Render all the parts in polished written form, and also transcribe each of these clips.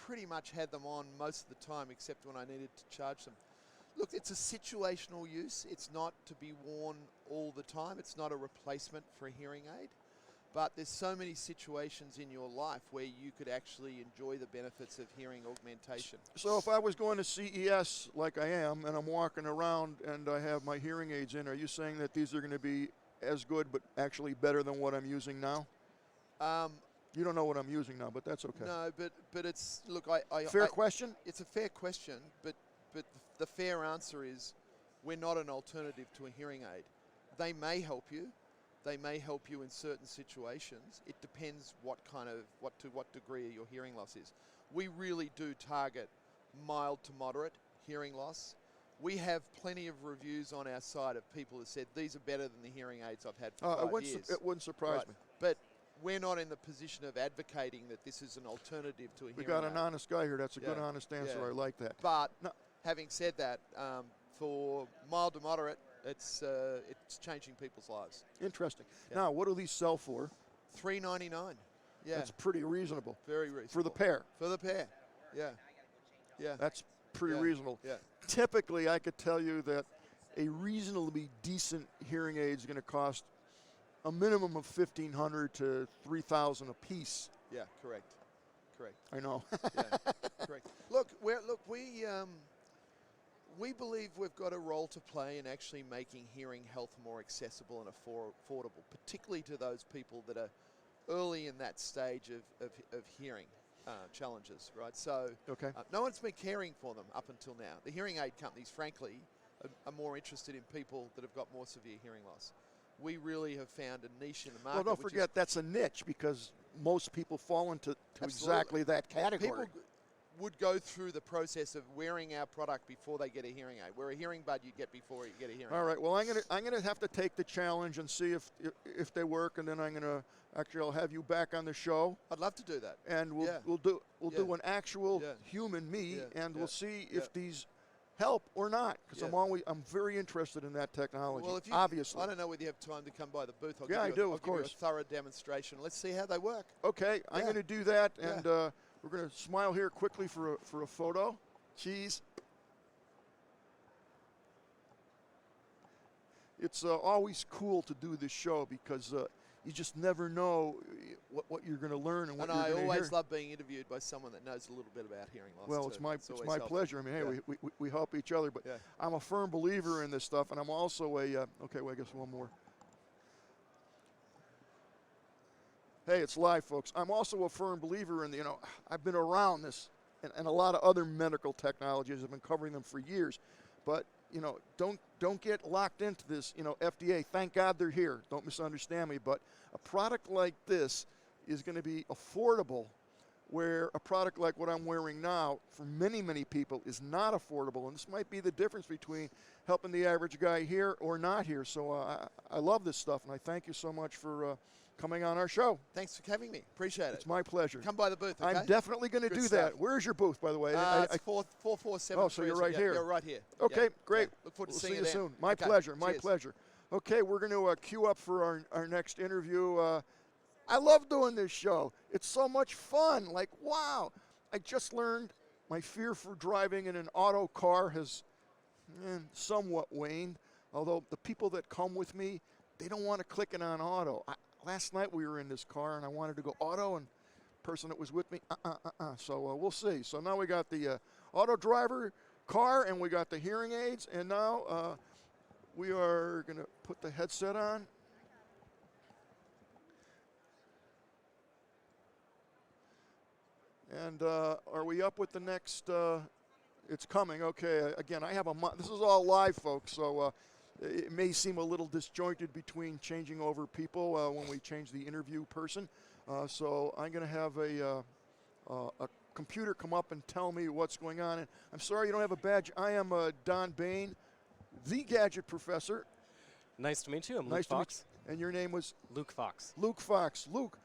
pretty much had them on most of the time except when I needed to charge them. Look, it's a situational use. It's not to be worn all the time. It's not a replacement for a hearing aid. But there's so many situations in your life where you could actually enjoy the benefits of hearing augmentation. So if I was going to CES like I am, and I'm walking around and I have my hearing aids in, are you saying that these are going to be as good but actually better than what I'm using now? You don't know what I'm using now, but that's okay. No, but it's, look, Fair question? It's a fair question, but the fair answer is we're not an alternative to a hearing aid. They may help you. They may help you in certain situations. It depends to what degree your hearing loss is. We really do target mild to moderate hearing loss. We have plenty of reviews on our site of people who said these are better than the hearing aids I've had for 5 years. It wouldn't surprise me. But we're not in the position of advocating that this is an alternative to a hearing aid. We got an honest guy here. That's a good, honest answer. Yeah. I like that. But having said that, for mild to moderate, it's changing people's lives. Interesting. Yeah. Now, what do these sell for? $3.99. Yeah. That's pretty reasonable. Very reasonable. For the pair. For the pair. Yeah. Yeah. That's pretty reasonable. Yeah. Typically, I could tell you that a reasonably decent hearing aid is going to cost a minimum of $1,500 to $3,000 a piece. Yeah. Correct. I know. Yeah. Correct. Look, we believe we've got a role to play in actually making hearing health more accessible and affordable, particularly to those people that are early in that stage of hearing challenges, right? So no one's been caring for them up until now. The hearing aid companies, frankly, are more interested in people that have got more severe hearing loss. We really have found a niche in the market. Well, don't forget that's a niche because most people fall into exactly that category. People would go through the process of wearing our product before they get a hearing aid. Where a hearing bud you get before you get a hearing aid. All right. Well, I'm gonna have to take the challenge and see if they work, and then I'll have you back on the show. I'd love to do that. And we'll do an actual human and we'll see if these help or not, because I'm very interested in that technology. Well, obviously. I don't know whether you have time to come by the booth. I do, of course. Give you a thorough demonstration. Let's see how they work. Okay, I'm going to do that, and we're going to smile here quickly for a photo. Cheese. It's always cool to do this show because you just never know what you're going to learn and what you're going to hear. I always love being interviewed by someone that knows a little bit about hearing loss. Well, it's my pleasure. I mean, hey, we help each other, but I'm a firm believer in this stuff, and I'm also I guess one more. Hey, it's live, folks. I'm also a firm believer in I've been around this and a lot of other medical technologies. I've been covering them for years, but don't get locked into this, FDA. Thank God they're here. Don't misunderstand me. But a product like this is going to be affordable, where a product like what I'm wearing now, for many, many people, is not affordable. And this might be the difference between helping the average guy here or not here. So I love this stuff, and I thank you so much for coming on our show. Thanks for having me. Appreciate it. It's my pleasure. Come by the booth, okay? I'm definitely going to do that. Where's your booth, by the way? It's 4473. Oh, so you're right here. You're right here. Okay, great. Look forward to we'll seeing you you soon. My pleasure. My pleasure. Okay, we're going to queue up for our next interview. I love doing this show. It's so much fun. Like, wow. I just learned my fear for driving in an auto car has somewhat waned, although the people that come with me, they don't want to click it on auto. Last night we were in this car, and I wanted to go auto, and the person that was with me, So we'll see. So now we got the auto driver car, and we got the hearing aids, and now we are going to put the headset on. And are we up with the next? It's coming. Okay. Again, I have this is all live, folks, so it may seem a little disjointed between changing over people when we change the interview person. So I'm going to have a computer come up and tell me what's going on. And I'm sorry you don't have a badge. I am Don Bain, the gadget professor. Nice to meet you. I'm Luke Fox. And your name was? Luke Fox. Luke Fox. Luke,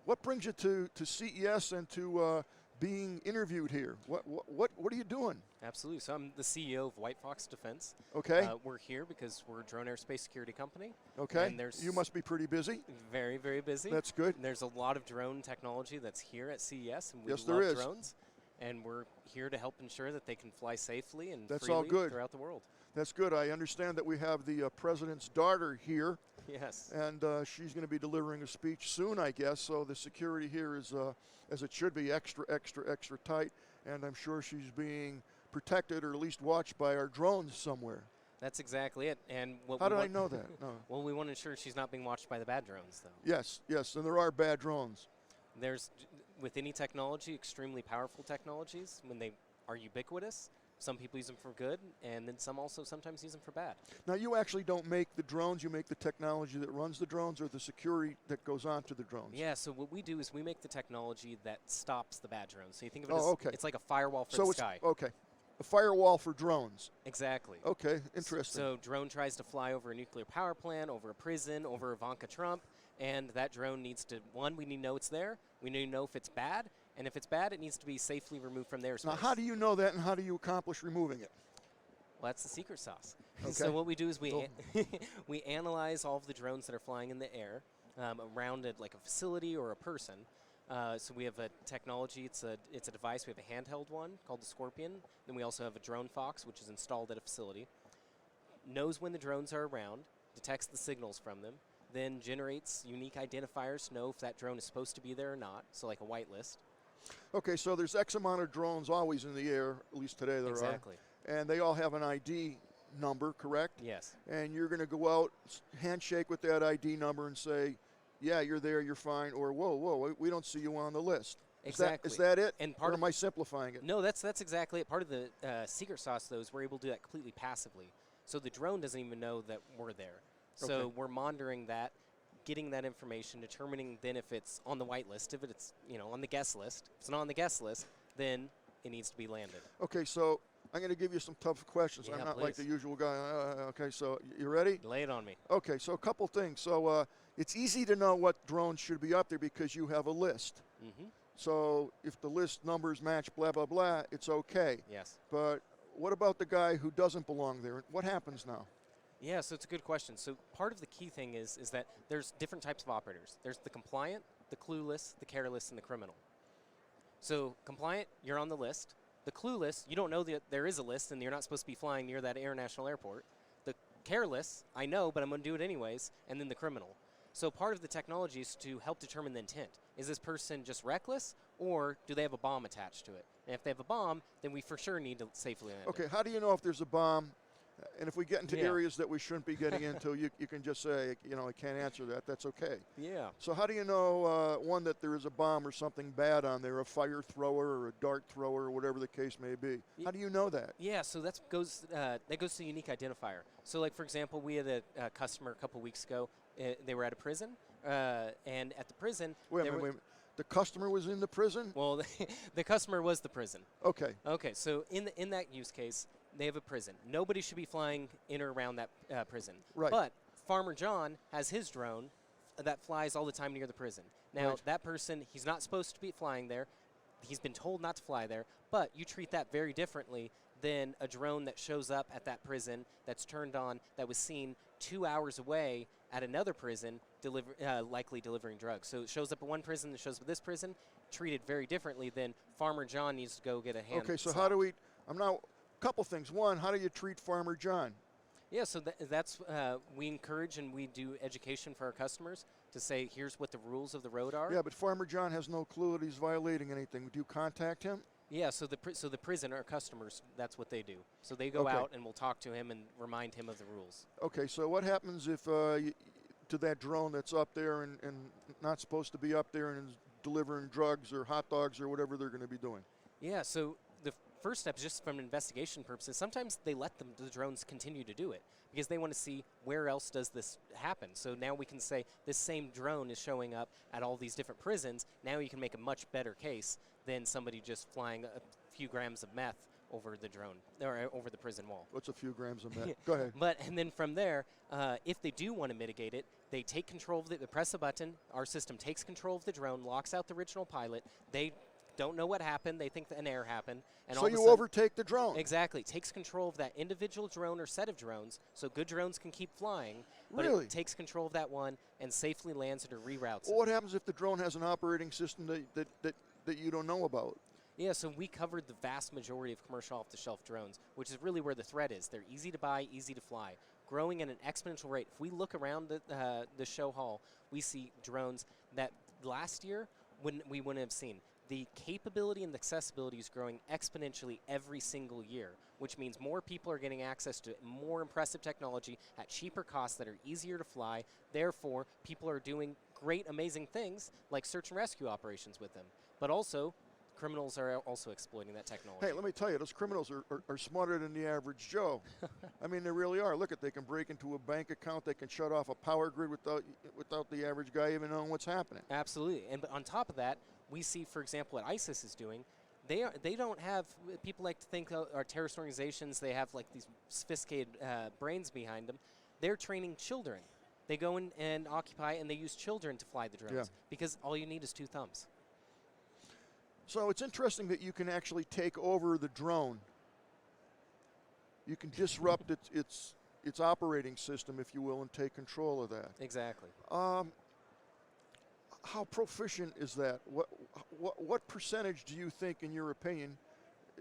what brings you to CES and to being interviewed here? What are you doing? Absolutely. So I'm the CEO of White Fox Defense. Okay. We're here because we're a drone aerospace security company. Okay. And you must be pretty busy. Very, very busy. That's good. And there's a lot of drone technology that's here at CES, and we love drones. and we're here to help ensure that they can fly safely and That's freely all good. throughout the world. That's good. I understand that we have the president's daughter here, Yes. and she's going to be delivering a speech soon, I guess. So the security here is, as it should be, extra, extra, extra tight. And I'm sure she's being protected or at least watched by our drones somewhere. That's exactly it. And what How we did I want- know that? No. Well, we want to ensure she's not being watched by the bad drones, though. Yes, yes, and there are bad drones. There's, with any technology, extremely powerful technologies, when they are ubiquitous, some people use them for good, and then some also sometimes use them for bad. Now, you actually don't make the drones. You make the technology that runs the drones or the security that goes onto the drones. Yeah, so what we do is we make the technology that stops the bad drones. So you think of it Oh, as okay. it's like a firewall for So the it's, sky. okay, a firewall for drones. Exactly. Okay, interesting. So drone tries to fly over a nuclear power plant, over a prison, over Ivanka Trump, and that drone needs to, one, we need to know it's there. We need to know if it's bad, and if it's bad, it needs to be safely removed from their Now, space. how do you know that, and how do you accomplish removing it? Well, that's the secret sauce. Okay. So what we do is we Cool. we analyze all of the drones that are flying in the air around it, like a facility or a person. So we have a technology. It's a device. We have a handheld one called the Scorpion. Then we also have a drone Fox, which is installed at a facility. Knows when the drones are around, detects the signals from them, then generates unique identifiers to know if that drone is supposed to be there or not. So like a whitelist. Okay, so there's X amount of drones always in the air, at least today there Exactly. are. And they all have an ID number, correct? Yes. And you're going to go out, handshake with that ID number and say, yeah, you're there, you're fine, or whoa, whoa, we don't see you on the list. Exactly. Is that it? And or part am I simplifying it? No, that's exactly it. Part of the secret sauce, though, is we're able to do that completely passively. So the drone doesn't even know that we're there. So Okay. we're monitoring that, getting that information, determining then if it's on the white list, if it's on the guest list. If it's not on the guest list, then it needs to be landed. Okay, so I'm going to give you some tough questions. Yeah, I'm not like please. the usual guy. Okay, so you ready? Lay it on me. Okay, so a couple things. So it's easy to know what drones should be up there because you have a list. Mm-hmm. So if the list numbers match blah, blah, blah, it's okay. Yes. But what about the guy who doesn't belong there? What happens now? Yeah, so it's a good question. So part of the key thing is that there's different types of operators. There's the compliant, the clueless, the careless, and the criminal. So compliant, you're on the list. The clueless, you don't know that there is a list and you're not supposed to be flying near that international airport. The careless, I know, but I'm going to do it anyways. And then the criminal. So part of the technology is to help determine the intent. Is this person just reckless, or do they have a bomb attached to it? And if they have a bomb, then we for sure need to safely land it. Okay, how do you know if there's a bomb? And if we get into Yeah. areas that we shouldn't be getting into, you can just say, I can't answer that. That's okay. Yeah. So how do you know, one, that there is a bomb or something bad on there, a fire thrower or a dart thrower or whatever the case may be? How do you know that? Yeah, so that goes to unique identifier. So, like for example, we had a customer a couple weeks ago. They were at a prison, and at the prison, Wait a minute. The customer was in the prison? well, the customer was the prison. Okay. Okay, so in that use case, they have a prison. Nobody should be flying in or around that prison. Right. But Farmer John has his drone that flies all the time near the prison. Now, Right. that person, he's not supposed to be flying there. He's been told not to fly there, but you treat that very differently than a drone that shows up at that prison that's turned on, that was seen 2 hours away at another prison, likely delivering drugs. So it shows up at one prison, it shows up at this prison, treated very differently than Farmer John needs to go get a hand. Okay, so how do we, couple things. One, how do you treat Farmer John? Yeah, so that's we encourage and we do education for our customers to say, here's what the rules of the road are. Yeah, but Farmer John has no clue that he's violating anything. Do you contact him? Yeah, so the prison, our customers, that's what they do. So they go Okay. out and we'll talk to him and remind him of the rules. Okay, so what happens if to that drone that's up there and not supposed to be up there and is delivering drugs or hot dogs or whatever they're going to be doing? Yeah, so the first step is just from investigation purposes. Sometimes they let the drones continue to do it because they want to see where else does this happen. So now we can say this same drone is showing up at all these different prisons. Now you can make a much better case than somebody just flying a few grams of meth over the drone or over the prison wall. What's a few grams of meth? Go ahead. And then from there, if they do want to mitigate it, they take control of they press a button. Our system takes control of the drone, locks out the original pilot. They don't know what happened. They think that an error happened. And So all of a you sudden, overtake the drone. Exactly. Takes control of that individual drone or set of drones, so good drones can keep flying. But Really? it takes control of that one and safely lands it or reroutes Well, it. what happens if the drone has an operating system that you don't know about? Yeah, so we covered the vast majority of commercial off-the-shelf drones, which is really where the threat is. They're easy to buy, easy to fly, growing at an exponential rate. If we look around the show hall, we see drones that last year we wouldn't have seen. The capability and the accessibility is growing exponentially every single year, which means more people are getting access to more impressive technology at cheaper costs that are easier to fly. Therefore, people are doing great, amazing things like search and rescue operations with them. But also, criminals are also exploiting that technology. Hey, let me tell you, those criminals are smarter than the average Joe. I mean, they really are. Look, they can break into a bank account. They can shut off a power grid without the average guy even knowing what's happening. Absolutely. And on top of that, we see, for example, what ISIS is doing. They don't have, people like to think are terrorist organizations, they have like these sophisticated brains behind them. They're training children. They go in and occupy, and they use children to fly the drones because all you need is 2 thumbs. So it's interesting that you can actually take over the drone. You can disrupt its operating system, if you will, and take control of that. Exactly. How proficient is that? What percentage do you think, in your opinion,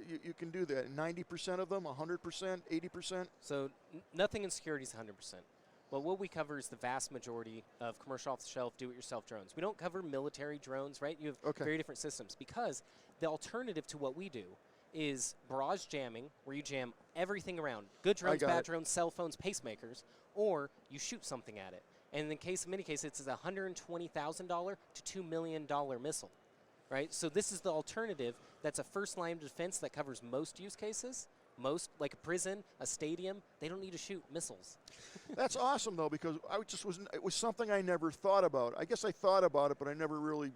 you can do that? 90% of them, 100%, 80%? So nothing in security is 100%. But what we cover is the vast majority of commercial off-the-shelf, do-it-yourself drones. We don't cover military drones, right? You have very different systems because the alternative to what we do is barrage jamming, where you jam everything around, good drones, bad drones, cell phones, pacemakers, or you shoot something at it. And in many cases, it's a $120,000 to $2 million missile, right? So this is the alternative. That's a first line of defense that covers most use cases. Most, like a prison, a stadium, they don't need to shoot missiles. That's awesome, though, because it was something I never thought about. I guess I thought about it, but I never really,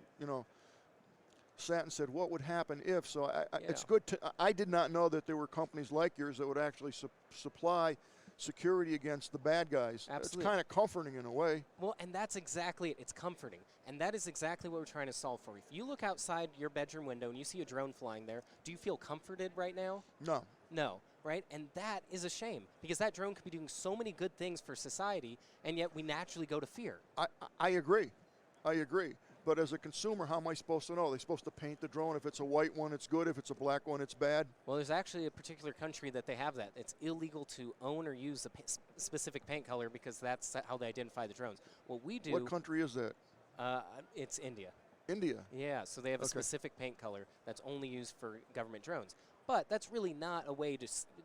sat and said, what would happen if? So it's good I did not know that there were companies like yours that would actually supply security against the bad guys. Absolutely. It's kind of comforting in a way. Well, and that's exactly it. It's comforting. And that is exactly what we're trying to solve for. If you look outside your bedroom window and you see a drone flying there, do you feel comforted right now? No. No, right? And that is a shame because that drone could be doing so many good things for society, and yet we naturally go to fear. I agree. But as a consumer, how am I supposed to know? Are they supposed to paint the drone? If it's a white one, it's good. If it's a black one, it's bad? Well, there's actually a particular country that they have that. It's illegal to own or use a specific paint color because that's how they identify the drones. What we do... What country is that? It's India. India? Yeah, so they have a specific paint color that's only used for government drones. But that's really not a way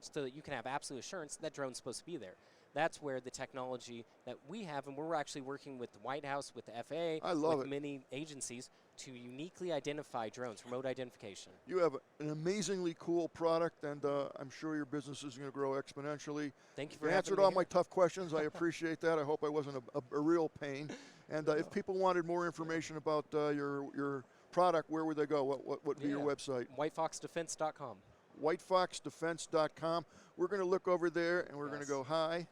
so that you can have absolute assurance that drone's supposed to be there. That's where the technology that we have, and we're actually working with the White House, with the FAA, with many agencies to uniquely identify drones, remote identification. You have an amazingly cool product, and I'm sure your business is going to grow exponentially. Thank you for having me. You answered all my tough questions. I appreciate that. I hope I wasn't a real pain. And if people wanted more information about your product, where would they go? What would be your website? WhiteFoxDefense.com. WhiteFoxDefense.com. We're going to look over there, and we're going to go hi.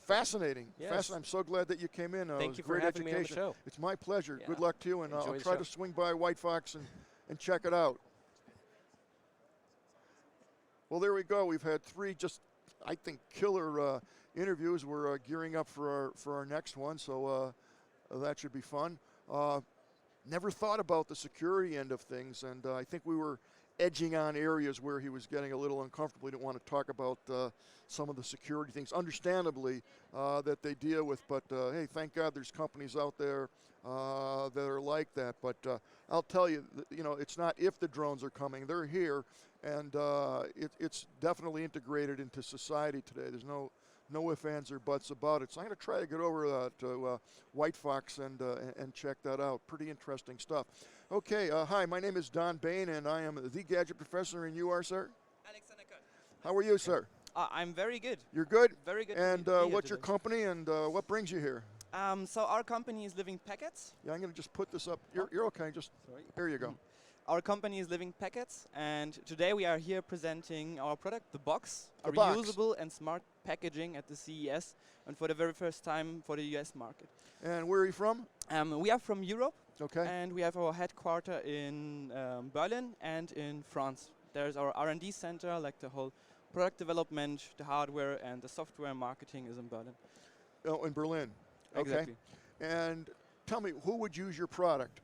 Fascinating. Yes. I'm so glad that you came in. Thank you for having me on the show. It's my pleasure. Good luck to you, and I'll try to swing by White Fox and check it out. Well, there we go. We've had 3 I think, killer interviews. We're gearing up for our next one, so that should be fun. Never thought about the security end of things, and I think we were edging on areas where he was getting a little uncomfortable. He didn't want to talk about some of the security things, understandably, that they deal with. But, hey, thank God there's companies out there that are like that. But I'll tell you, it's not if the drones are coming. They're here, and it's definitely integrated into society today. There's no ifs, ands, or buts about it. So I'm going to try to get over to White Fox and check that out. Pretty interesting stuff. Okay, hi, my name is Don Bain, and I am the Gadget Professor, and you are, sir? Alexander Kurt. How are you, sir? I'm very good. You're good? Very good. And what's your company, and what brings you here? So our company is Living Packets. Yeah, I'm going to just put this up. You're okay. Sorry. Here you go. Our company is Living Packets, and today we are here presenting our product, the box, The reusable and smart packaging at the CES, and for the very first time for the US market. And where are you from? We are from Europe, okay, and we have our headquarter in Berlin and in France. There's our R&D center, like the whole product development, the hardware, and the software and marketing is in Berlin. Oh, in Berlin. Okay. Exactly. And tell me, who would use your product?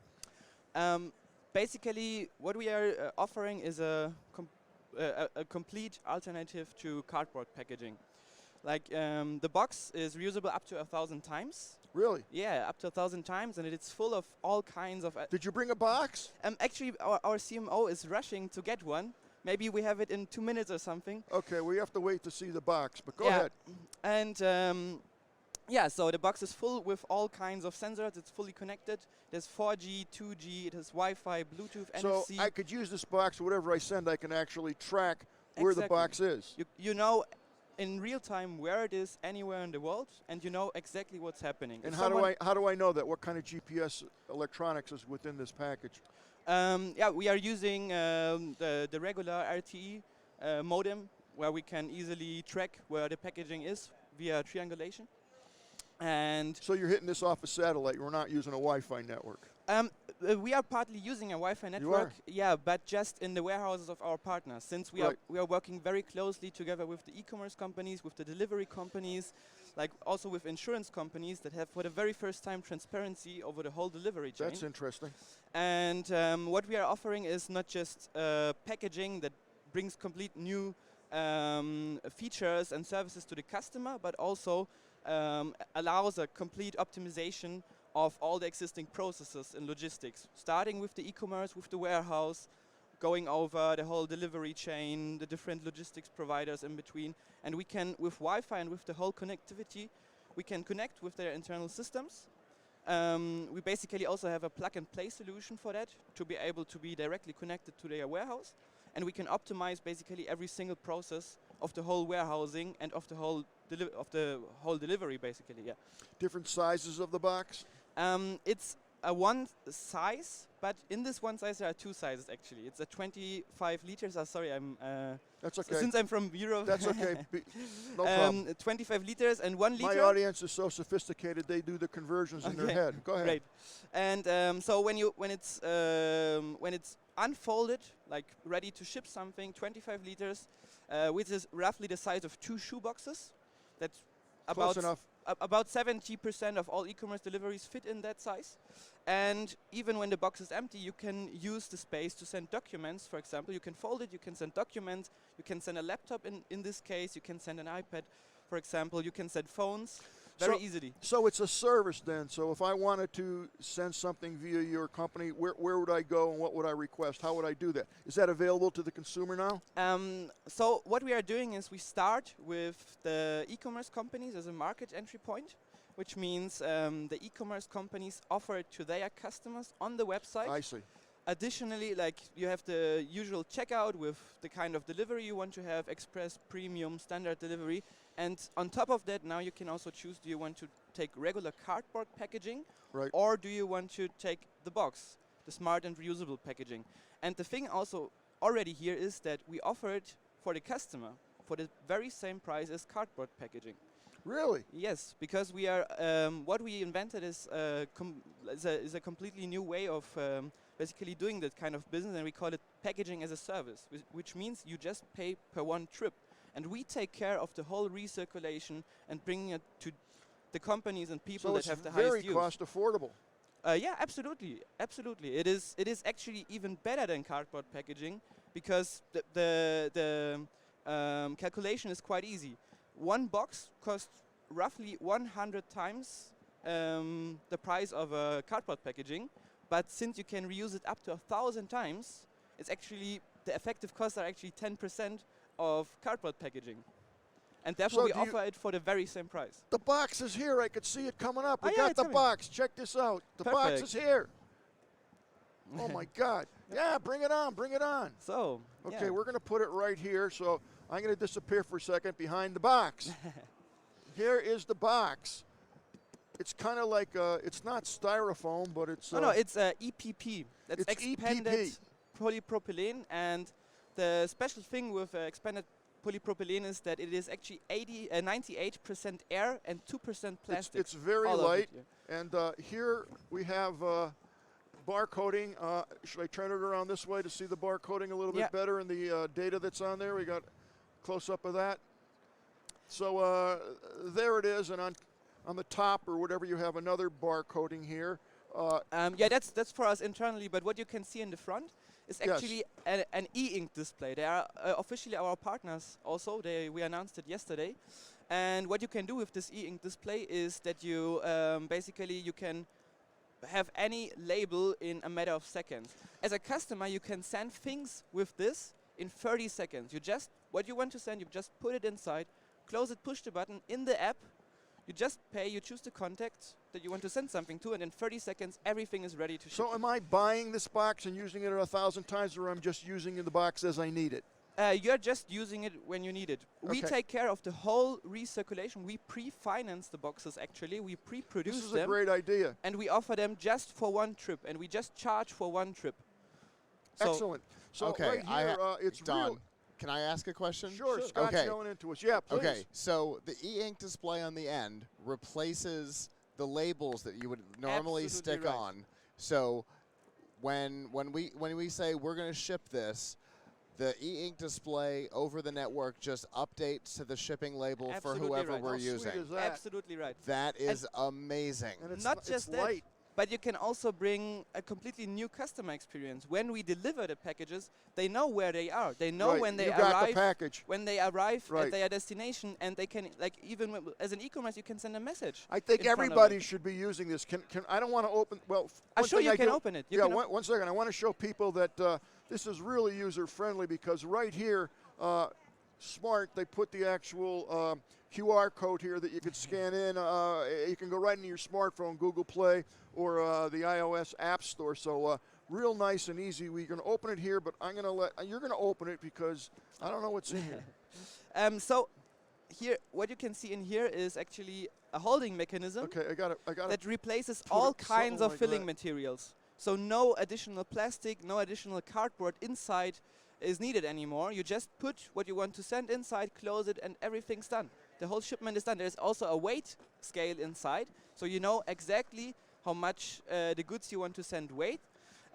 Basically, what we are offering is a complete alternative to cardboard packaging. Like the box is reusable up to 1,000 times. Really? Yeah, up to 1,000 times, and it's full of all kinds of. Did you bring a box? Actually, our CMO is rushing to get one. Maybe we have it in 2 minutes or something. Okay, we have to wait to see the box, but go Yeah. ahead. And yeah, so the box is full with all kinds of sensors. It's fully connected. There's 4G, 2G, it has Wi-Fi, Bluetooth, So NFC. I could use this box, whatever I send, I can actually track where the Exactly. box is. You know in real time where it is anywhere in the world, and you know exactly what's happening. And If how do I know that? What kind of GPS electronics is within this package? yeah, we are using the regular RTE modem, where we can easily track where the packaging is via triangulation. And So you're hitting this off a satellite. We're not using a Wi-Fi network. we are partly using a Wi-Fi You network. are? Yeah, but just in the warehouses of our partners. Since we Right. are working very closely together with the e-commerce companies, with the delivery companies, like also with insurance companies that have for the very first time transparency over the whole delivery chain. That's interesting. And what we are offering is not just packaging that brings complete new features and services to the customer, but also allows a complete optimization of all the existing processes in logistics, starting with the e-commerce, with the warehouse, going over the whole delivery chain, the different logistics providers in between. And we can, with Wi-Fi and with the whole connectivity, we can connect with their internal systems. We basically also have a plug-and-play solution for that, to be able to be directly connected to their warehouse. And we can optimize basically every single process of the whole warehousing and of the whole delivery, basically. Yeah. Different sizes of the box? It's a one size, but in this one size there are two sizes actually. It's a 25 liters. Sorry, I'm. That's okay. Since I'm from Europe. That's okay. No problem. 25 liters and 1 liter. My audience is so sophisticated; they do the conversions in their Okay, head. Go ahead. Great. And so when it's unfolded, like ready to ship something, 25 liters, which is roughly the size of 2 shoe boxes. That's Close enough. about 70% of all e-commerce deliveries fit in that size. And even when the box is empty, you can use the space to send documents. For example, you can fold it, you can send documents, you can send a laptop in this case, you can send an iPad, for example, you can send phones very easily. So it's a service then. So if I wanted to send something via your company, where would I go and what would I request? How would I do that? Is that available to the consumer now? So what we are doing is we start with the e-commerce companies as a market entry point, which means the e-commerce companies offer it to their customers on the website. I see. Additionally, like you have the usual checkout with the kind of delivery you want to have, express, premium, standard delivery. And on top of that, now you can also choose, do you want to take regular cardboard packaging, Right. or do you want to take the box, the smart and reusable packaging? And the thing also already here is that we offer it for the customer for the very same price as cardboard packaging. Really? Yes, because we are what we invented is a completely new way of basically doing that kind of business, and we call it packaging as a service, which means you just pay per one trip, and we take care of the whole recirculation and bringing it to the companies and people So that it's have the highest very use. cost affordable. Yeah, absolutely, absolutely. It is actually even better than cardboard packaging, because the calculation is quite easy. One box costs roughly 100 times the price of a cardboard packaging, but since you can reuse it up to 1,000 times, it's actually the effective costs are actually 10% of cardboard packaging, and therefore So we do you- offer it for the very same price. The box is here. I could see it coming up. We Oh, yeah, got it's the coming. box. Check this out. The box Perfect. is here. Oh my God. Yeah, bring it on. Bring it on. So Okay, yeah. we're going to put it right here. So I'm going to disappear for a second behind the box. Here is the box. It's kind of like, it's not styrofoam, but it's... No, it's EPP. That's it's expanded EPP. polypropylene, and the special thing with expanded polypropylene is that it is actually 98% air and 2% plastic. It's very all of it, light. yeah. And here we have barcoding. Should I turn it around this way to see the barcoding a little Yeah. bit better and the data that's on there? We got close-up of that. So there it is, and on the top or whatever you have another barcoding here Yeah, that's for us internally. But what you can see in the front is Yes. actually an e-ink display. They are officially our partners. Also, we announced it yesterday. And what you can do with this e-ink display is that you basically you can have any label in a matter of seconds. As a customer, you can send things with this in 30 seconds. You just what you want to send, you just put it inside, close it, push the button in the app. You just pay, you choose the contact that you want to send something to, and in 30 seconds, everything is ready to ship. So am I buying this box and using it 1,000 times, or I'm just using the box as I need it? You're just using it when you need it. We Okay. take care of the whole recirculation. We pre-finance the boxes, actually. We pre-produce This is them. a great idea. And we offer them just for one trip. And we just charge for one trip. So Excellent. So Okay, right here, it's Don, real. can I ask a question? Sure, Scott's Okay. going into us. Yeah, please. Okay, so the e-ink display on the end replaces the labels that you would normally Absolutely stick right. on. So when we say we're going to ship this, the e-ink display over the network just updates to the shipping label Absolutely for whoever right. we're How sweet using. is that? absolutely right. That is amazing. And it's Not it's just that, light. but you can also bring a completely new customer experience. When we deliver the packages, they know where they are. They know Right, when they you got the arrive. package. When they arrive Right. at their destination, and they can, like, even as an e-commerce, you can send a message. I think in front of everybody it. should be using this. Can I don't want to open. Well, I'm one sure thing you I can do- open it. You Yeah, can one second. I want to show people that this is really user friendly, because right here, smart. They put the actual QR code here that you can scan in. You can go right into your smartphone, Google Play, or the iOS App Store. So real nice and easy. We're going to open it here, but I'm going to let you're going to open it because I don't know what's in here. So here, what you can see in here is actually a holding mechanism Okay, I got it. that replaces put all it something kinds of like filling that. materials. So no additional plastic, no additional cardboard inside is needed anymore. You just put what you want to send inside, close it, and everything's done. The whole shipment is done. There's also a weight scale inside, so you know exactly how much the goods you want to send weight.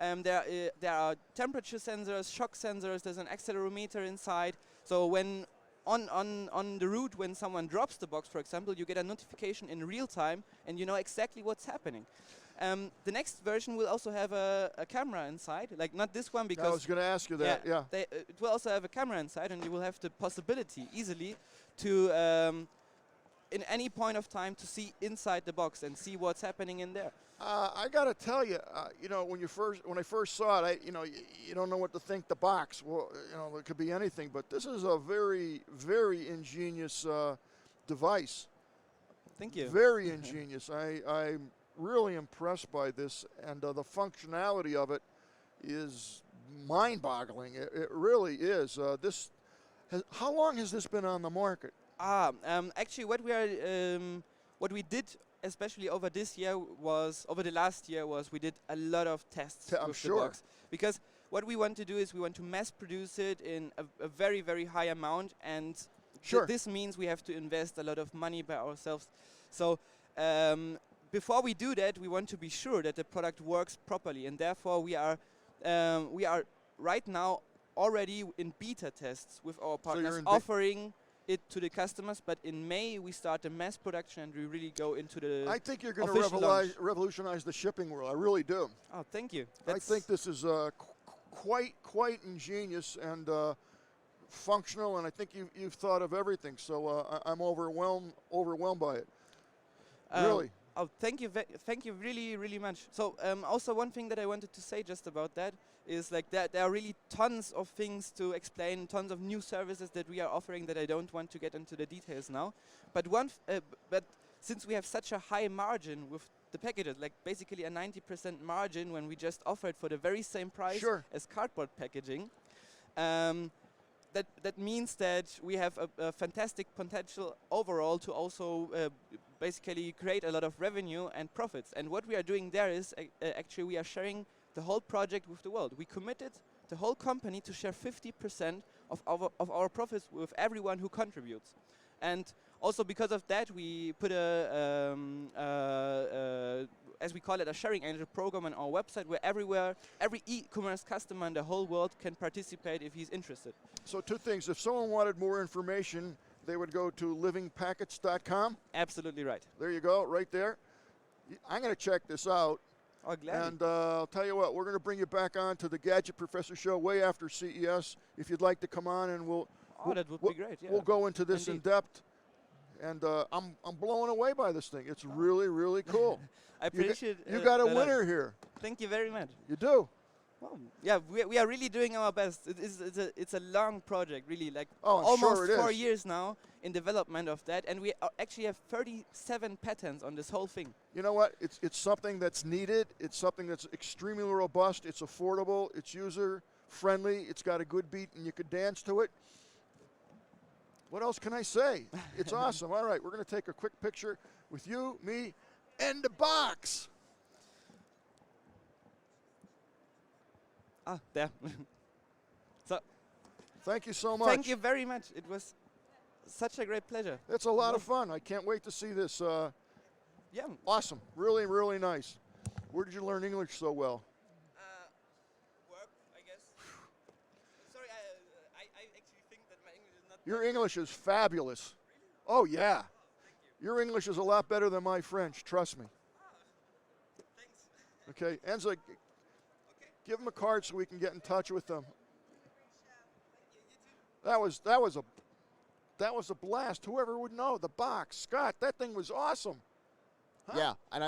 There are temperature sensors, shock sensors, there's an accelerometer inside. So when on the route, when someone drops the box, for example, you get a notification in real time and you know exactly what's happening. The next version will also have a camera inside, like not this one I because was going to ask you that. Yeah. it will also have a camera inside, and you will have the possibility easily to in any point of time to see inside the box and see what's happening in there. I got to tell you, you know, when I first saw it, you don't know what to think. The box, well, it could be anything, but this is a very, very ingenious device. Thank you. Very ingenious. I'm really impressed by this, and the functionality of it is mind-boggling. It really is. How long has this been on the market? Actually, what we did, especially over the last year, was we did a lot of tests I'm with sure. the box, because what we want to do is we want to mass produce it in a very, very high amount, and Sure. this means we have to invest a lot of money by ourselves. So before we do that, we want to be sure that the product works properly, and therefore we are right now already in beta tests with our you're partners, in offering it to the customers. But in May we start the mass production, and we really go into the. I think you're going official to launch. revolutionize the shipping world. I really do. Oh, thank you. I think this is quite ingenious and functional, and I think you've thought of everything. So I'm overwhelmed by it. Really. Oh, thank you really, really much. So also one thing that I wanted to say just about that is like that there are really tons of things to explain, tons of new services that we are offering that I don't want to get into the details now. But but since we have such a high margin with the packages, like basically a 90% margin when we just offer it for the very same price Sure. as cardboard packaging, that means that we have a fantastic potential overall to also basically create a lot of revenue and profits. And what we are doing there is actually we are sharing the whole project with the world. We committed the whole company to share 50% of our profits with everyone who contributes. And also because of that, we put as we call it, a sharing angel program on our website where every e-commerce customer in the whole world can participate if he's interested. So two things. If someone wanted more information, they would go to livingpackets.com. Absolutely right. There you go, right there. I'm going to check this out. Oh, gladly. And I'll tell you what, we're going to bring you back on to the Gadget Professor show way after CES. If you'd like to come on, and That would be great. Yeah. we'll go into this in Indeed. depth. And I'm blown away by this thing. It's really, really cool. I appreciate. You got a that. winner here. Thank you very much. You do. Well, yeah, we are really doing our best. It's a long project, really, like Oh, I'm almost sure it 4 is. years now in development of that, and we actually have 37 patents on this whole thing. You know what? It's something that's needed. It's something that's extremely robust. It's affordable. It's user friendly. It's got a good beat, and you could dance to it. What else can I say? It's awesome. All right, we're going to take a quick picture with you, me, and the box. Ah, there. So, Thank you so much. thank you very much. It was such a great pleasure. It's a lot of fun. I can't wait to see this. Yeah. Awesome. Really, really nice. Where did you learn English so well? Work, I guess. Sorry, I actually think that my English is not. Your English is fabulous. Oh, yeah. Your English is a lot better than my French, trust me. Thanks. Okay, Enza, give them a card so we can get in touch with them. That was a blast. Whoever would know the box, Scott. That thing was awesome. Huh? Yeah, and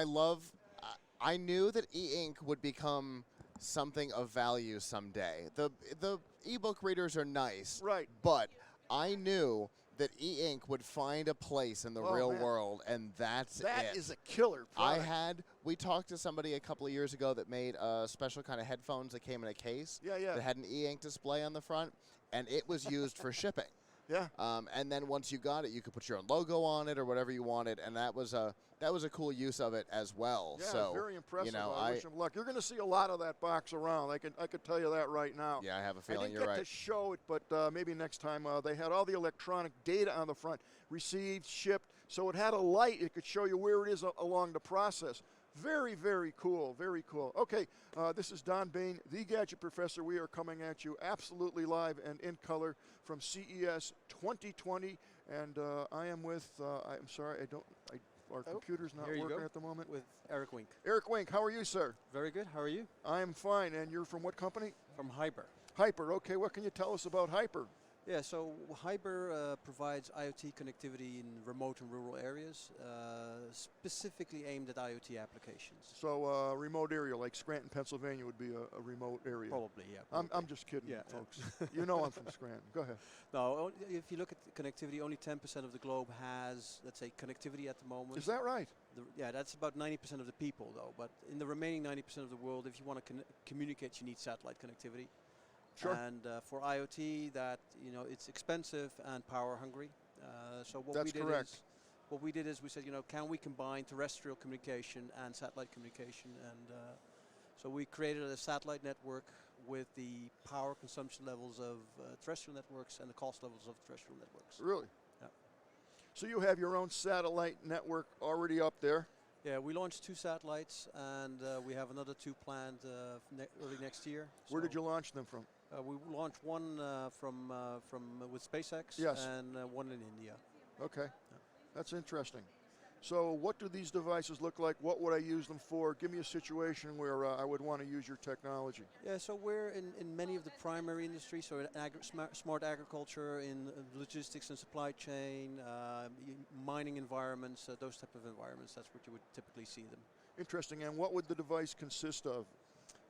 I knew that e-ink would become something of value someday. The e-book readers are nice, Right. but I knew that e-ink would find a place in the Oh, real man. world, and that's That it. is a killer product. We talked to somebody a couple of years ago that made a special kind of headphones that came in a case Yeah, yeah. that had an e-ink display on the front, and it was used for shipping. Yeah. And then once you got it, you could put your own logo on it or whatever you wanted, and that was a cool use of it as well. Yeah, so very impressive. You know, I wish him luck. You're going to see a lot of that box around. I could tell you that right now. yeah, I have a I feeling didn't you're get right. to show it, but maybe next time. They had all the electronic data on the front, received, shipped, so it had a light. It could show you where it is along the process. Very, very cool. Very cool. Okay, this is Don Bain, the Gadget Professor. We are coming at you absolutely live and in color from CES 2020, and I am with. I'm sorry, our computer's not here you working go. at the moment. With Eric Wink. Eric Wink, how are you, sir? Very good. How are you? I'm fine. And you're from what company? From Hyper. Hyper. Okay, what can you tell us about Hyper? Yeah, so Hyper provides IoT connectivity in remote and rural areas, specifically aimed at IoT applications. So remote area like Scranton, Pennsylvania would be a remote area. Probably, yeah. I'm just kidding, Yeah, folks. You know I'm from Scranton. Go ahead. No, if you look at the connectivity, only 10% of the globe has, let's say, connectivity at the moment. Is that right? Yeah, that's about 90% of the people, though. But in the remaining 90% of the world, if you want to communicate, you need satellite connectivity. Sure. And for IoT, that it's expensive and power hungry. So what That's correct. we did is we said, can we combine terrestrial communication and satellite communication? And so we created a satellite network with the power consumption levels of terrestrial networks and the cost levels of terrestrial networks. Really? Yeah. So you have your own satellite network already up there. Yeah, we launched 2 satellites, and we have another 2 planned early next year. Where did So, you launch them from? we launched one from with SpaceX, Yes. and one in India. Okay. That's interesting. So what do these devices look like? What would I use them for? Give me a situation where I would want to use your technology. Yeah, so we're in many of the primary industries, so in smart agriculture, in logistics and supply chain, mining environments, those type of environments. That's what you would typically see them. Interesting. And what would the device consist of?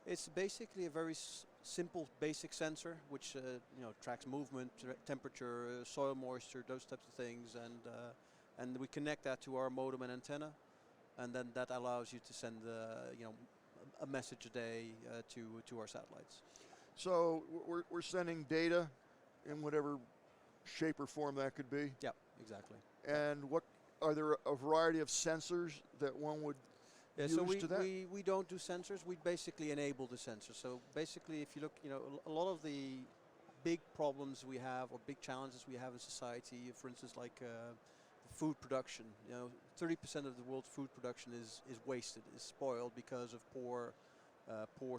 It's basically a very simple basic sensor, which tracks movement, temperature, soil moisture, those types of things, and we connect that to our modem and antenna, and then that allows you to send a message a day to our satellites. So we're sending data in whatever shape or form that could be. Yeah, exactly. And what are there a variety of sensors that one would Yeah, so use to that? we don't do sensors. We basically enable the sensors. So basically, if you look, a lot of the big problems we have or big challenges we have in society, for instance, like food production. 30% of the world's food production is wasted, is spoiled because of poor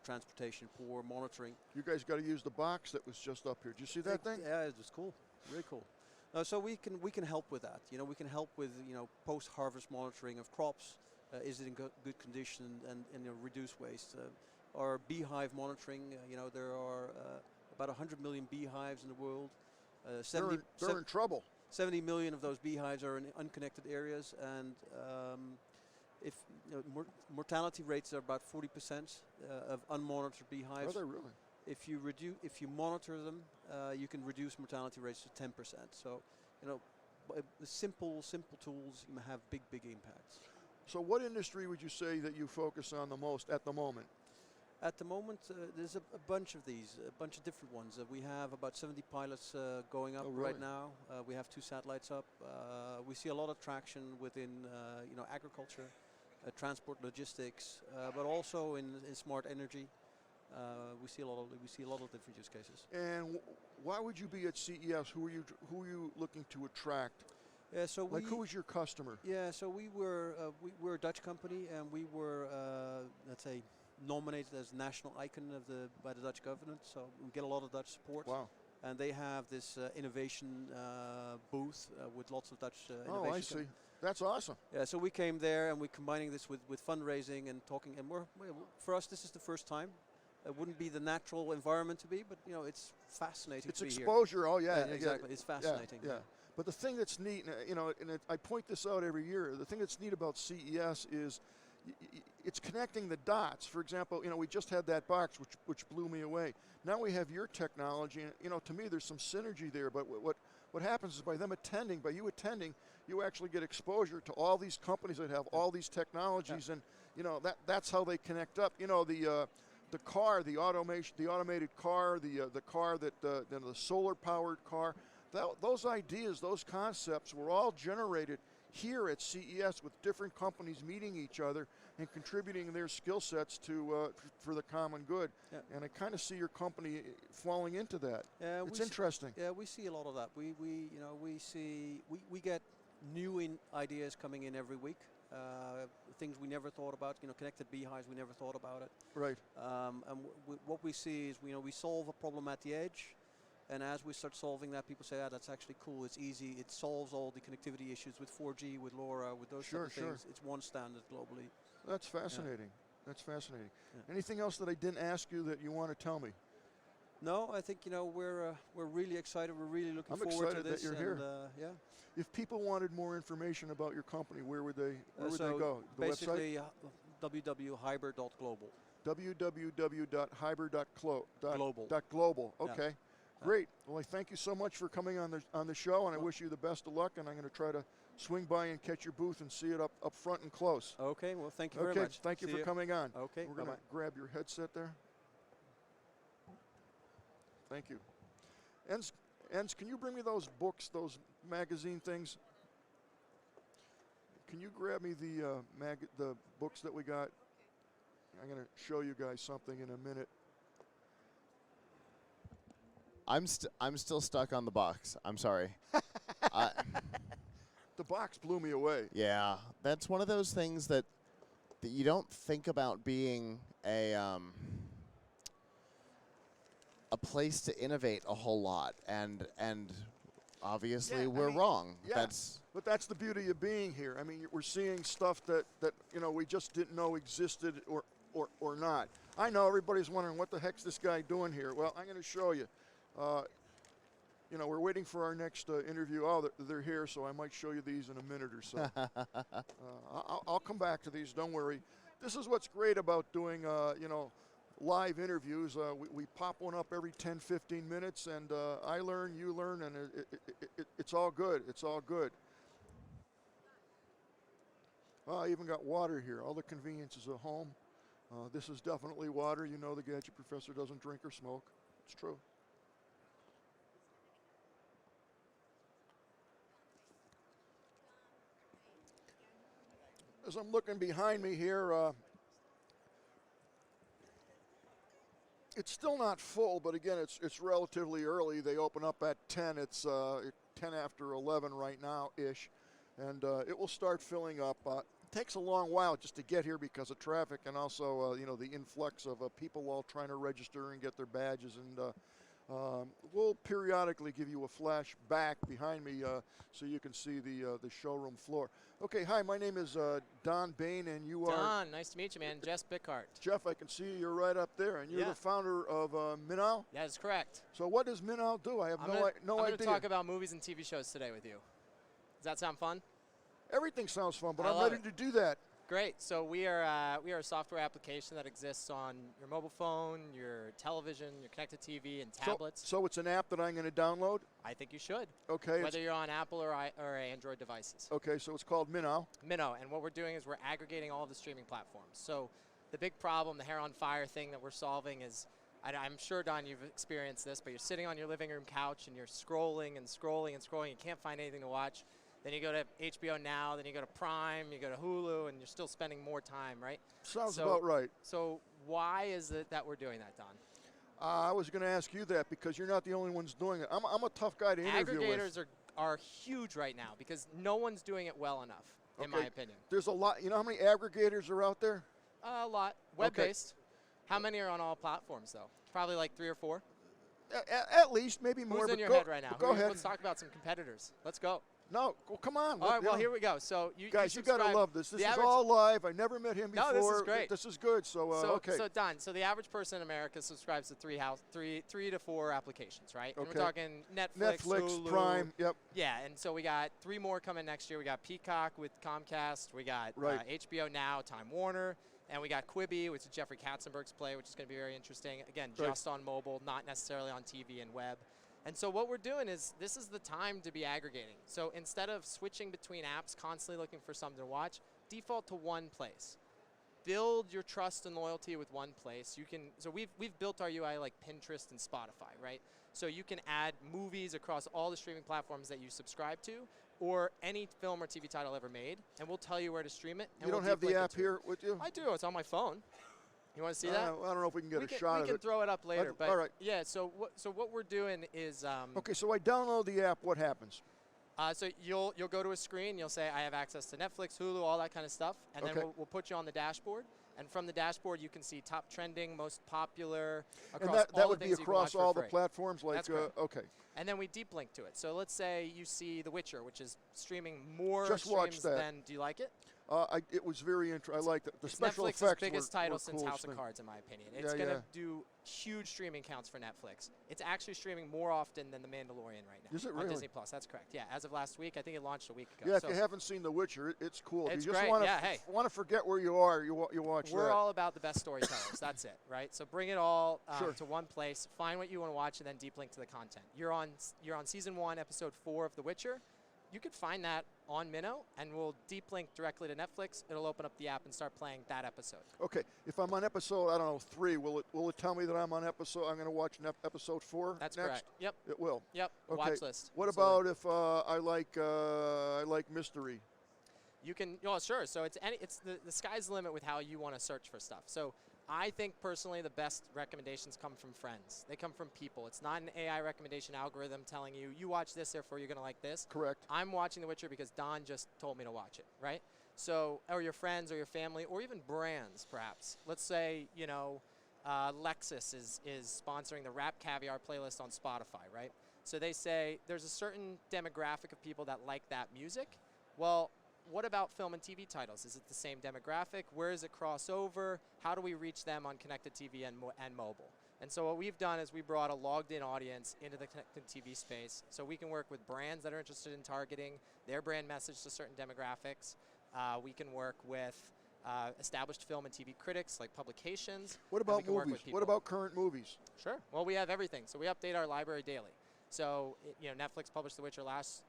transportation, poor monitoring. You guys got to use the box that was just up here. Did you see that thing? Yeah, it was cool, really cool. So we can help with that. We can help with post-harvest monitoring of crops. Is it in good condition and reduce waste? Our beehive monitoring, there are about 100 million beehives in the world. They're in trouble. 70 million of those beehives are in unconnected areas, and if mortality rates are about 40% of unmonitored beehives. Are they really? If you monitor them, you can reduce mortality rates to 10%. So, the simple tools have big impacts. So what industry would you say that you focus on the most at the moment? At the moment, there's a bunch of these, a bunch of different ones. We have about 70 pilots going up right now. We have 2 satellites up. We see a lot of traction within, agriculture, transport, logistics, but also in smart energy. We see a lot of different use cases. And why would you be at CES? Who are you looking to attract? Yeah, so who is your customer? Yeah, so we're a Dutch company, and we were let's say nominated as national icon by the Dutch government. So we get a lot of Dutch support. Wow. And they have this innovation booth with lots of Dutch innovation. Oh, I see. That's awesome. Yeah, so we came there, and we're combining this with fundraising and talking. And for us, this is the first time. It wouldn't be the natural environment to be, but it's fascinating. It's to be exposure. Here. Oh yeah, exactly. Yeah, it's fascinating. Yeah. But the thing that's neat, and I point this out every year. The thing that's neat about CES is it's connecting the dots. For example, we just had that box which blew me away. Now we have your technology, and to me there's some synergy there. But what happens is by you attending, you actually get exposure to all these companies that have all these technologies, and that's how they connect up. The car, the automated car, the car that the solar powered car. Those ideas, those concepts were all generated here at CES with different companies meeting each other and contributing their skill sets for the common good. Yeah. And I kind of see your company falling into that. It's interesting. Yeah, we see a lot of that. We get new ideas coming in every week. Things we never thought about, connected beehives, we never thought about it. Right. And what we see is, we solve a problem at the edge. And as we start solving that, people say, that's actually cool, it's easy, it solves all the connectivity issues with 4G, with LoRa, with those sort of things. It's one standard globally. That's fascinating. Yeah. That's fascinating. Yeah. Anything else that I didn't ask you that you want to tell me? No, I think, we're really excited. We're really looking forward to this. I'm excited that you're here. Yeah. If people wanted more information about your company, where would they go? The basically, website? www.hyber.global. www.hyber.global. Okay. Yeah. Great. Well, I thank you so much for coming on the show, and I wish you the best of luck. And I'm going to try to swing by and catch your booth and see it up front and close. Okay. Well, thank you very much. Thank you for coming on. Okay. We're going to grab your headset there. Thank you. Ens, can you bring me those books, those magazine things? Can you grab me the books that we got? I'm going to show you guys something in a minute. I'm still stuck on the box. I'm sorry. The box blew me away. Yeah, that's one of those things that you don't think about being a place to innovate a whole lot, and obviously we're wrong. Yeah, but that's the beauty of being here. I mean, we're seeing stuff that we just didn't know existed or not. I know everybody's wondering what the heck's this guy doing here. Well, I'm going to show you. We're waiting for our next interview. Oh, they're here, so I might show you these in a minute or so. I'll come back to these. Don't worry. This is what's great about doing, live interviews. We pop one up every 10, 15 minutes, and I learn, you learn, and it's all good. It's all good. Oh, I even got water here. All the conveniences of home. This is definitely water. You know the gadget professor doesn't drink or smoke. It's true. As I'm looking behind me here, it's still not full, but again, it's relatively early. They open up at 10. It's 10 after 11 right now-ish, and it will start filling up. It takes a long while just to get here because of traffic and also, the influx of people all trying to register and get their badges. And We'll periodically give you a flash back behind me so you can see the showroom floor. Okay, hi, my name is Don Bain, and you are... Don, nice to meet you, man. Jess Bickhart. Jeff, I can see you're right up there, and you're Yeah. the founder of Minnow? That is correct. So what does Minnow do? I have no I'm going idea. to talk about movies and TV shows today with you. Does that sound fun? Everything sounds fun, but I I'm love ready to do that. Great. So we are a software application that exists on your mobile phone, your television, your connected TV, and tablets. So it's an app that I'm going to download? I think you should. Okay. Whether you're on Apple or Android devices. Okay, so it's called Minnow. Minnow, and what we're doing is we're aggregating all of the streaming platforms. So the big problem, the hair on fire thing that we're solving is, I'm sure, Don, you've experienced this, but you're sitting on your living room couch and you're scrolling and scrolling and scrolling. You can't find anything to watch. Then you go to HBO Now, then you go to Prime, you go to Hulu, and you're still spending more time, right? Sounds about right. So why is it that we're doing that, Don? I was going to ask you that because you're not the only ones doing it. I'm a tough guy to interview with. Aggregators are huge right now because no one's doing it well enough, in my opinion. There's a lot. You know how many aggregators are out there? A lot. Web-based. How many are on all platforms, though? Probably like 3 or 4. At least, maybe more. Who's in but your go, head right now? Go ahead. Let's talk about some competitors. Let's go. No, well, come on. All right, well, here we go. So guys, you got to love this. This is all live. I never met him before. No, this is great. This is good. So, okay. So Don, so the average person in America subscribes to three to 4 applications, right? And Okay. we're talking Netflix, Hulu, Prime, yep. Yeah, and so we got 3 more coming next year. We got Peacock with Comcast. We got Right. HBO Now, Time Warner. And we got Quibi, which is Jeffrey Katzenberg's play, which is going to be very interesting. Again, Right. just on mobile, not necessarily on TV and web. And so what we're doing is this is the time to be aggregating. So instead of switching between apps, constantly looking for something to watch, default to one place. Build your trust and loyalty with one place. So we've built our UI like Pinterest and Spotify, right? So you can add movies across all the streaming platforms that you subscribe to, or any film or TV title ever made, and we'll tell you where to stream it. And You don't we'll have deep the link it app to it. here with you? I do. It's on my phone. You want to see that? I don't know if we can get a shot We of can it. throw it up later. But all right. yeah, so what we're doing is Okay, so I download the app. What happens? so you'll go to a screen. You'll say I have access to Netflix, Hulu, all that kind of stuff, and Okay. then we'll put you on the dashboard. And from the dashboard, you can see top trending, most popular across And all that the would be things you can across watch for all the free. platforms? Like, That's correct. okay. And then we deep link to it. So let's say you see The Witcher, which is streaming more Just watched streams that. than. Do you like it? It was very interesting. I liked it. The It's special Netflix's effects biggest were, title were since cool House of thing. Cards, in my opinion. It's Yeah, going to yeah. do huge streaming counts for Netflix. It's actually streaming more often than The Mandalorian right now. Is it on really? Disney Plus. That's correct. Yeah, as of last week, I think it launched a week ago. Yeah, So if you haven't seen The Witcher, it's cool. If It's you just great. want to Yeah, hey. want to forget where you are, you watch we're that. all about the best storytellers. That's it, right? So bring it all Sure. to one place. Find what you want to watch, and then deep link to the content. You're on season 1, episode 4 of The Witcher. You could find that on Minnow, and we'll deep link directly to Netflix. It'll open up the app and start playing that episode. Okay, if I'm on episode, I don't know, 3, will it tell me that I'm on episode? I'm going to watch episode 4. That's next? correct. Yep. It will. Yep. Okay. Watch list. What Absolutely. about if I like mystery? You can, sure. So it's the sky's the limit with how you want to search for stuff. So I think personally the best recommendations come from friends. They come from people. It's not an AI recommendation algorithm telling you, you watch this, therefore you're going to like this. Correct. I'm watching The Witcher because Don just told me to watch it, right? So, or your friends or your family or even brands, perhaps. Let's say, Lexus is sponsoring the Rap Caviar playlist on Spotify, right? So they say there's a certain demographic of people that like that music. Well, what about film and TV titles? Is it the same demographic? Where does it cross over? How do we reach them on connected TV and mobile? And so what we've done is we brought a logged-in audience into the connected TV space so we can work with brands that are interested in targeting their brand message to certain demographics. We can work with established film and TV critics like publications. What and we about can work movies? with What people. about current movies? Sure. Well, we have everything. So we update our library daily. So Netflix published The Witcher last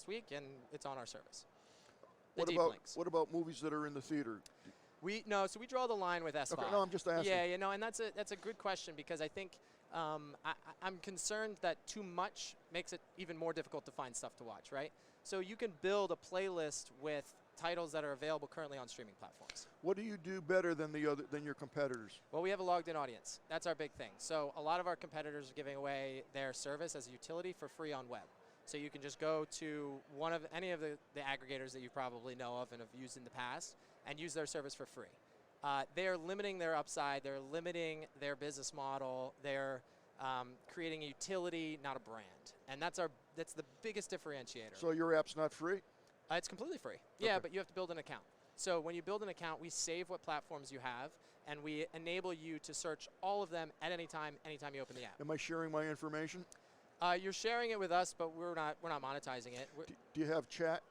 week, and it's on our service. The deep links. What about movies that are in the theater? So we draw the line with SVOD. Okay, no, I'm just asking. Yeah, and that's a good question because I think I'm concerned that too much makes it even more difficult to find stuff to watch, right? So you can build a playlist with titles that are available currently on streaming platforms. What do you do better than your competitors? Well, we have a logged-in audience. That's our big thing. So a lot of our competitors are giving away their service as a utility for free on web. So you can just go to any of the aggregators that you probably know of and have used in the past and use their service for free. They're limiting their upside. They're limiting their business model. They're creating a utility, not a brand. And that's the biggest differentiator. So your app's not free? It's completely free. Yeah, Okay. but you have to build an account. So when you build an account, we save what platforms you have, and we enable you to search all of them at any time, anytime you open the app. Am I sharing my information? You're sharing it with us, but we're not monetizing it. Do you have chat?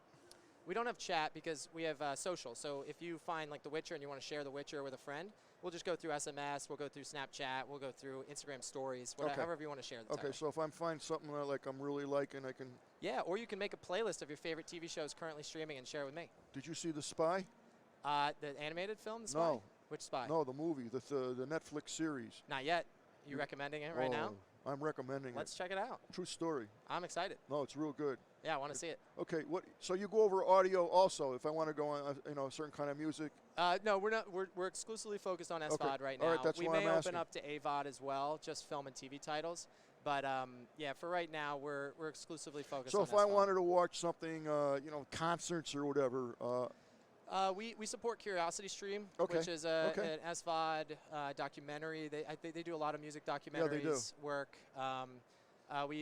We don't have chat because we have social. So if you find like The Witcher and you want to share The Witcher with a friend, we'll just go through SMS, we'll go through Snapchat, we'll go through Instagram stories, whatever, Okay. however you want to share the Okay, title. so if I find something that like I'm really liking, I can. Yeah, or you can make a playlist of your favorite TV shows currently streaming and share it with me. Did you see The Spy? The animated film, The Spy? No. Which Spy? No, the movie, the Netflix series. Not yet. You recommending it right now? Oh, I'm recommending Let's it. check it out. True story. I'm excited. No, it's real good. Yeah, I want to see it. Okay, what? So you go over audio also. If I want to go on, a certain kind of music. No, we're not. We're exclusively focused on SVOD right now. All right, that's we why may I'm open asking. up to AVOD as well, just film and TV titles. But yeah, for right now, we're exclusively focused So on if I SVOD. wanted to watch something, concerts or whatever. We support Curiosity Stream, Okay, which is okay. an SVOD documentary. They do a lot of music documentaries they do. work.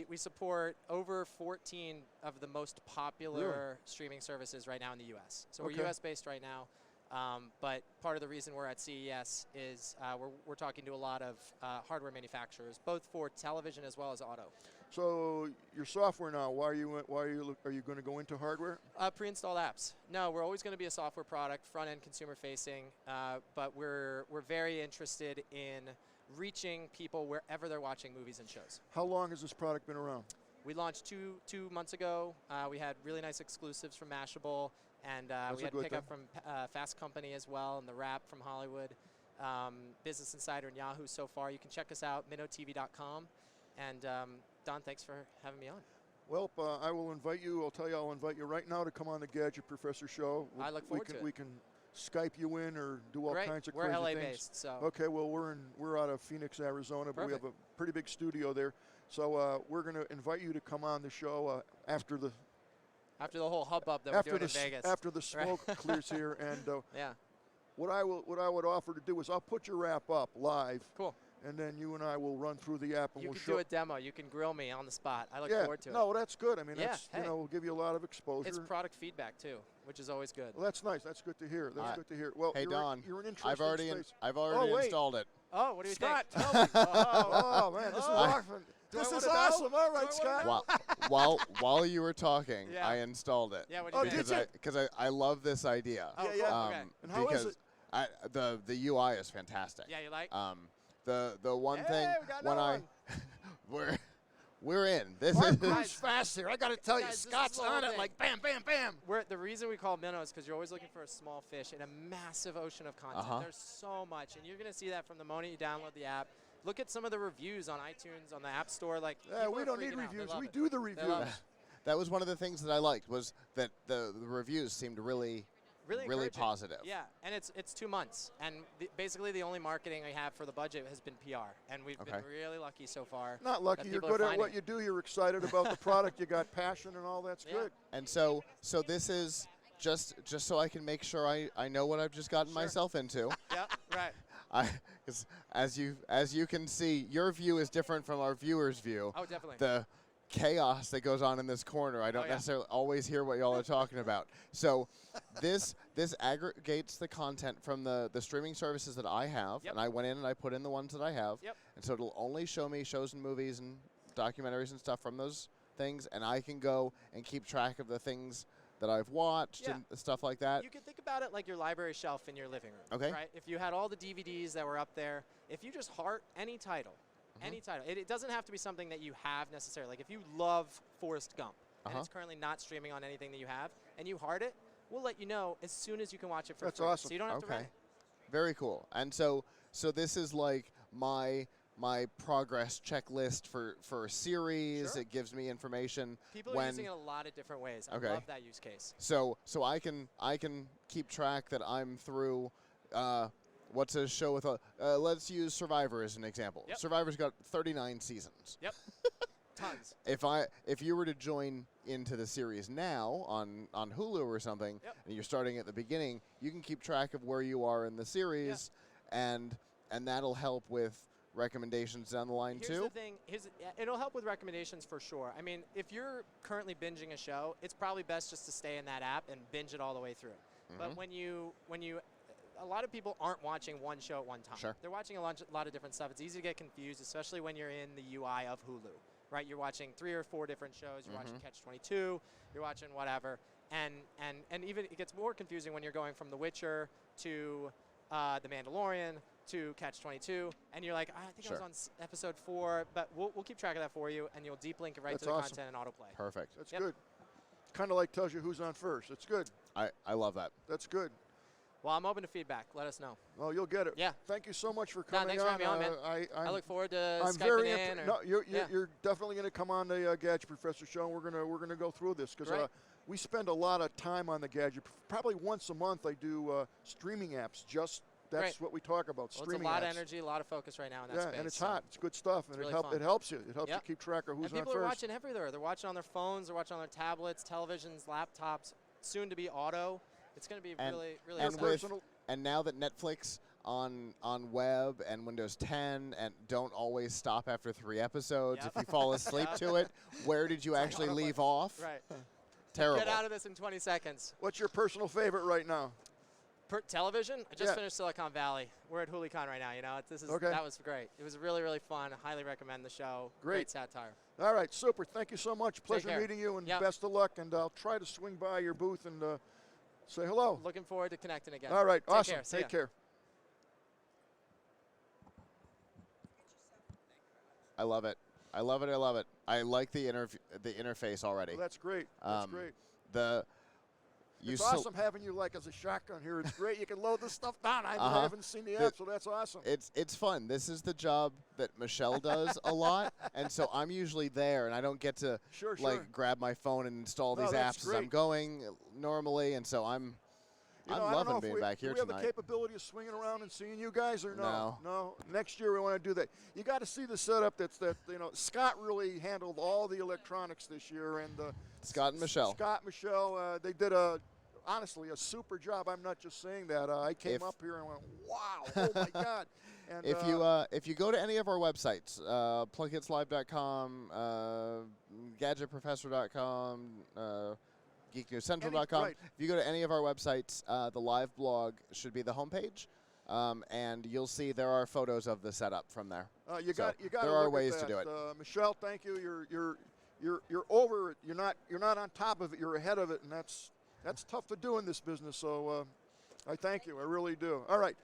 We support over 14 of the most popular streaming services right now in the U.S. So Okay. we're U.S. based right now. But part of the reason we're at CES is we're talking to a lot of hardware manufacturers, both for television as well as auto. So your software now. Are you going to go into hardware? Pre-installed apps. No, we're always going to be a software product, front-end consumer-facing, but we're very interested in reaching people wherever they're watching movies and shows. How long has this product been around? We launched two months ago. We had really nice exclusives from Mashable, and we a had good pickup from Fast Company as well, and The Wrap from Hollywood, Business Insider and Yahoo so far. You can check us out, minnotv.com. And Don, thanks for having me on. Well, I will invite you. I'll invite you right now to come on the Gadget Professor show. I look forward to it. We can Skype you in or do all Great. kinds of We're crazy LA things. based, so Okay, well we're out of Phoenix, Arizona, but we have Perfect. a pretty big studio there. So we're going to invite you to come on the show after the whole hubbub that we're doing in Vegas. after the Right. smoke clears here. And Yeah, what I would offer to do is I'll put your app up live, cool. and then you and I will run through the app and You we'll can show. do a demo. You can grill me on the spot. I look yeah, forward to it. no, that's good. I mean, Yeah, that's hey. we'll give you a lot of exposure. It's product feedback too, which is always good. Well, that's nice. That's good to hear. That's good to hear. Well, Hey, you're Don, you're an interesting I've already space. wait. installed it. Oh, what do you Scott, think? tell me. Oh man, this is Oh. awesome. Do I This is wanna know? awesome. All Do I right, wanna Scott. know? While you were talking, Yeah. I installed it. Yeah, what Oh, do you did think? you? Because I love this idea. Oh, Yeah, cool. yeah. Okay. And how is because it? the UI is fantastic. Yeah, you like? The one Hey, thing we got when another we're in. This Mark is Bruce fast here. I got to tell you, Guys, this is Scott's the whole on it thing. like bam, bam, bam. The reason we call minnows is because you're always looking for a small fish in a massive ocean of content. Uh-huh. There's so much, and you're going to see that from the moment you download the app. Look at some of the reviews on iTunes, on the App Store. Like, Yeah, people we are don't need freaking out. They reviews. love We it. do the They reviews. love it. that was one of the things that I liked was that the reviews seemed really Really encouraging. positive. Yeah, and it's 2 months, and basically the only marketing I have for the budget has been PR, and we've been Okay. really lucky so far. Not lucky. that You're people are good at finding what it. you do. You're excited about the product. You got passion and all. That's Yeah. good. And so this is just so I can make sure I know what I've just gotten Sure. myself into. Yeah, right. 'Cause as you can see, your view is different from our viewers' view. Oh, definitely. The chaos that goes on in this corner, I don't yeah. necessarily always hear what y'all are talking about. So this aggregates the content from the streaming services that I have, Yep. and I went in and I put in the ones that I have, Yep. and so it'll only show me shows and movies and documentaries and stuff from those things, and I can go and keep track of the things that I've watched Yeah. and stuff like that. You can think about it like your library shelf in your living room. Okay. Right? If you had all the DVDs that were up there, if you just heart any title, it doesn't have to be something that you have necessarily. Like if you love Forrest Gump and it's currently not streaming on anything that you have, and you heart it, we'll let you know as soon as you can watch it for That's free. awesome. So you don't have to rent Okay. it. Very cool. And so this is like my progress checklist for a series. Sure. It gives me information People are when using it a lot of different ways. I Okay. love that use case. so I can keep track that I'm through what's a show with let's use Survivor as an example. Yep. Survivor's got 39 seasons. Yep. Tons. If you were to join into the series now on Hulu or something, Yep. and you're starting at the beginning, you can keep track of where you are in the series, and that'll help with recommendations down the line Here's too. the thing. It'll help with recommendations for sure. I mean, if you're currently binging a show, it's probably best just to stay in that app and binge it all the way through. But when you, a lot of people aren't watching one show at one time. Sure. They're watching a lot of different stuff. It's easy to get confused, especially when you're in the UI of Hulu, right? You're watching 3 or 4 different shows. You're watching Catch 22. You're watching whatever. And even it gets more confusing when you're going from The Witcher to The Mandalorian to Catch 22, and you're like, I think I was on episode 4, but we'll keep track of that for you, and you'll deep link it right That's to the awesome. content and autoplay. Perfect. That's good. Kind of like tells you who's on first. It's good. I love that. That's good. Well, I'm open to feedback. Let us know. Well, you'll get it. Yeah. Thank you so much for No, coming thanks for on. having me on, man. I look forward to I'm Skyping very in. no, Yeah. you're definitely going to come on the Gadget Professor show. And we're gonna go through this because Great. we spend a lot of time on the Gadget. Probably once a month I do streaming apps. That's Great. what we talk about. Well, it's Streaming a lot apps. of energy, a lot of focus right now in that Yeah, space. and it's so. hot. It's good stuff, and really it fun. helps you. It helps you Yep. keep track of who's And on people first. are watching everywhere. They're watching on their phones. They're watching on their tablets, televisions, laptops. Soon to be auto. It's going to be really and exciting. with personal- and now that Netflix on web and Windows 10 and don't always stop after 3 episodes. Yep. If you fall asleep Yep. to it, where did you actually autoplay. leave off? Right. Terrible. Get out of this in 20 seconds. What's your personal favorite right now? Television? I just Yeah. finished Silicon Valley. We're at HuliCon right now. You know, Okay. That was great. It was really fun. I highly recommend the show. Great. satire. All right, super. Thank you so much. Pleasure care. meeting you, and Yep. best of luck. And I'll try to swing by your booth and say hello. Looking forward to connecting again. All right, Take awesome. Care. See Take ya. care. I love it. I love it. I love it. I like the interface already. Well, that's great. That's great. It's so- awesome having you like as a shotgun here. It's great. You can load this stuff down. I Uh-huh. haven't seen the app, so that's awesome. It's fun. This is the job that Michelle does a lot, and so I'm usually there, and I don't get to Sure. grab my phone and install No, these that's apps as I'm great. going normally, and so I'm You know, I don't loving know if being back here do we have tonight. the capability of swinging around and seeing you guys or no? No. Next year we want to do that. You got to see the setup. Scott really handled all the electronics this year, and Scott and Michelle. Scott, Michelle, they did honestly a super job. I'm not just saying that. I came up here and went, wow, oh my God. And If you go to any of our websites, plugkidslive.com, gadgetprofessor.com, geeknewscentral.com. Right. If you go to any of our websites, the live blog should be the homepage, and you'll see there are photos of the setup from there. You got. there are ways to do it. Michelle, thank you. You're over it. You're not on top of it. You're ahead of it, and that's tough to do in this business. So I thank you. I really do. All right.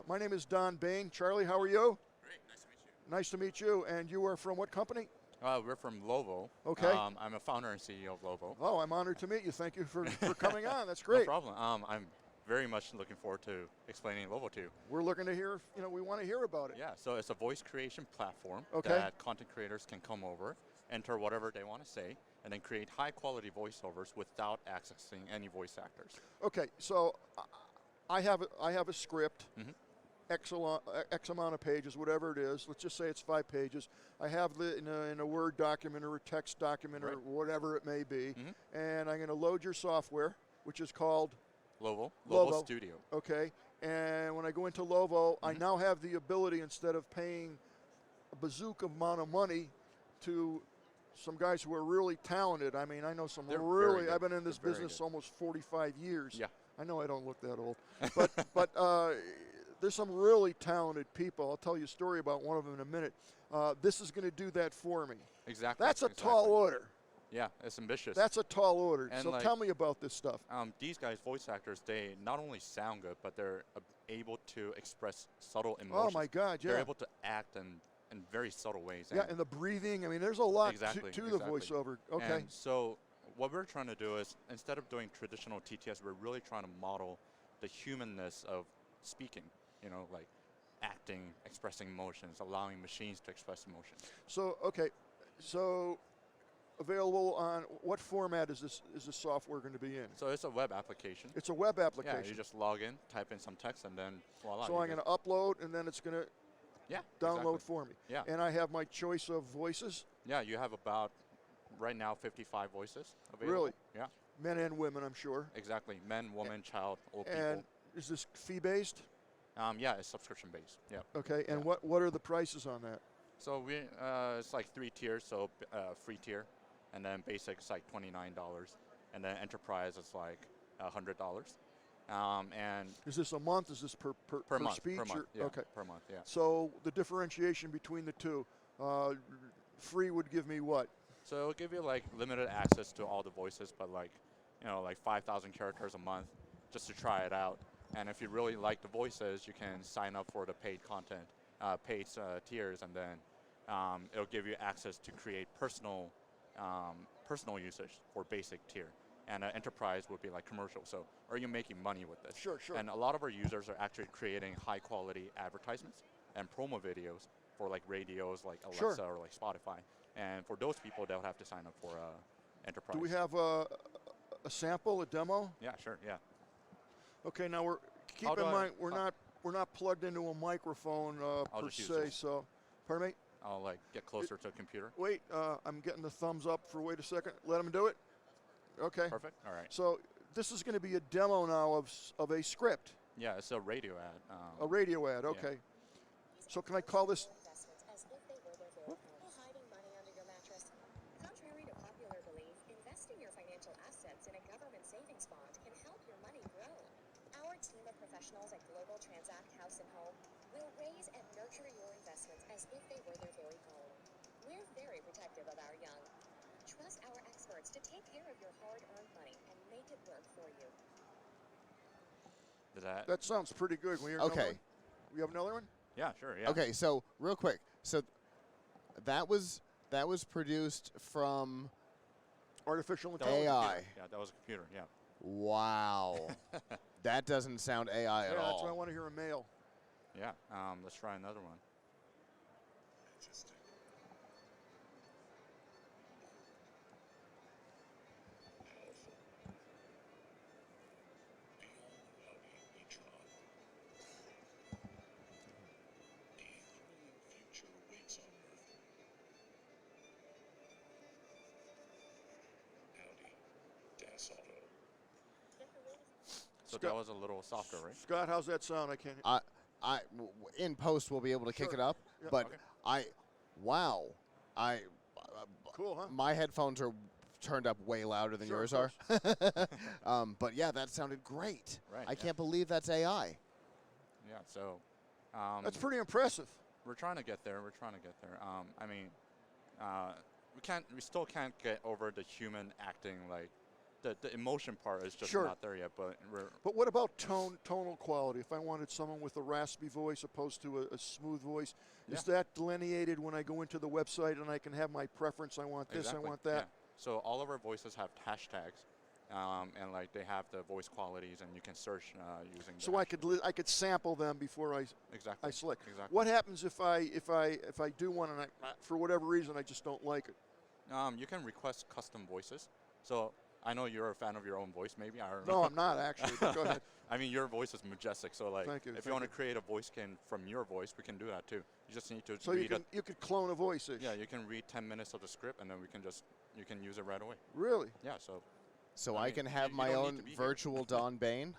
My name is Don Bain. Charlie, how are you? Great, nice to meet you. Nice to meet you. And you are from what company? We're from Lovo. Okay. I'm a founder and CEO of Lovo. Oh, I'm honored to meet you. Thank you for coming on. That's great. No problem. I'm very much looking forward to explaining Lovo to you. We're looking to hear. We want to hear about it. Yeah, so it's a voice creation platform Okay. that content creators can come over, enter whatever they want to say, and then create high-quality voiceovers without accessing any voice actors. Okay. So I have a script. Mhm. X amount of pages, whatever it is. Let's just say it's 5 pages. I have it in a Word document or a text document or Right. whatever it may be, Mhm. and I'm going to load your software, which is called Lovo Lovo. Studio. okay. And when I go into Lovo, I now have the ability, instead of paying a bazooka amount of money to some guys who are really talented. I mean, I know some They're really. very good. I've been in this They're very business good. almost 45 years. Yeah. I know I don't look that old, but there's some really talented people. I'll tell you a story about one of them in a minute. This is going to do that for me. Exactly. That's a exactly. tall order. Yeah, it's ambitious. That's a tall order. And So like- tell me about this stuff. These guys, voice actors, they not only sound good, but they're able to express subtle Oh emotions. my God, They're yeah. able to act in very subtle ways. Yeah, and the breathing. I mean, there's a lot Exactly, to the exactly. voiceover. Okay. And so what we're trying to do is, instead of doing traditional TTS, we're really trying to model the humanness of speaking, like acting, expressing emotions, allowing machines to express emotions. So available on what format is this software going to be in? So it's a web application. It's a web Yeah, application. you just log in, type in some text, and then voila. So you I'm going to upload, and then it's going to yeah, download exactly. for me. Yeah. And I have my choice of voices, Yeah, you have about, right now, 55 voices available. Really? Yeah, men and women, I'm sure. exactly. Men, women, child, old people. And is this fee-based? Yeah, it's subscription based. Yeah. Okay, and Yeah. what are the prices on that? So it's like 3 tiers. So free tier, and then basic is like $29, and then enterprise is like $100. And Is this a month? Is this per month, speech? per month, or- yeah, Okay. per month, yeah. So the differentiation between the two, free would give me what? So it'll give you like limited access to all the voices, but like, like 5,000 characters a month just to try it out. And if you really like the voices, you can sign up for the paid content, paid tiers, and then it'll give you access to create personal usage for basic tier. And enterprise would be like commercial. So are you making money with this? Sure, sure. And a lot of our users are actually creating high quality advertisements and promo videos for like radios like Alexa Sure. or like Spotify. And for those people, they'll have to sign up for enterprise. Do we have a sample, a demo? Yeah, sure, yeah. Okay, now keep How in do I- mind we're not plugged into a microphone I'll per just use se. this. So, pardon me. I'll like get closer to a computer. Wait, I'm getting the thumbs up for wait a second. Let him do it. Okay. Perfect, all right. So this is going to be a demo now of a script, Yeah, it's a radio ad. a radio ad. Okay. So can I call this? Investments as if they were their very own. Hiding money under your mattress. Contrary to popular belief, investing your financial assets in a government savings bond can help your money grow. Our team of professionals at Global Transact House and Home will raise and nurture your investments as if they were their very own. We're very protective of our young. Trust our experts to take care of your hard-earned money and make it work for you. Is that? That sounds pretty good. We hear another Okay. one? We have another one? Yeah, sure, yeah. Okay, so real quick, so that was produced from Artificial That was a intelligence. AI. computer. Yeah, that was a computer, yeah. Wow, that doesn't sound AI at Yeah, all. that's why I want to hear a male. Yeah, let's try another one. So that Scott- was a little softer, right? Scott, how's that sound? I can't. In post we'll be able to kick Sure. it up, Yeah. but Okay. wow, Cool, huh? my headphones are turned up way louder than Sure, yours of are. But yeah, that sounded great. Right, I yeah. can't believe that's AI. Yeah, so That's pretty impressive. we're trying to get there. We're trying to get there. I mean, we still can't get over the human acting. Like the emotion part is just Sure. not there yet. But we're But what about tonal quality? If I wanted someone with a raspy voice opposed to a smooth voice, is that delineated when I go into the website and I can have my preference? I want this, exactly, I want that. Yeah. So all of our voices have hashtags, and like they have the voice qualities, and you can search using. the So I hashtag. could sample them before I exactly. select. Exactly. What happens if I do one and for whatever reason I just don't like it? You can request custom voices. So I know you're a fan of your own voice, maybe. I don't No, know. I'm not actually. But go ahead. I mean, your voice is majestic. So like, Thank you, if thank you want you. to create a voice skin from your voice, we can do that too. You just need to So you read can you could clone a voice. Yeah, you can read 10 minutes of the script, and then you can use it right away. Really? Yeah. So So I I mean, can have you my don't need own to be here. virtual Don Bain.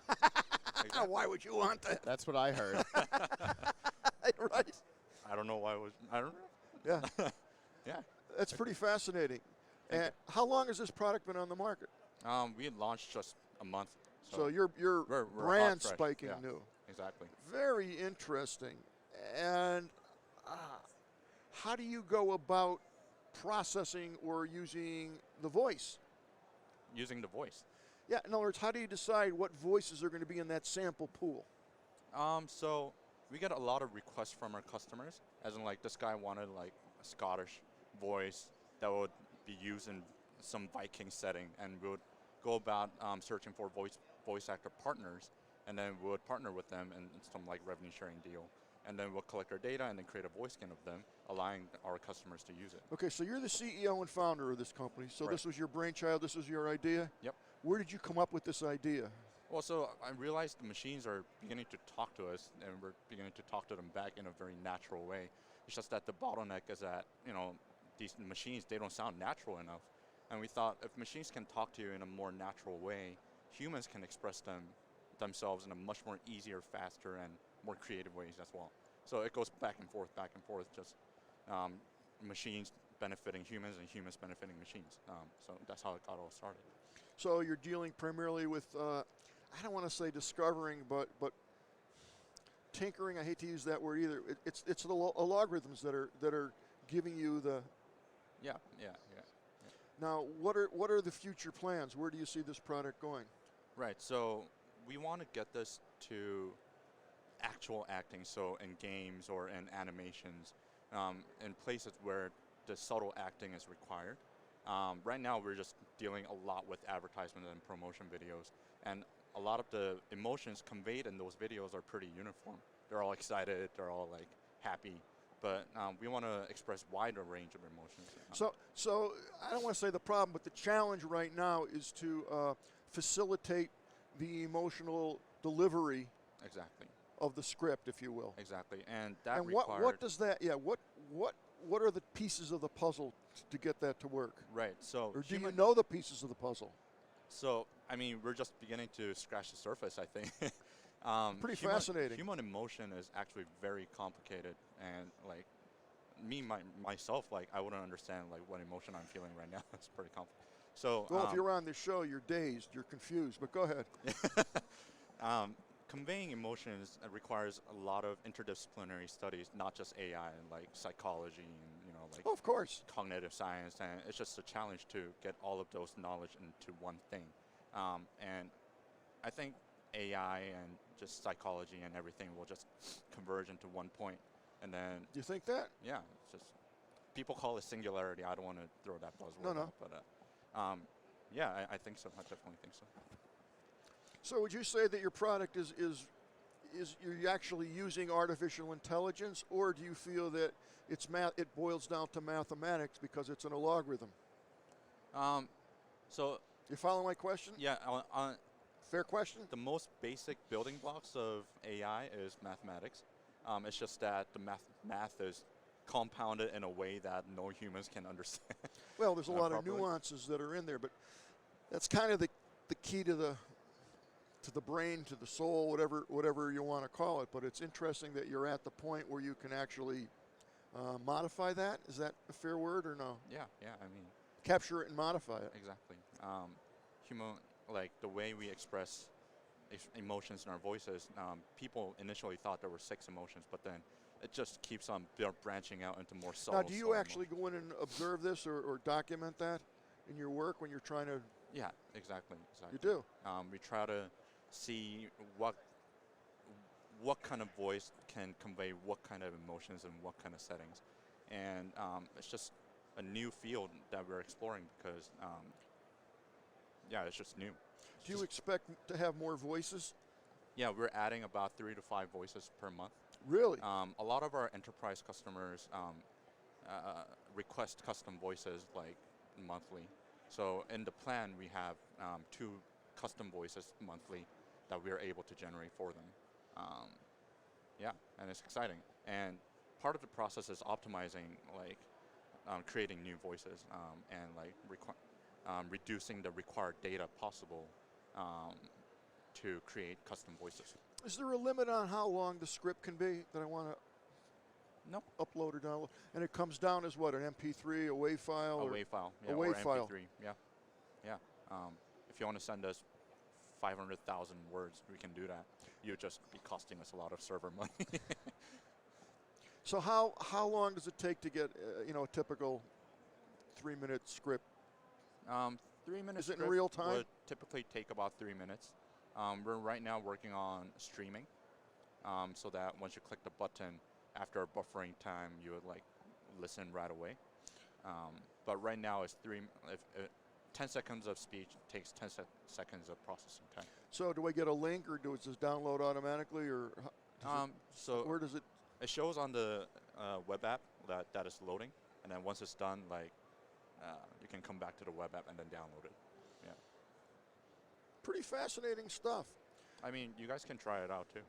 exactly. Why would you want that? That's what I heard. Right. I don't know why it was. I don't know. Yeah. Yeah. That's pretty fascinating. Thank And how long has this product been on the market? We launched just a month. So you're we're brand hot, fresh, spiking yeah. new. Exactly. Very interesting. And how do you go about processing or using the voice? Using the voice. Yeah, in other words, how do you decide what voices are going to be in that sample pool? So we get a lot of requests from our customers, as in like this guy wanted like a Scottish voice that would be used in some Viking setting, and we would go about searching for voice actor partners, and then we would partner with them in some like revenue sharing deal, and then we'll collect their data and then create a voice skin of them, allowing our customers to use it. Okay, so you're the CEO and founder of this company. So Right. this was your brainchild, this was your idea? Yep. Where did you come up with this idea? Well, so I realized the machines are beginning to talk to us, and we're beginning to talk to them back in a very natural way. It's just that the bottleneck is that, these machines, they don't sound natural enough. And we thought if machines can talk to you in a more natural way, humans can express themselves in a much more easier, faster, and more creative ways as well. So it goes back and forth, just machines benefiting humans and humans benefiting machines. So that's how it got all started. So you're dealing primarily with, I don't want to say discovering, but tinkering. I hate to use that word either. It's the algorithms that are giving you the. Yeah. Now, what are the future plans? Where do you see this product going? Right. So we want to get this to actual acting, so in games or in animations, in places where the subtle acting is required. Right now, we're just dealing a lot with advertisement and promotion videos, and a lot of the emotions conveyed in those videos are pretty uniform. They're all excited, they're all like happy, but we want to express wider range of emotions. So I don't want to say the problem, but the challenge right now is to facilitate the emotional delivery Exactly. of the script, if you will. Exactly, and that And required. what does that? Yeah. What are the pieces of the puzzle to get that to work? Right. So Or do you know the pieces of the puzzle? So, I mean, we're just beginning to scratch the surface, I think. Pretty fascinating. Human emotion is actually very complicated, and like myself, like I wouldn't understand like what emotion I'm feeling right now. It's pretty complicated. So, Well, if you're on this show, you're dazed, you're confused, but go ahead. conveying emotions requires a lot of interdisciplinary studies, not just AI and like psychology and like Oh, of course. cognitive science, and it's just a challenge to get all of those knowledge into one thing. And I think AI and just psychology and everything will just converge into one point, and then Do you think that? yeah, it's just people call it singularity. I don't want to throw that buzzword No. out, but yeah, I think so. I definitely think so. So would you say that your product is you're actually using artificial intelligence, or do you feel that it boils down to mathematics because it's an algorithm? So You follow my question? yeah, Fair question? the most basic building blocks of AI is mathematics. It's just that the math is compounded in a way that no humans can understand. Well, there's a lot of properly. nuances that are in there, but that's kind of the key to the brain, to the soul, whatever you want to call it. But it's interesting that you're at the point where you can actually modify that. Is that a fair word or no? Yeah, I mean, Capture it and modify it. exactly. Like the way we express emotions in our voices, people initially thought there were 6 emotions, but then it just keeps on branching out into more subtle. Now, do you subtle actually go in and observe this or document that in your work when you're trying to? Yeah, exactly. You do. We try to see what kind of voice can convey what kind of emotions and what kind of settings, and it's just a new field that we're exploring because yeah, it's just new. Do you expect to have more voices? Yeah, we're adding about 3 to 5 voices per month. Really? A lot of our enterprise customers request custom voices like monthly. So in the plan, we have 2 custom voices monthly that we're able to generate for them. Yeah, and it's exciting. And part of the process is optimizing, like creating new voices and like reducing the required data possible to create custom voices. Is there a limit on how long the script can be that I want to No. upload or download? And it comes down as what, an MP3, a WAV file? A or- WAV file, yeah, a or WAV file. MP3, yeah. If you want to send us 500,000 words, we can do that. You'd just be costing us a lot of server money. So how long does it take to get a typical 3-minute script? 3 minutes. Is it in real time? Would typically take about 3 minutes. We're right now working on streaming, so that once you click the button, after a buffering time, you would like listen right away. But right now, it's 10 seconds of speech takes 10 seconds of processing time. So do I get a link, or does this download automatically, or So where does it? it shows on the web app that is loading, and then once it's done, like you can come back to the web app and then download it. Yeah. Pretty fascinating stuff. I mean, you guys can try it out too.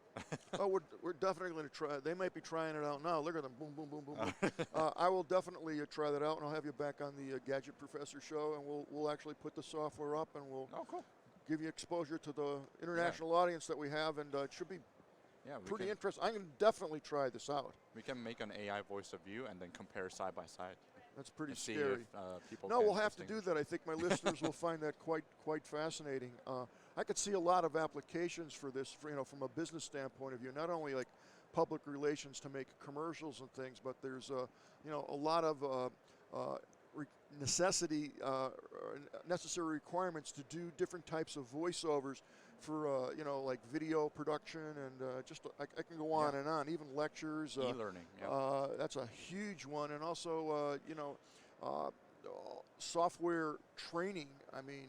Oh, we're definitely going to try. They might be trying it out now. Look at them, boom, boom, boom, boom. Boom. I will definitely try that out, and I'll have you back on the Gadget Professor show, and we'll actually put the software up, and we'll Oh, cool. give you exposure to the international audience that we have, and it should be Yeah, Pretty interesting. I'm going to definitely try this out. we can make an AI voice of you and then compare side by side. That's pretty And see scary. if people. No, can we'll have to do distinguish. that. I think my listeners will find that quite fascinating. I could see a lot of applications for this, from a business standpoint of view. Not only like public relations to make commercials and things, but there's a lot of necessary requirements to do different types of voiceovers for like video production and just I can go on and on, even lectures. E-learning. Yeah. That's a huge one, and also software training. I mean,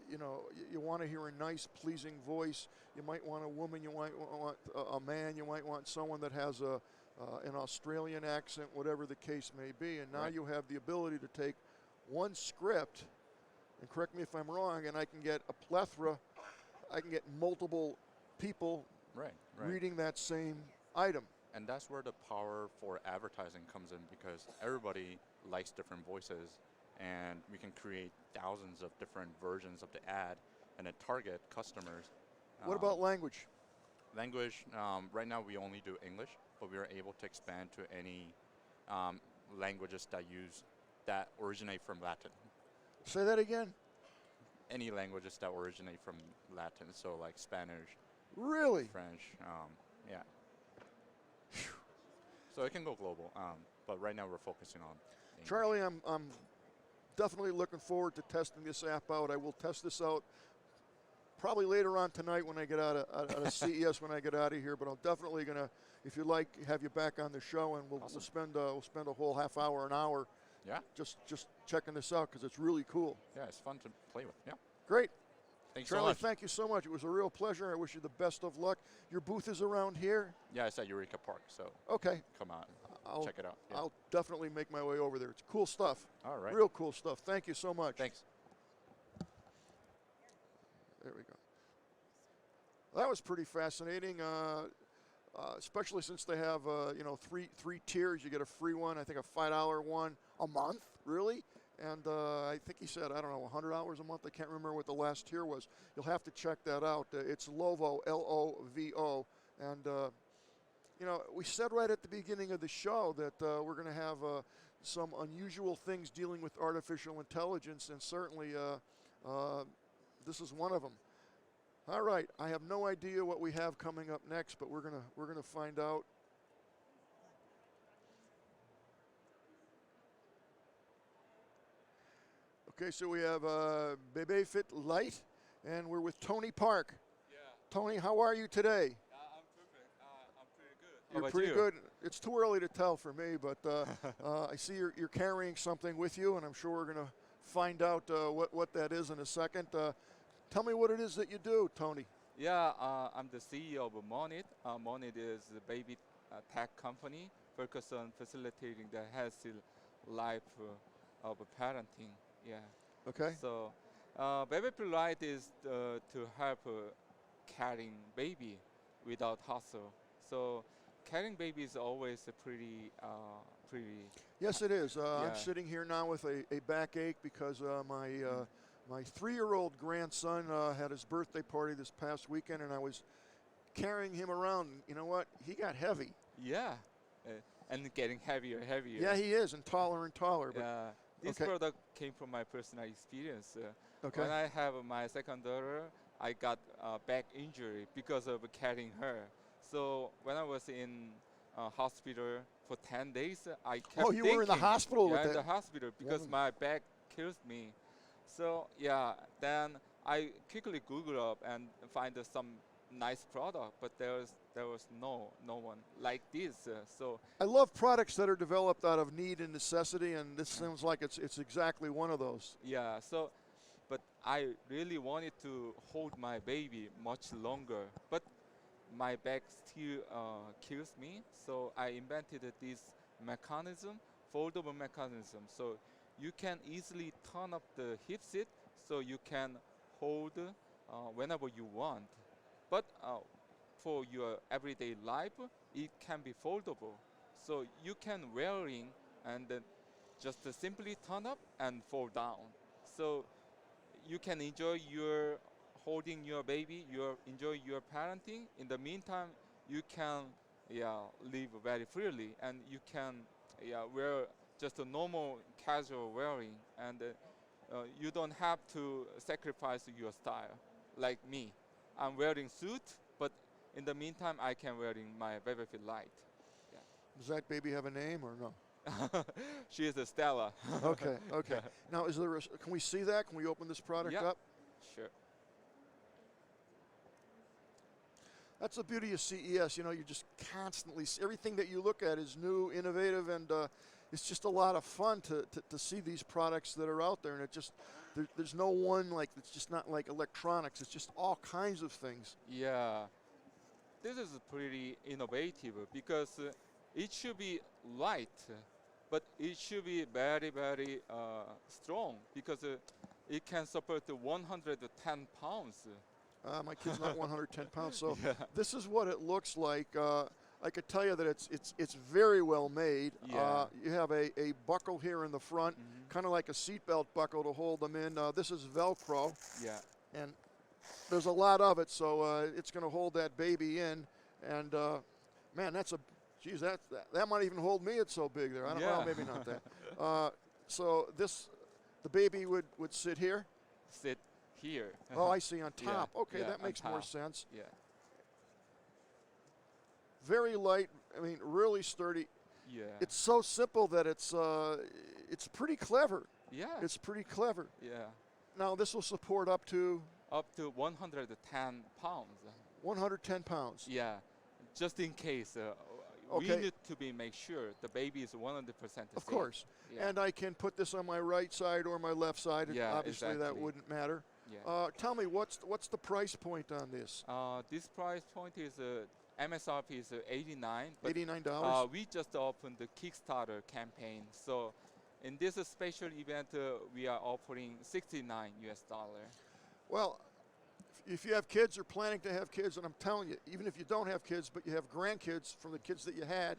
you want to hear a nice, pleasing voice. You might want a woman. You might want a man. You might want someone that has an Australian accent, whatever the case may be. And now Right. you have the ability to take one script, and correct me if I'm wrong, and I can get a plethora. I can get multiple people Right. reading that same item. And that's where the power for advertising comes in, because everybody likes different voices, and we can create thousands of different versions of the ad and then target customers. What about language? Language? Right now we only do English, but we are able to expand to any languages that originate from Latin. Say that again. Any languages that originate from Latin, so like Spanish, Really? French, yeah. So it can go global, but right now we're focusing on English. Charlie, I'm definitely looking forward to testing this app out. I will test this out probably later on tonight when I get out of CES when I get out of here. But I'm definitely gonna, if you like, have you back on the show, and we'll Awesome. we'll spend a whole half hour, an hour, Yeah, just checking this out because it's really cool. yeah, it's fun to play with. Yeah, Great. thanks so Charlie, much. thank you so much. It was a real pleasure. I wish you the best of luck. Your booth is around here. Yeah, it's at Eureka Park, so Okay. come out, I'll check it out. Yeah. I'll definitely make my way over there. It's cool stuff. All right. Real cool stuff. Thank you so much. Thanks. There we go. That was pretty fascinating, especially since they have three tiers. You get a free one, I think a $5 one a month, really. And I think he said, I don't know, 100 hours a month. I can't remember what the last tier was. You'll have to check that out. It's Lovo, L-O-V-O. And, we said right at the beginning of the show that we're going to have some unusual things dealing with artificial intelligence, and certainly this is one of them. All right, I have no idea what we have coming up next, but we're gonna find out. Okay, so we have Bebe Fit Light, and we're with Tony Park. Yeah, Tony, how are you today? I'm perfect. I'm pretty good. You're pretty good. It's too early to tell for me, but I see you're carrying something with you, and I'm sure we're gonna find out what that is in a second. Tell me what it is that you do, Tony. Yeah, I'm the CEO of Monit. Monit is a baby tech company focused on facilitating the healthy life of parenting. Yeah. Okay. So, Baby Light is to help carrying baby without hustle. So, carrying baby is always a pretty. Yes, it is. Yeah. I'm sitting here now with a backache because my 3-year-old grandson had his birthday party this past weekend, and I was carrying him around. You know what? He got heavy. Yeah, and getting heavier, heavier. Yeah, he is, and taller and taller. But Yeah, this okay. product came from my personal experience. Okay. When I have my second daughter, I got a back injury because of carrying her. So when I was in hospital for 10 days, I kept Oh, you were in the thinking, hospital with yeah, in that? the hospital because Woman. my back kills me. So yeah, then I quickly Google up and find some nice product, but there was no one like this. So I love products that are developed out of need and necessity, and this sounds like it's exactly one of those. yeah, so but I really wanted to hold my baby much longer, but my back still kills me. So I invented this mechanism, foldable mechanism. So you can easily turn up the hip seat, so you can hold whenever you want. But for your everyday life, it can be foldable. So you can wearing and then just simply turn up and fold down. So you can enjoy your holding your baby, enjoy your parenting. In the meantime, you can live very freely, and you can wear just a normal casual wearing, and you don't have to sacrifice your style like me. I'm wearing suit, but in the meantime I can wearing my Baby Fit Light. Does that baby have a name or no? She is a Stella. Okay, okay. Now, is there? Can we see that? Can we open this product Yeah. up? Sure. That's the beauty of CES. You know, you just constantly everything that you look at is new, innovative, and it's just a lot of fun to see these products that are out there. And it just there's no one like it's just not like electronics. It's just all kinds of things. Yeah, this is pretty innovative because it should be light, but it should be very, very strong because it can support 110 pounds. My kid's not 110 pounds, so Yeah. this is what it looks like. I could tell you that it's very well made. Yeah. You have a buckle here in the front, kind of like a seatbelt buckle to hold them in. This is Velcro, Yeah. and there's a lot of it, so it's going to hold that baby in. And man, geez, that might even hold me. It's so big there. I don't know, Yeah. maybe not that. So the baby would sit here. Sit here. Oh, I see, on Yeah, top. Okay, yeah, that on makes more top. sense. Yeah. Very light. I mean, really sturdy. Yeah. It's so simple that it's pretty clever. Yeah. It's pretty clever. Yeah. Now this will support up to Up to 110 pounds. 110 pounds. Yeah. Just in case, Okay. we need to make sure the baby is 100% Of safe. course. Yeah. And I can put this on my right side or my left side. Yeah, Obviously, that exactly. wouldn't matter. Yeah. Tell me, what's the price point on this? This price point is MSRP is 89. But $89. we just opened the Kickstarter campaign, so in this special event we are offering 69 US dollar. Well, if you have kids or planning to have kids, and I'm telling you, even if you don't have kids, but you have grandkids from the kids that you had,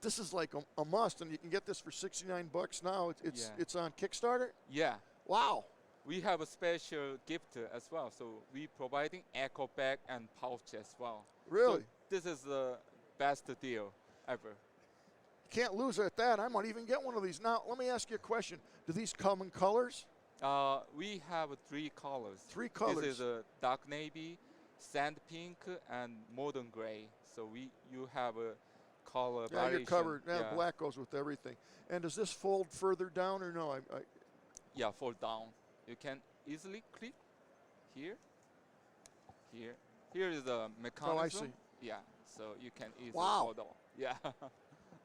this is like a must, and you can get this for 69 bucks now. It's on Kickstarter. Yeah, Wow. we have a special gift as well. So we providing eco bag and pouch as well. Really? So this is the best deal ever. Can't lose at that. I might even get one of these. Now, let me ask you a question. Do these come in colors? We have 3 colors. 3 colors. This is a dark navy, sand pink, and modern gray. So you have a color Yeah, variation. you're covered. Yeah, Yeah. black goes with everything. And does this fold further down or no? Yeah, fold down. You can easily click here, here. Here is the mechanism. Oh, I see. Yeah, so you can easily Wow. fold down. Yeah.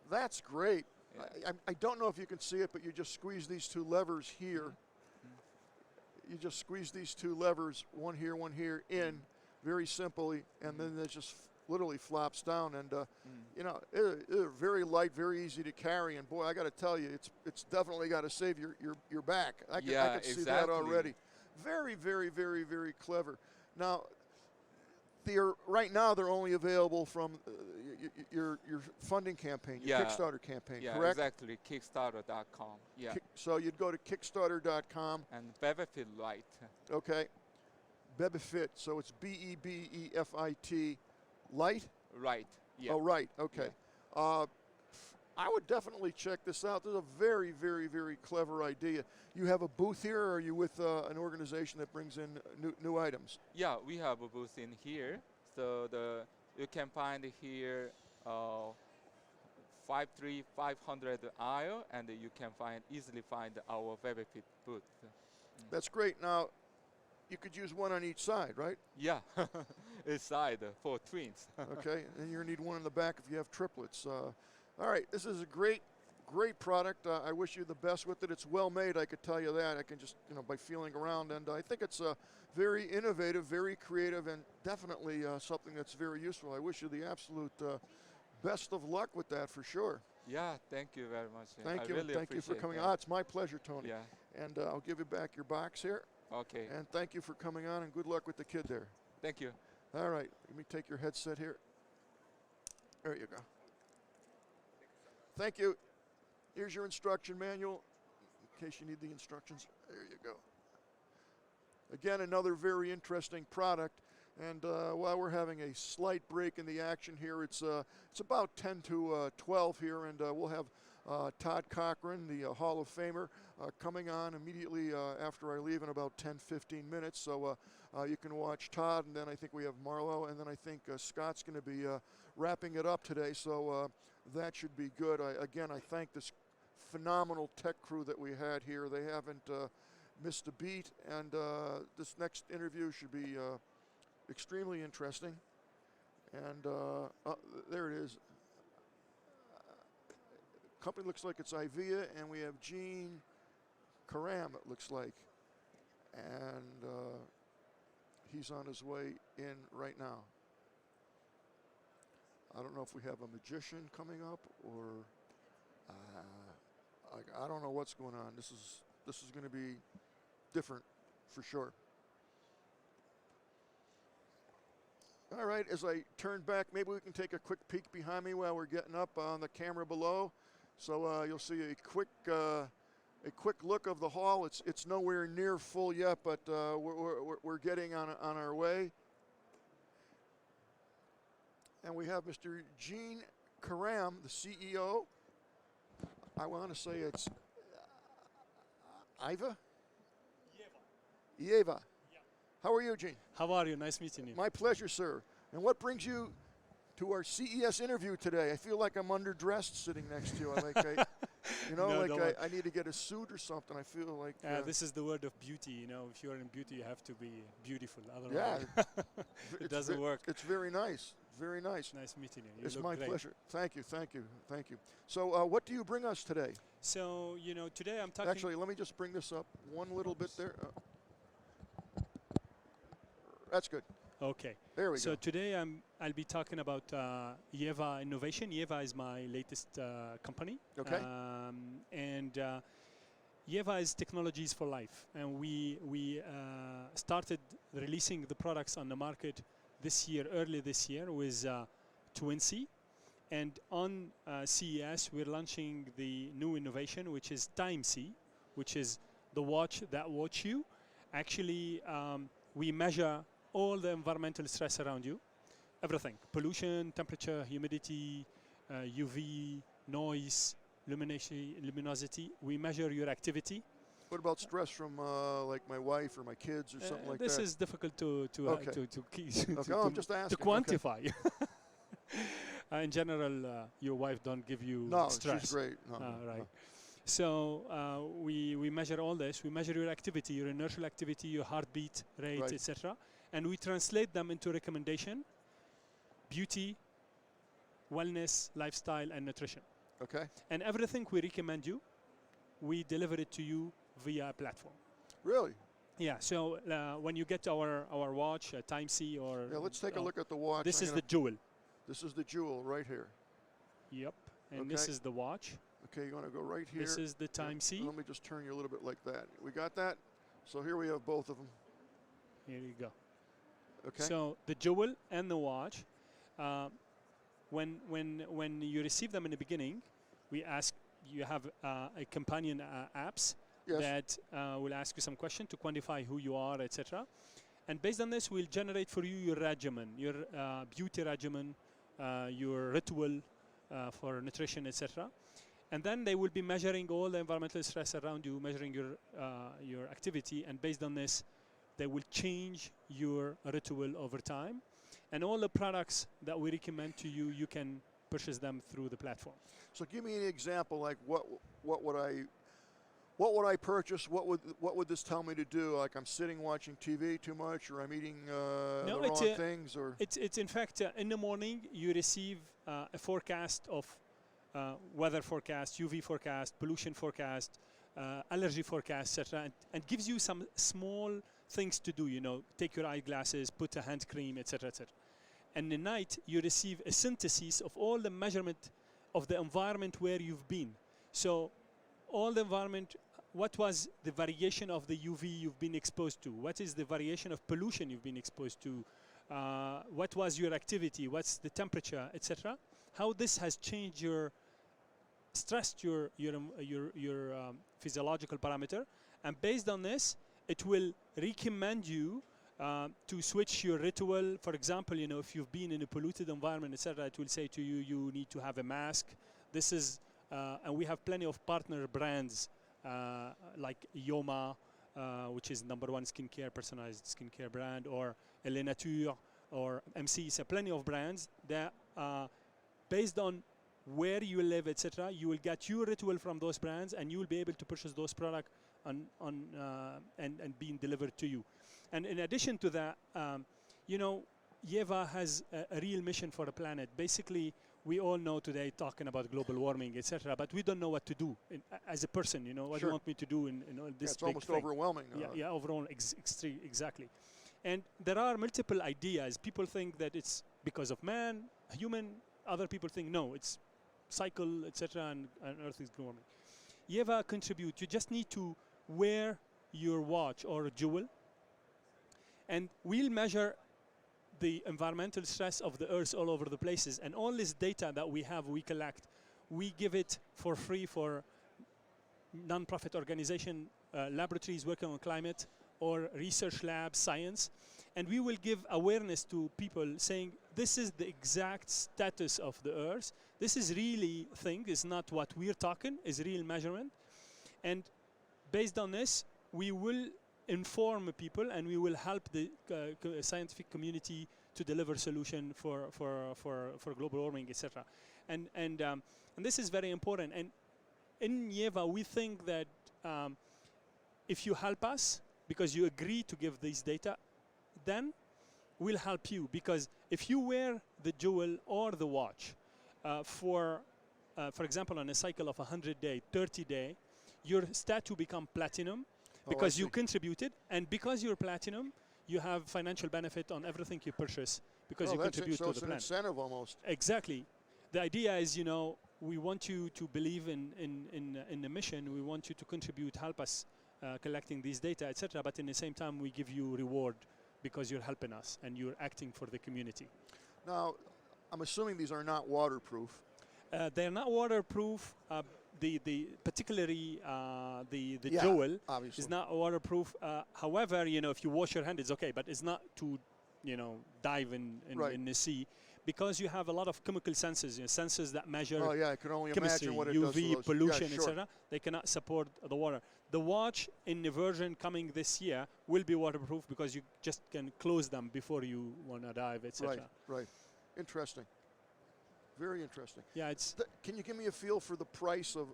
That's great. Yeah. I don't know if you can see it, but you just squeeze these 2 levers here. You just squeeze these 2 levers, one here, in, very simply, and then it just literally flops down. And you know, they're very light, very easy to carry. And boy, I got to tell you, it's definitely got to save your back. I can see that exactly. already. Very, very, very, very clever. Now, right now they're only available from your funding campaign, your Yeah. Kickstarter campaign, Yeah, correct? exactly. Kickstarter.com. Yeah. So you'd go to Kickstarter.com. And Bebefit Light. Okay. Bebefit. So it's Bebefit. Light? Right. Yeah. Oh, right. Okay. I would definitely check this out. This is a very, very, very clever idea. You have a booth here, or are you with an organization that brings in new items? Yeah, we have a booth in here. So you can find here 53500 aisle, and you can easily find our Bebefit booth. That's great. Now, you could use one on each side, right? Yeah, inside for twins. Okay, and you're gonna need one in the back if you have triplets. All right, this is a great product. I wish you the best with it. It's well made, I could tell you that. I can just, by feeling around, and I think it's very innovative, very creative, and definitely something that's very useful. I wish you the absolute best of luck with that for sure. Yeah, thank you very much. Thank you, Really thank you for appreciate coming that. on. It's my pleasure, Tony. Yeah, And I'll give you back your box here. okay. And thank you for coming on, and good luck with the kid there. Thank you. All right, let me take your headset here. There you go. Thank you. Here's your instruction manual, in case you need the instructions. There you go. Again, another very interesting product. And while we're having a slight break in the action here, it's about 10 to 12 here, and we'll have Todd Cochran, the Hall of Famer, coming on immediately after I leave in about 10-15 minutes. So you can watch Todd, and then I think we have Marlo, and then I think Scott's going to be wrapping it up today. So that should be good. Again, I thank this phenomenal tech crew that we had here. They haven't missed a beat, and this next interview should be extremely interesting. And there it is. Company looks like it's IVEA, and we have Gene Karam, it looks like. And he's on his way in right now. I don't know if we have a magician coming up, or I don't know what's going on. This is going to be different for sure. All right, as I turn back, maybe we can take a quick peek behind me while we're getting up on the camera below. So you'll see a quick look of the hall. It's nowhere near full yet, but we're getting on our way. And we have Mr. Gene Karam, the CEO. I want to say it's Iva? Yeva. How are you, Gene? How are you? Nice meeting you. My pleasure, sir. And what brings you to our CES interview today? I feel like I'm underdressed sitting next to you. I need to get a suit or something. I feel like this is the word of beauty. You know, if you're in beauty, you have to be beautiful. Otherwise, it doesn't work. It's very nice. Very nice. Nice meeting you. It's my pleasure. Thank you. So, what do you bring us today? So, today I'm talking. Actually, let me just bring this up one little bit there. That's good. Okay. There we go. So today I'll be talking about Yeva Innovation. Yeva is my latest company. Okay. And Yeva is technologies for life, and we started releasing the products on the market early this year with Twincy, and on CES we're launching the new innovation, which is TimeC, which is the watch that watch you. Actually, we measure all the environmental stress around you, everything: pollution, temperature, humidity, UV, noise, luminosity. We measure your activity. What about stress from like my wife or my kids or something like that? This is difficult to I'm just asking. To quantify. In general, your wife don't give you stress. No, she's great. Right. So we measure all this. We measure your activity, your inertial activity, your heartbeat rate, Right. etc. And we translate them into recommendation: beauty, wellness, lifestyle, and nutrition. Okay. And everything we recommend you, we deliver it to you via a platform. Really? Yeah. So when you get our watch, TimeC, or let's take a look at the watch. This is the jewel. This is the jewel right here. Yep. And this is the watch. Okay, you want to go right here. This is the TimeC. Let me just turn you a little bit like that. We got that? So here we have both of them. Here you go. Okay. So the jewel and the watch, when you receive them in the beginning, we ask you have a companion apps that will ask you some question to quantify who you are, etc. And based on this, we'll generate for you your regimen, your beauty regimen, your ritual for nutrition, etc. And then they will be measuring all the environmental stress around you, measuring your activity, and based on this, they will change your ritual over time. And all the products that we recommend to you, you can purchase them through the platform. So give me an example, like what would I purchase? What would this tell me to do? Like I'm sitting watching TV too much, or I'm eating the wrong things, or it's in fact in the morning you receive a forecast of weather forecast, UV forecast, pollution forecast, allergy forecast, etc., and gives you some small things to do. Take your eyeglasses, put a hand cream, etc., etc. And at night you receive a synthesis of all the measurement of the environment where you've been. So all the environment, what was the variation of the UV you've been exposed to? What is the variation of pollution you've been exposed to? What was your activity? What's the temperature, etc.? How this has changed your stressed your physiological parameter, and based on this, it will recommend you to switch your ritual. For example, if you've been in a polluted environment, etc., it will say to you, you need to have a mask. This is, and we have plenty of partner brands like Yoma, which is #1 skincare, personalized skincare brand, or Le Nature, or MC. So plenty of brands that, based on where you live, etc., you will get your ritual from those brands, and you will be able to purchase those products and being delivered to you. And in addition to that, Yeva has a real mission for the planet. Basically, we all know today talking about global warming, etc., but we don't know what to do as a person. What do you want me to do in all this It's big almost thing? overwhelming. Overall, exactly. And there are multiple ideas. People think that it's because of man, human. Other people think no, it's cycle, etc., and Earth is warming. Yeva contribute. You just need to wear your watch or jewel, and we'll measure the environmental stress of the Earth all over the places. And all this data that we have, we collect, we give it for free for non-profit organization, laboratories working on climate, or research labs, science. And we will give awareness to people saying, this is the exact status of the Earth. This is really thing, it's not what we're talking, it's real measurement. And based on this, we will inform people, and we will help the scientific community to deliver solution for global warming, etc. And this is very important. And in Yeva, we think that if you help us, because you agree to give this data, then we'll help you. Because if you wear the jewel or the watch for example, on a cycle of 100-day, 30-day, your statue become platinum, because you contributed, and because you're platinum, you have financial benefit on everything you purchase, because you contribute to the it's an planet. incentive almost. Exactly. The idea is, we want you to believe in the mission. We want you to contribute, help us collecting these data, etc. But in the same time, we give you reward because you're helping us and you're acting for the community. Now, I'm assuming these are not waterproof. They're not waterproof. Particularly the jewel obviously is not waterproof. However, if you wash your hand, it's okay, but it's not to, dive in the sea, because you have a lot of chemical sensors, sensors that measure I can only chemistry, imagine what it UV, does to those. pollution, Sure. etc. They cannot support the water. The watch in the version coming this year will be waterproof, because you just can close them before you want to dive, etc. Right. Interesting. Very interesting. Yeah, it's. Can you give me a feel for the price of?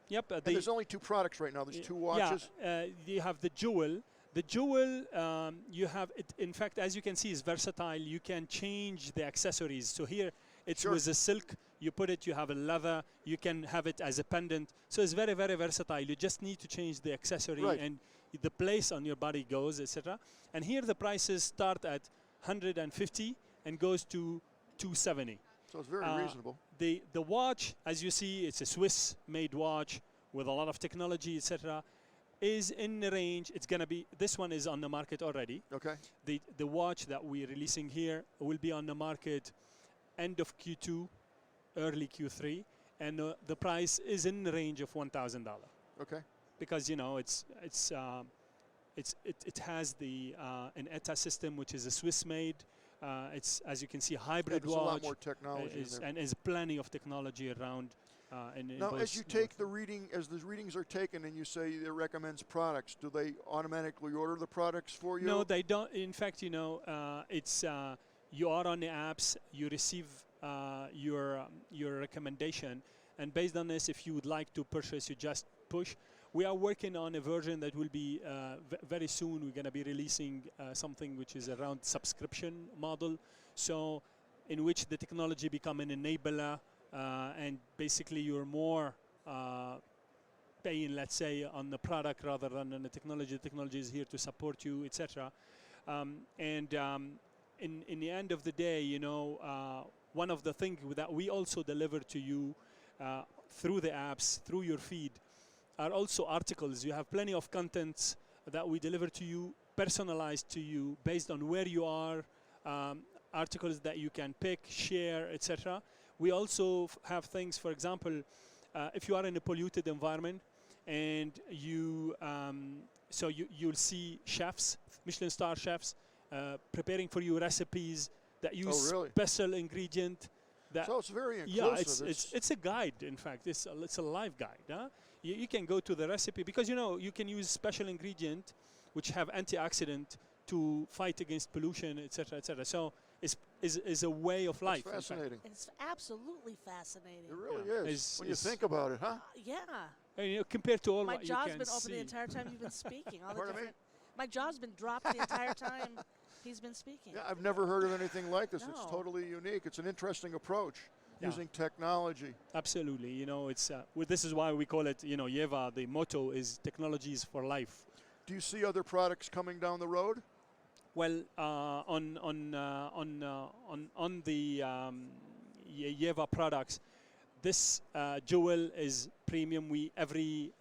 Yep. And there's only two products right now. There's two watches. Yeah, you have the jewel. The jewel, you have it. In fact, as you can see, is versatile. You can change the accessories. So here, it's with a silk. You put it. You have a leather. You can have it as a pendant. So it's very, very versatile. You just need to change the accessory and the place on your body goes, etc. And here the prices start at 150 and goes to 270. So it's very reasonable. The watch, as you see, it's a Swiss-made watch with a lot of technology, etc. Is in the range. It's gonna be. This one is on the market already. Okay. The watch that we're releasing here will be on the market end of Q2, early Q3, and the price is in the range of $1,000. Okay. Because it has the an ETA system, which is a Swiss-made. It's, as you can see, hybrid there's watch. a lot more technology in there. And there's plenty of technology around. Now, as you take the reading, as the readings are taken, and you say it recommends products, do they automatically order the products for you? No, they don't. In fact, it's you are on the apps. You receive your recommendation, and based on this, if you would like to purchase, you just push. We are working on a version that will be very soon. We're going to be releasing something which is around subscription model, so in which the technology become an enabler, and basically you're more paying, let's say, on the product rather than on the technology. The technology is here to support you, etc. In the end of the day, one of the things that we also deliver to you through the apps, through your feed, are also articles. You have plenty of contents that we deliver to you, personalized to you, based on where you are, articles that you can pick, share, etc. We also have things, for example, if you are in a polluted environment, and you'll see chefs Michelin star chefs preparing for you recipes that use really? special ingredient. That So it's very inclusive. yeah, it's a guide. In fact, it's a live guide. Huh? You can go to the recipe because you can use special ingredient which have antioxidant to fight against pollution, etc., etc. So is a way of life. That's fascinating. It's absolutely fascinating. It really Yeah. is. When you think about it, huh? Yeah. And, compared to all My what you jaw's can been open see. the entire time you've been speaking. All the Pardon me? different. My jaw's been dropped the entire time he's been speaking. Yeah, I've never heard of anything like this. It's No. totally unique. It's an interesting approach Yeah. using technology. Absolutely. It's this is why we call it. Yeva. The motto is technologies for life. Do you see other products coming down the road? Well, on the Yeva products, this jewel is premium. We every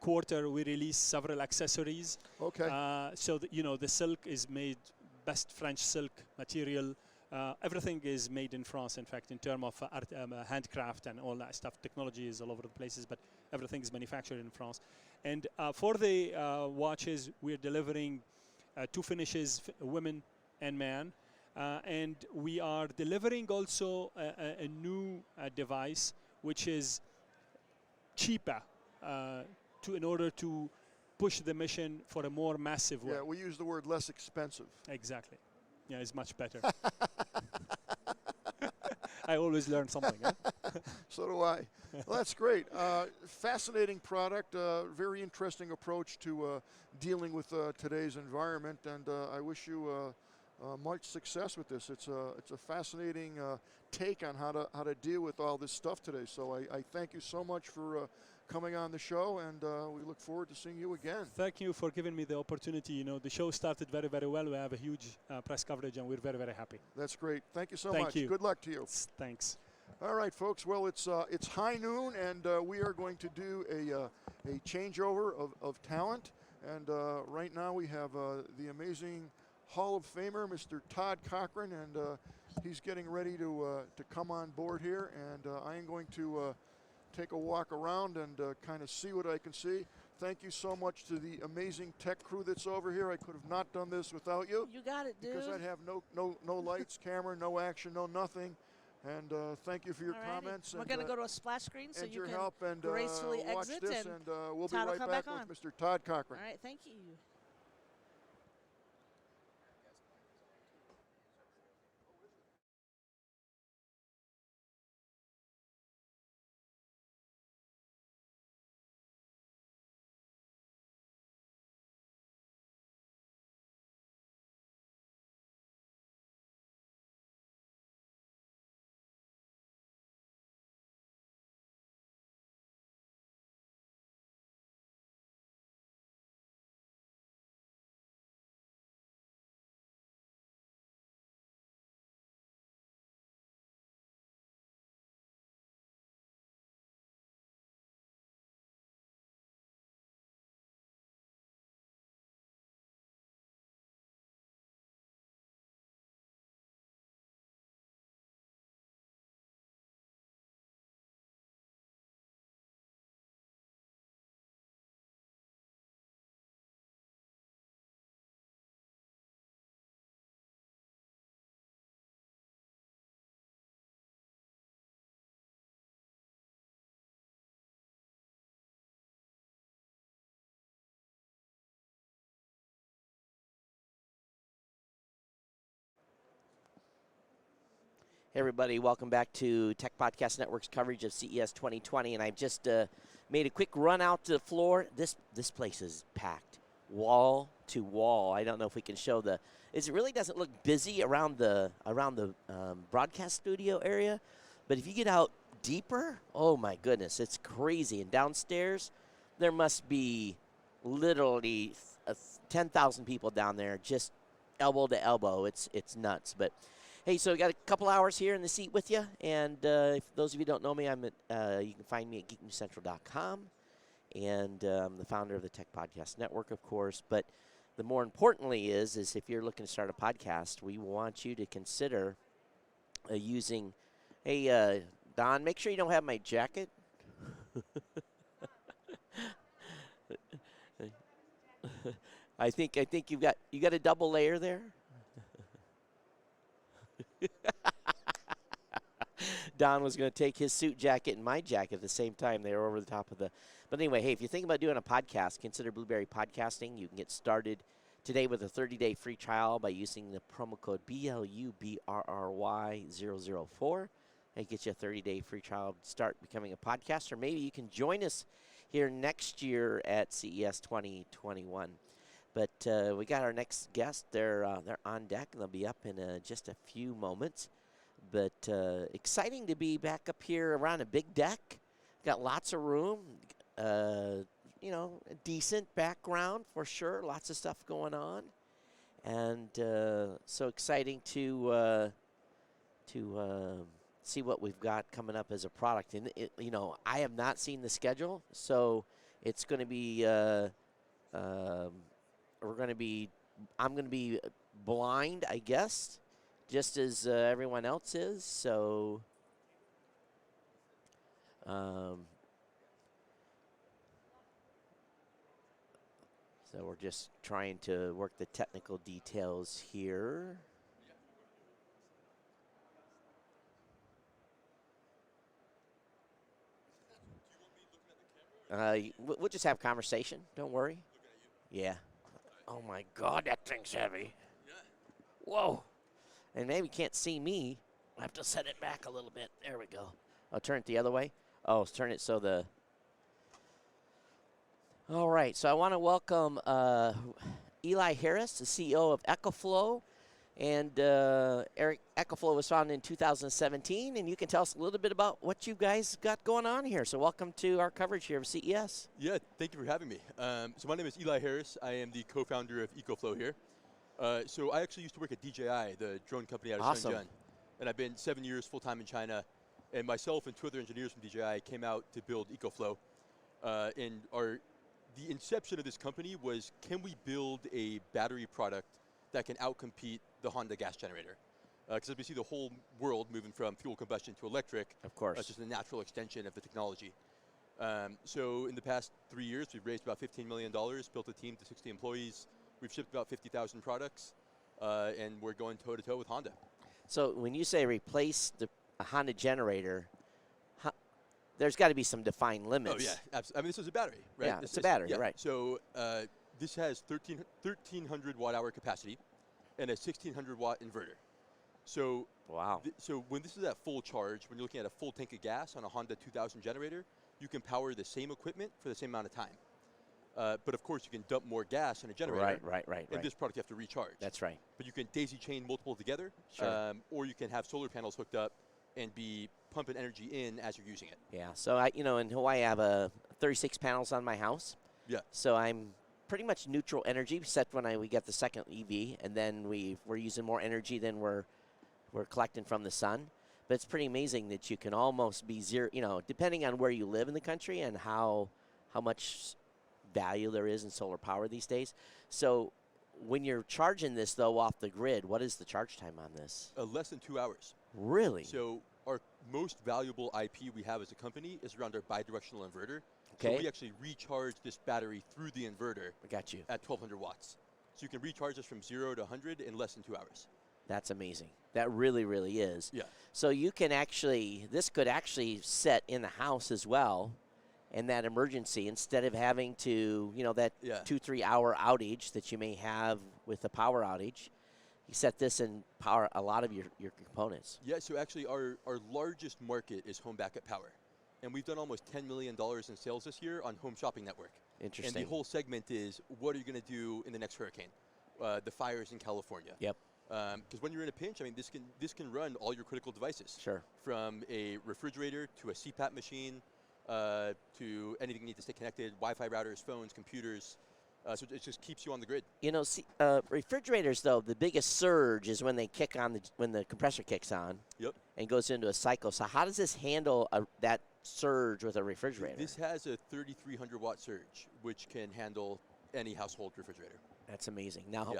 quarter we release several accessories. Okay. So the silk is made best French silk material. Everything is made in France. In fact, in terms of handcraft and all that stuff, technology is all over the places, but everything is manufactured in France. And for the watches, we're delivering two finishes, women and man. And we are delivering also a new device, which is cheaper in order to push the mission for a more massive way. Yeah, we use the word less expensive. Exactly. Yeah, it's much better. I always learn something. Huh? So do I. Well, that's great. Fascinating product. Very interesting approach to dealing with today's environment, and I wish you much success with this. It's a fascinating take on how to deal with all this stuff today. So I thank you so much for coming on the show, and we look forward to seeing you again. Thank you for giving me the opportunity. The show started very, very well. We have a huge press coverage, and we're very, very happy. That's great. Thank you so Thank much. you. Good luck to you. Thanks. All right, folks. Well, it's high noon, and we are going to do a changeover of talent. And right now we have the amazing Hall of Famer, Mr. Todd Cochran, and he's getting ready to come on board here. And I am going to take a walk around and kind of see what I can see. Thank you so much to the amazing tech crew that's over here. I could have not done this without you. You got it, dude. Because I'd have no lights, camera, no action, no nothing. And thank you for your Alrighty. comments. We're and, going to go to a splash screen so and you your can help and gracefully watch exit, this, and we'll be Todd will right come back back on. with Mr. Todd Cochran. All right, thank you. Hey everybody, welcome back to Tech Podcast Network's coverage of CES 2020, and I've just made a quick run out to the floor. This place is packed, wall to wall. I don't know if we can show it really doesn't look busy around the broadcast studio area, but if you get out deeper, oh my goodness, it's crazy. And downstairs, there must be literally 10,000 people down there, just elbow to elbow. It's nuts, but. Hey, so we got a couple hours here in the seat with you, and if those of you who don't know me, you can find me at geeknewscentral.com, and I'm the founder of the Tech Podcast Network, of course. But the more importantly is if you're looking to start a podcast, we want you to consider using. Hey, Don, make sure you don't have my jacket. I think you got a double layer there. Don was going to take his suit jacket and my jacket at the same time. They were over the top of the. But anyway, hey, if you think about doing a podcast, consider Blueberry Podcasting. You can get started today with a 30-day free trial by using the promo code BLUBRRY004. It gets you a 30-day free trial to start becoming a podcaster. Maybe you can join us here next year at CES 2021. But we got our next guest. They're on deck, and they'll be up in just a few moments. But exciting to be back up here around a big deck. Got lots of room. A decent background for sure. Lots of stuff going on, and so exciting to see what we've got coming up as a product. And I have not seen the schedule, so it's going to be. I'm going to be blind, I guess, just as everyone else is. So. So we're just trying to work the technical details here. We'll just have conversation. Don't worry. Yeah. Oh my God, that thing's heavy. Whoa. And maybe you can't see me. I have to set it back a little bit. There we go. I'll turn it the other way. Oh, turn it so the. All right, so I want to welcome Eli Harris, the CEO of EcoFlow. And Eric, EcoFlow was founded in 2017, and you can tell us a little bit about what you guys got going on here. So welcome to our coverage here of CES. Yeah, thank you for having me. So my name is Eli Harris. I am the co-founder of EcoFlow here. So I actually used to work at DJI, the drone company out of Shenzhen. And I've been 7 years full-time in China. And myself and two other engineers from DJI came out to build EcoFlow. The inception of this company was, can we build a battery product that can outcompete the Honda gas generator? Because as we see the whole world moving from fuel combustion to electric, of course, that's just a natural extension of the technology. So in the past 3 years, we've raised about $15 million, built a team to 60 employees. We've shipped about 50,000 products, and we're going toe-to-toe with Honda. So when you say replace the Honda generator, there's got to be some defined limits. Oh, yeah, absolutely. I mean, this is a battery, right? Yeah, it's a battery, right. So this has 1,300 watt-hour capacity and a 1,600 watt inverter. So wow. So when this is at full charge, when you're looking at a full tank of gas on a Honda 2000 generator, you can power the same equipment for the same amount of time. But of course, you can dump more gas in a generator. Right. And this product you have to recharge. That's right. But you can daisy chain multiple together, sure. Or you can have solar panels hooked up and be pumping energy in as you're using it. Yeah. So in Hawaii, I have 36 panels on my house. Yeah. So I'm pretty much neutral energy, except when we get the second EV, and then we're using more energy than we're collecting from the sun. But it's pretty amazing that you can almost be zero. Depending on where you live in the country and how much value there is in solar power these days. So when you're charging this though off the grid, what is the charge time on this? Less than 2 hours. Really? So our most valuable IP we have as a company is around our bidirectional inverter. Okay. So we actually recharge this battery through the inverter. I got you. At 1,200 watts. So you can recharge this from 0 to 100 in less than 2 hours. That's amazing. That really, really is. Yeah. So you can this could actually set in the house as well, in that emergency, instead of having to, that 2-3 hour outage that you may have with a power outage. You set this and power a lot of your components. Yeah, so actually our largest market is home backup power. And we've done almost $10 million in sales this year on Home Shopping Network. Interesting. And the whole segment is, what are you going to do in the next hurricane? The fires in California. Yep. Because when you're in a pinch, I mean, this can run all your critical devices. Sure. From a refrigerator to a CPAP machine to anything you need to stay connected, Wi-Fi routers, phones, computers. So it just keeps you on the grid. Refrigerators, though, the biggest surge is when they kick on when the compressor kicks on. Yep. And goes into a cycle. So how does this handle that surge with a refrigerator? This has a 3,300 watt surge, which can handle any household refrigerator. That's amazing. Now, how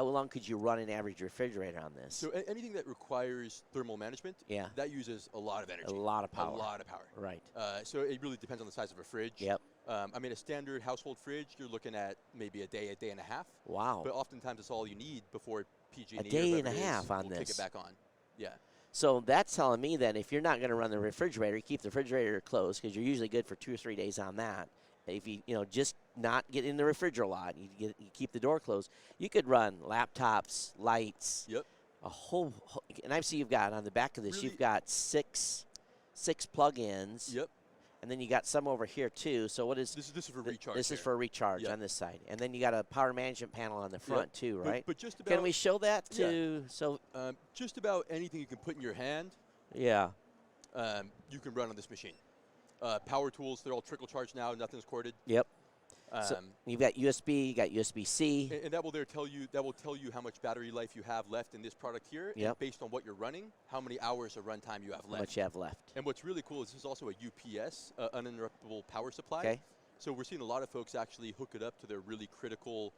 long could you run an average refrigerator on this? So anything that requires thermal management, that uses a lot of energy. A lot of power. A lot of power. Right. So it really depends on the size of a fridge. Yep. I mean, a standard household fridge, you're looking at maybe a day and a half. Wow. But oftentimes it's all you need before PG&E A day and a half on will this. kick it back on. Yeah. So that's telling me that if you're not going to run the refrigerator, keep the refrigerator closed because you're usually good for 2 or 3 days on that. If you just not get in the refrigerator a lot, you keep the door closed. You could run laptops, lights. Yep. A whole and I see you've got on the back of this. Really? You've got six plug-ins. Yep. And then you got some over here too. So what is this is for recharge? This is for recharge on this side, and then you got a power management panel on the front too, right? But just about. Can we show that to just about anything you can put in your hand. Yeah. You can run on this machine. Power tools, they're all trickle charge now. Nothing's corded. Yep. So you've got USB, you got USB-C. And that will tell you how much battery life you have left in this product here. Yep. And based on what you're running, how many hours of runtime you have left. How much you have left. And what's really cool is this is also a UPS, uninterruptible power supply. Okay. So we're seeing a lot of folks actually hook it up to their really critical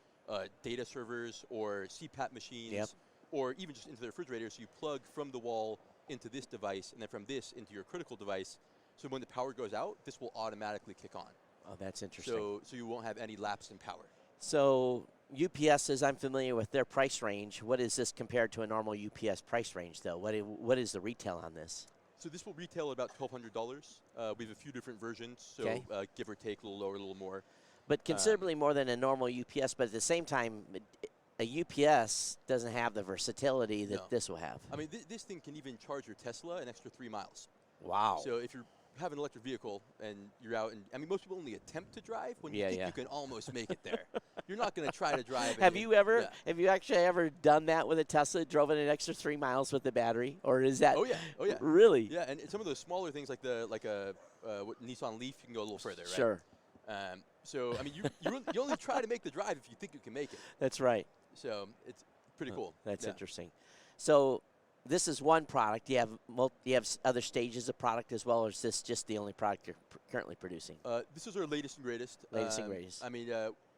data servers or CPAP machines, or even just into their refrigerator. So you plug from the wall into this device, and then from this into your critical device. So when the power goes out, this will automatically kick on. Oh, that's interesting. So you won't have any lapse in power. So UPSs, I'm familiar with their price range. What is this compared to a normal UPS price range, though? What is the retail on this? So this will retail at about $1,200. We have a few different versions, so give or take, a little lower, a little more. But considerably more than a normal UPS. But at the same time, a UPS doesn't have the versatility that this will have. I mean, this thing can even charge your Tesla an extra 3 miles. Wow. So if you have an electric vehicle and you're out, and I mean, most people only attempt to drive when you think you can almost make it there. You're not going to try to drive. Have you actually ever done that with a Tesla, drove it an extra 3 miles with the battery, or is that? Oh yeah. Really? Yeah, and some of those smaller things like a Nissan Leaf, you can go a little further, right? Sure. So I mean, you only try to make the drive if you think you can make it. That's right. So it's pretty cool. That's interesting. So this is one product. Do you have other stages of product as well, or is this just the only product you're currently producing? This is our latest and greatest. Latest and greatest. I mean,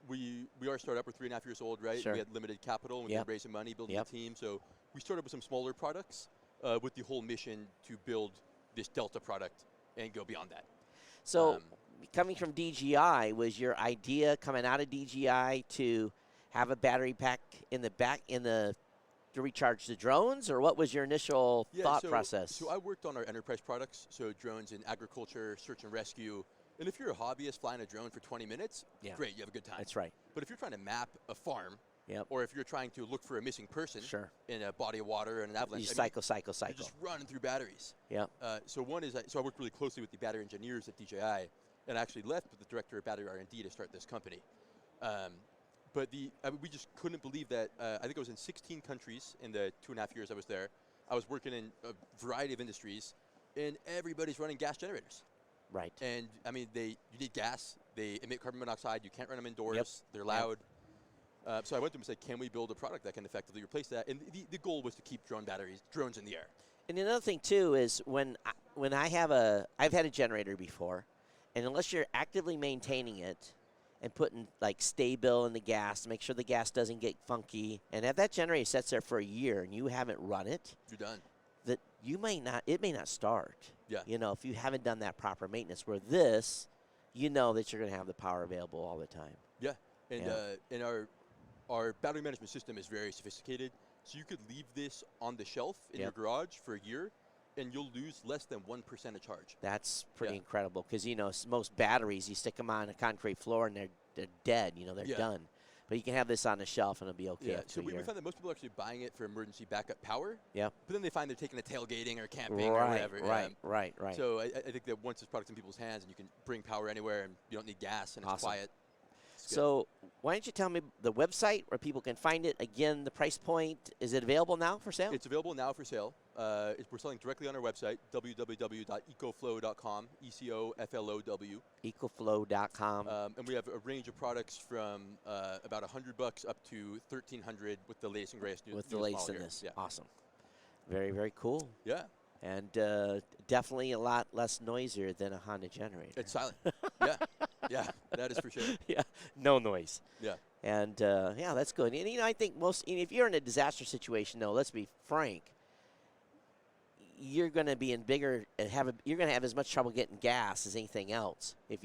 we are a startup. We're 3.5 years old, right? Sure. We had limited capital. And we've been raising money, building a team. So we started with some smaller products with the whole mission to build this Delta product and go beyond that. So coming from DJI, was your idea coming out of DJI to have a battery pack in the back to recharge the drones, or what was your initial thought process? So I worked on our enterprise products, so drones in agriculture, search and rescue. And if you're a hobbyist flying a drone for 20 minutes, great, you have a good time. That's right. But if you're trying to map a farm, or if you're trying to look for a missing person in a body of water and an avalanche, you cycle. You're just running through batteries. Yeah. So one is, so I worked really closely with the battery engineers at DJI, and I actually left with the director of battery R&D to start this company. But we just couldn't believe that. I think I was in 16 countries in the 2.5 years I was there. I was working in a variety of industries, and everybody's running gas generators. Right. And I mean, you need gas. They emit carbon monoxide. You can't run them indoors. They're loud. So I went to them and said, "Can we build a product that can effectively replace that?" And the goal was to keep drones in the air. And another thing too is when I've had a generator before, and unless you're actively maintaining it and putting like Sta-Bil in the gas to make sure the gas doesn't get funky, and if that generator sits there for a year and you haven't run it, you're done. That it may not start. Yeah. You know, if you haven't done that proper maintenance. Where this, you know that you're going to have the power available all the time. Yeah. And our battery management system is very sophisticated. So you could leave this on the shelf in your garage for a year, and you'll lose less than 1% of charge. That's pretty incredible because, you know, most batteries, you stick them on a concrete floor and they're dead. You know, they're done. But you can have this on the shelf and it'll be okay. So we find that most people are actually buying it for emergency backup power. Yeah. But then they find they're taking it tailgating or camping or whatever. Right. So I think that once this product's in people's hands and you can bring power anywhere and you don't need gas and it's quiet. So why don't you tell me the website where people can find it? Again, the price point, is it available now for sale? It's available now for sale. We're selling directly on our website, www.ecoflow.com, E-C-O-F-L-O-W. Ecoflow.com. And we have a range of products from about $100 up to $1,300 with the latest and greatest With the latest in this. Yeah. Awesome. Very, very cool. Yeah. And definitely a lot less noisier than a Honda generator. It's silent. Yeah, that is for sure. Yeah, no noise. Yeah. And, that's good. And, you know, I think if you're in a disaster situation, though, let's be frank, you're going to be in bigger you're going to have as much trouble getting gas as anything else. If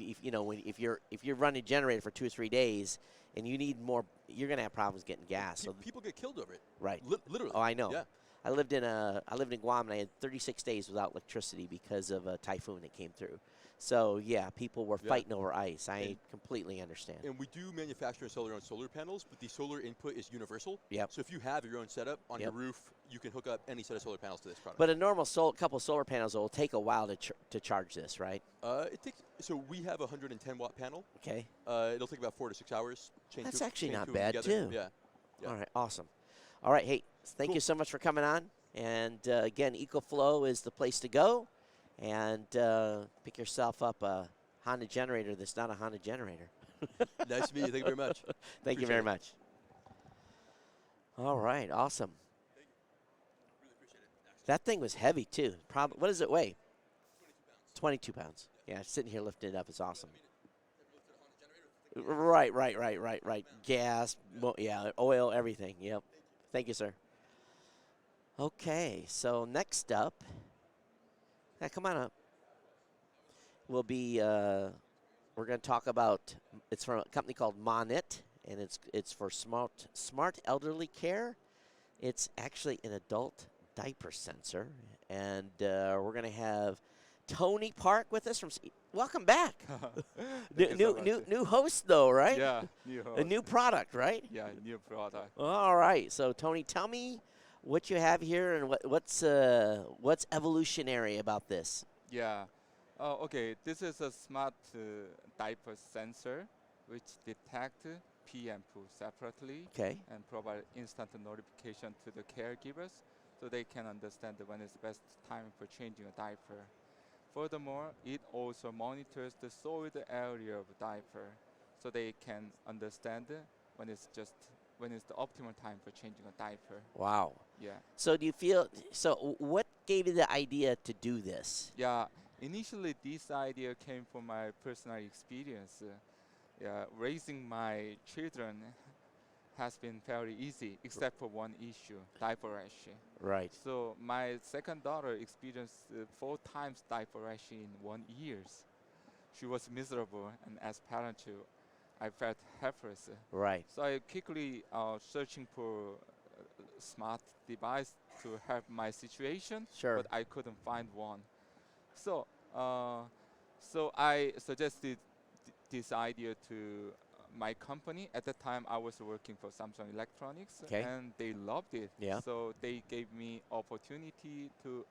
you're running a generator for 2 or 3 days and you need more, you're going to have problems getting gas. So People get killed over it. right. Literally. Oh, I know. Yeah. I lived in Guam and I had 36 days without electricity because of a typhoon that came through. So yeah, people were fighting over ice. I completely understand. And we do manufacture and sell our own solar panels, but the solar input is universal. Yep. So if you have your own setup on your roof, you can hook up any set of solar panels to this product. But a normal couple solar panels will take a while to charge this, right? So we have a 110 watt panel. Okay. It'll take about 4 to 6 hours. That's actually chain not two of them bad together. too. Yeah. All right. Awesome. All right. Hey, thank you so much for coming on. And again, EcoFlow is the place to go. And pick yourself up a Honda generator that's not a Honda generator. Nice to meet you. Thank you very much. Thank you very much. All right. Awesome. Thank you. Really appreciate it. That thing was heavy too. Probably. What does it weigh? 22 pounds. Yeah, sitting here lifting it up is awesome. Right. Gas, oil, everything. Yep. Thank you, sir. Okay, so next up, come on up. We'll be, we're going to talk about, it's from a company called Monit, and it's for smart elderly care. It's actually an adult diaper sensor, and we're going to have Tony Park with us from. Welcome back. New host though, right? Yeah, new host. A new product, right? Yeah, new product. All right. So Tony, tell me what you have here and what's evolutionary about this. Yeah. Okay. This is a smart diaper sensor which detect pee and poo separately. Okay. And provide instant notification to the caregivers so they can understand when is the best time for changing a diaper. Furthermore, it also monitors the soiled area of the diaper so they can understand when it's the optimal time for changing a diaper. Wow. Yeah. So what gave you the idea to do this? Yeah. Initially, this idea came from my personal experience. Raising my children has been very easy, except for one issue, diaper rash. Right. So my second daughter experienced 4 times diaper rash in 1 year. She was miserable, and as parent too, I felt helpless. Right. So I quickly searching for a smart device to help my situation, Sure. but I couldn't find one. So I suggested this idea to my company. At the time, I was working for Samsung Electronics, and they loved it. Yeah. So they gave me opportunity to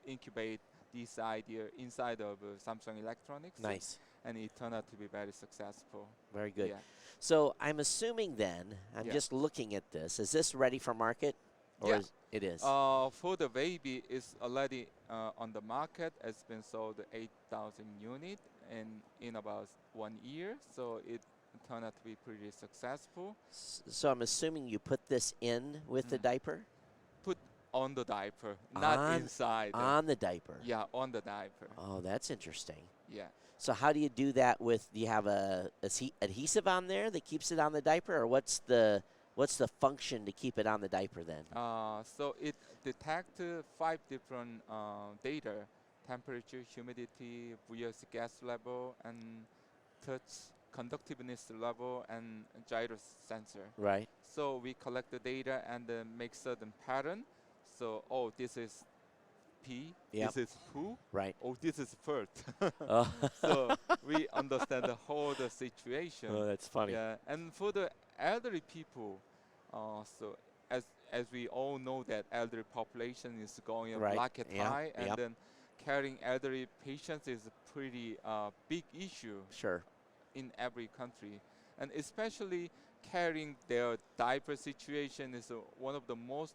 incubate this idea inside of Samsung Electronics. Nice. And it turned out to be very successful. Very good. Yeah. So I'm assuming then, I'm just looking at this, is this ready for market? Or it is? For the baby, it's already on the market. It's been sold 8,000 units in about 1 year. So it turned out to be pretty successful. So I'm assuming you put this in with the diaper? Put on the diaper, not inside. On the diaper? Yeah, on the diaper. Oh, that's interesting. Yeah. So how do you do that with, do you have a adhesive on there that keeps it on the diaper, or what's the function to keep it on the diaper then? So it detects 5 different data: temperature, humidity, VOC gas level, and touch conductiveness level, and gyro sensor. Right. So we collect the data and make certain pattern. So, this is pee, this is poo, right. This is fart. So we understand the whole situation. Oh, that's funny. Yeah, and for the elderly people, so as we all know that elderly population is going black and high, and then carrying elderly patients is a pretty big issue. Sure. In every country, and especially carrying their diaper situation is one of the most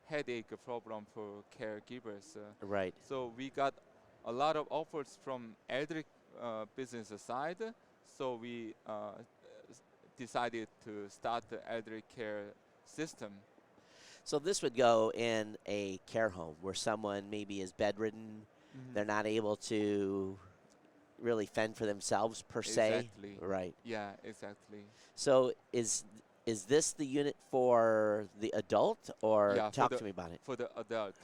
headache problem for caregivers. Right. So we got a lot of offers from elderly business side. So we decided to start the elderly care system. So this would go in a care home where someone maybe is bedridden, they're not able to really fend for themselves per se. Exactly. Right. Yeah, exactly. So is this the unit for the adult, or talk to me about it? For the adult.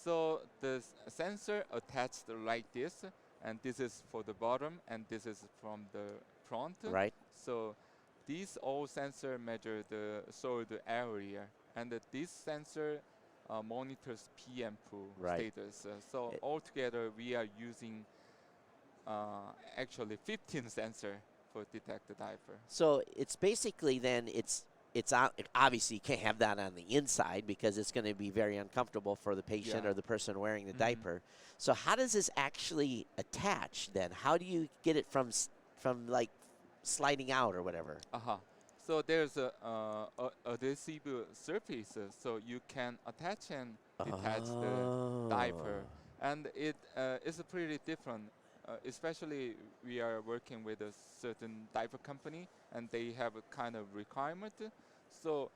So the sensor attached like this, and this is for the bottom, and this is from the front. Right. So these all sensor measure the soil area, and this sensor monitors PM pool Right. status. So altogether, we are using actually 15 sensor for detect the diaper. So it's basically then obviously you can't have that on the inside because it's going to be very uncomfortable for the patient or the person wearing the diaper. So how does this actually attach then? How do you get it from like sliding out or whatever? So there's a adhesive surface, so you can attach and detach the diaper, and it is pretty different. Especially we are working with a certain diaper company, and they have a kind of requirement. So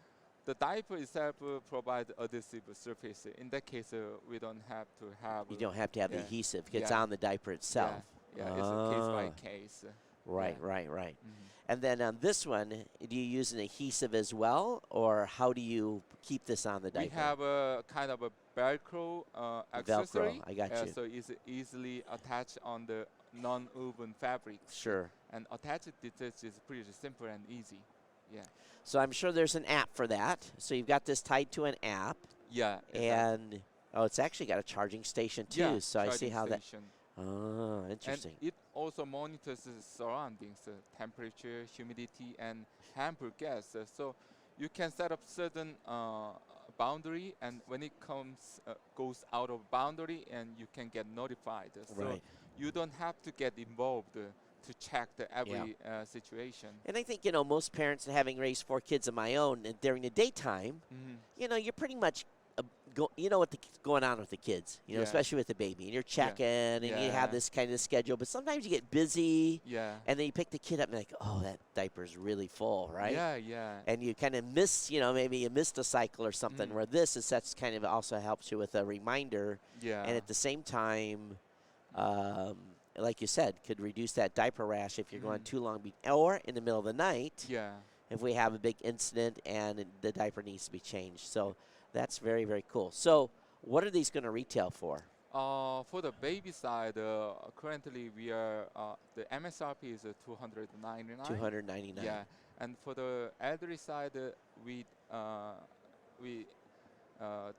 the diaper itself provides adhesive surface. In that case, we don't have to have. You don't have to have the adhesive. It's on the diaper itself. Yeah, it's a case by case. Right. And then on this one, do you use an adhesive as well, or how do you keep this on the diaper? We have a kind of a Velcro accessory. Velcro, I got you. So it's easily attached on the non-woven fabric. Sure. And attached detach is pretty simple and easy. Yeah. So I'm sure there's an app for that. So you've got this tied to an app. Yeah. And it's actually got a charging station too. Yeah, so I see how station. that. Interesting. And it also monitors the surroundings, temperature, humidity, and hamper gas. So you can set up certain boundary, and when it goes out of boundary, and you can get notified. So you don't have to get involved to check every situation. And I think, most parents, having raised 4 kids of my own, and during the daytime, you're pretty much, you know what's going on with the kids, especially with the baby. And you're checking, and you have this kind of schedule. But sometimes you get busy, and then you pick the kid up and like, oh, that diaper's really full, right? Yeah. And you kind of miss, maybe you missed a cycle or something, where this is that's kind of also helps you with a reminder. Yeah. And at the same time, like you said, could reduce that diaper rash if you're going too long, or in the middle of the night. Yeah. If we have a big incident and the diaper needs to be changed. So that's very, very cool. So what are these going to retail for? For the baby side, currently we are the MSRP is $299. $299. Yeah, and for the elderly side, we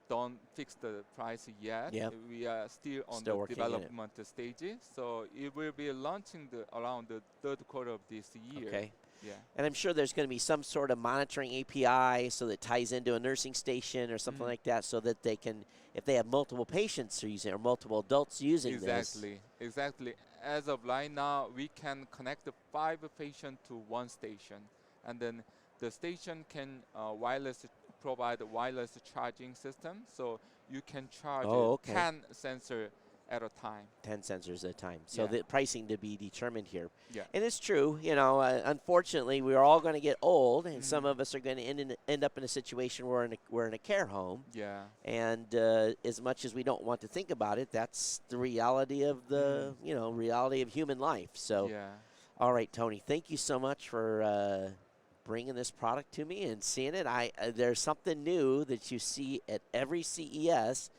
don't fix the price yet. Yep. We are still on Still the development stage. So it will be launching around the third quarter of this year. Okay. Yeah. And I'm sure there's going to be some sort of monitoring API so that it ties into a nursing station or something like that, so that they can, if they have multiple patients using it or multiple adults using this. Exactly. As of right now, we can connect the 5 patients to one station, and then the station can provide a wireless charging system, so you can charge 10 sensors at a time. 10 sensors at a time. So the pricing to be determined here. Yeah. And it's true, unfortunately, we're all going to get old, and some of us are going to end up in a situation where we're in a care home. Yeah. And as much as we don't want to think about it, that's the reality of the, reality of human life. So, all right, Tony, thank you so much for bringing this product to me and seeing it. There's something new that you see at every CES,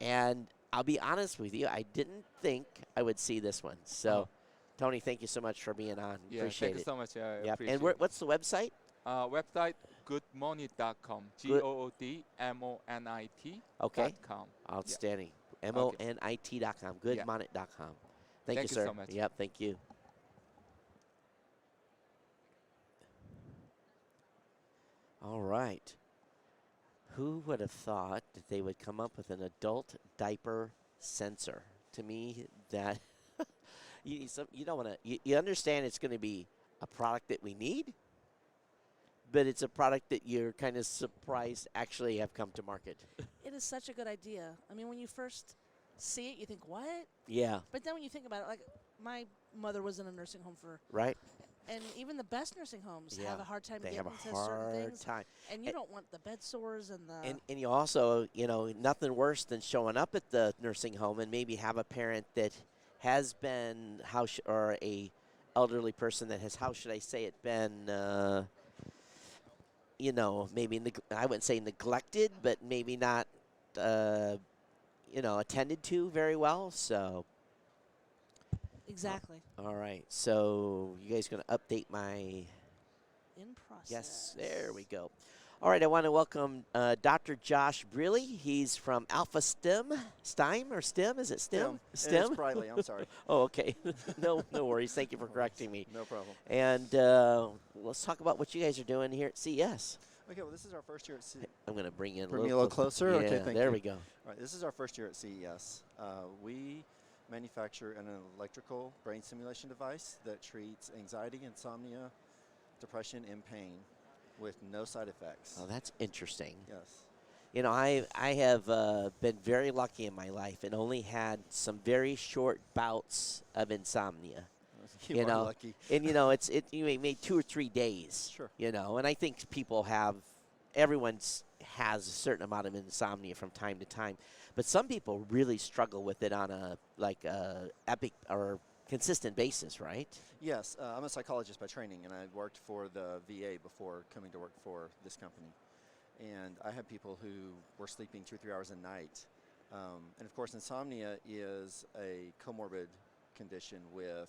and I'll be honest with you, I didn't think I would see this one. So, Tony, thank you so much for being on. Yeah, appreciate thank you so much. I appreciate and what's the website? Website, goodmonit.com. GOODMONIT. Okay. .com. Outstanding. MONIT.com. Goodmonit.com. Thank you, sir. So much. Yep, thank you. All right. Who would have thought that they would come up with an adult diaper sensor? To me, that you don't want to. You understand it's going to be a product that we need, but it's a product that you're kind of surprised actually have come to market. It is such a good idea. I mean, when you first see it, you think, what? Yeah. But then when you think about it, like my mother was in a nursing home for. Right. And even the best nursing homes have a hard time getting to certain things. And you don't want the bed sores and the. And you also, nothing worse than showing up at the nursing home and maybe have a parent that has been or a elderly person that has, how should I say it, been, maybe I wouldn't say neglected, but maybe not, attended to very well. So. Exactly. All right. So you guys going to update my? In process. Yes. There we go. All right. I want to welcome Dr. Josh Briley. He's from Alpha STEM. STEM or STEM? Is it STEM? STEM. It's Briley. I'm sorry. Oh, okay. No worries. Thank you for correcting me. No problem. And let's talk about what you guys are doing here at CES. Okay, well, this is our first year at CES. I'm going to bring in me a little closer. Yeah, okay, thank you. there we go. All right, this is our first year at CES. We manufacture an electrical brain stimulation device that treats anxiety, insomnia, depression, and pain with no side effects. Oh, that's interesting. Yes. I have been very lucky in my life and only had some very short bouts of insomnia. You are lucky. And you may 2 or 3 days. Sure. And I think everyone has a certain amount of insomnia from time to time, but some people really struggle with it on a epic or consistent basis, right? Yes, I'm a psychologist by training, and I worked for the VA before coming to work for this company. And I had people who were sleeping 2 or 3 hours a night. And of course, insomnia is a comorbid condition with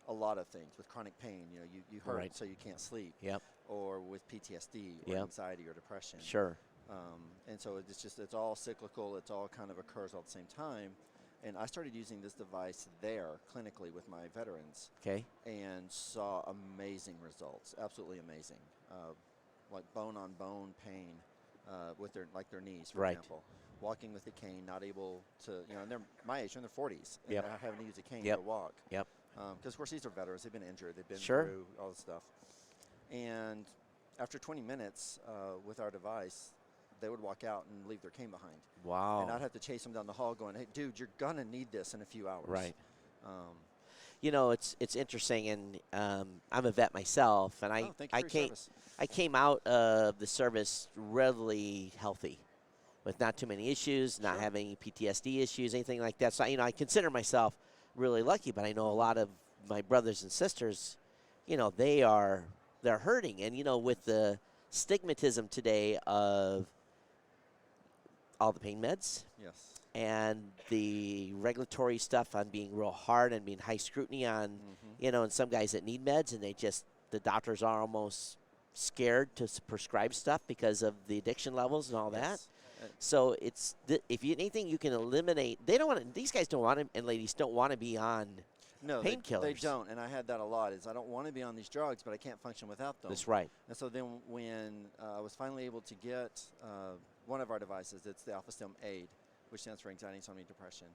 a lot of things, with chronic pain. You hurt, Right. so you can't sleep. Yep. Or with PTSD or Yep. anxiety or depression. Sure. And so it's all cyclical. It's all kind of occurs all at the same time. And I started using this device there clinically with my veterans. Okay. And saw amazing results, absolutely amazing. Like bone-on-bone pain with their knees, for Right. example. Walking with a cane, not able to, and they're my age, they're in their 40s, and Yep. they're having to use a cane Yep. to walk. Yep. Because, of course, these are veterans. They've been injured. They've been Sure. through all this stuff. And after 20 minutes with our device, they would walk out and leave their cane behind. Wow. And I'd have to chase them down the hall going, hey, dude, you're going to need this in a few hours. Right. Um, It's interesting, and I'm a vet myself, and thank you for your service. I came out of the service relatively healthy, with not too many issues, not having any PTSD issues, anything like that. So I consider myself really lucky, but I know a lot of my brothers and sisters, they're hurting, and with the stigmatism today of all the pain meds. Yes. And the regulatory stuff on being real hard and being high scrutiny on, and some guys that need meds, and the doctors are almost scared to prescribe stuff because of the addiction levels and all that. So if anything you can eliminate, these guys don't want to, and ladies don't want to be on painkillers. They don't, and I had that a lot. I don't want to be on these drugs, but I can't function without them. That's right. And so then when I was finally able to get one of our devices, it's the Alpha STEM Aid, which stands for anxiety, insomnia, depression.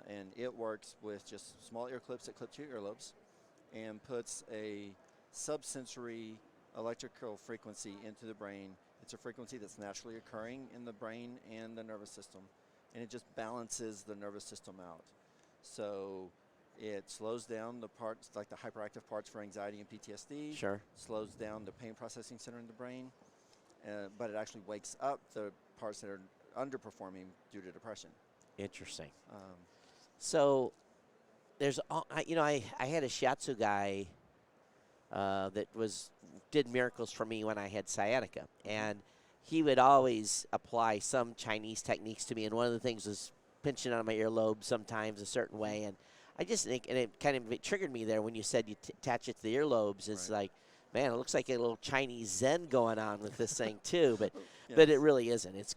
And it works with just small ear clips that clip to your earlobes and puts a subsensory electrical frequency into the brain. It's a frequency that's naturally occurring in the brain and the nervous system, and it just balances the nervous system out. So it slows down the parts, like the hyperactive parts for anxiety and PTSD. Sure. Slows down the pain processing center in the brain, but it actually wakes up the parts that are underperforming due to depression. Interesting. So there's, I had a shiatsu guy that did miracles for me when I had sciatica, and he would always apply some Chinese techniques to me, and one of the things was pinching on my earlobe sometimes a certain way, and I just think, and it triggered me there when you said you attach it to the earlobes. It's like, man, it looks like a little Chinese Zen going on with this thing too, but but it really isn't. It's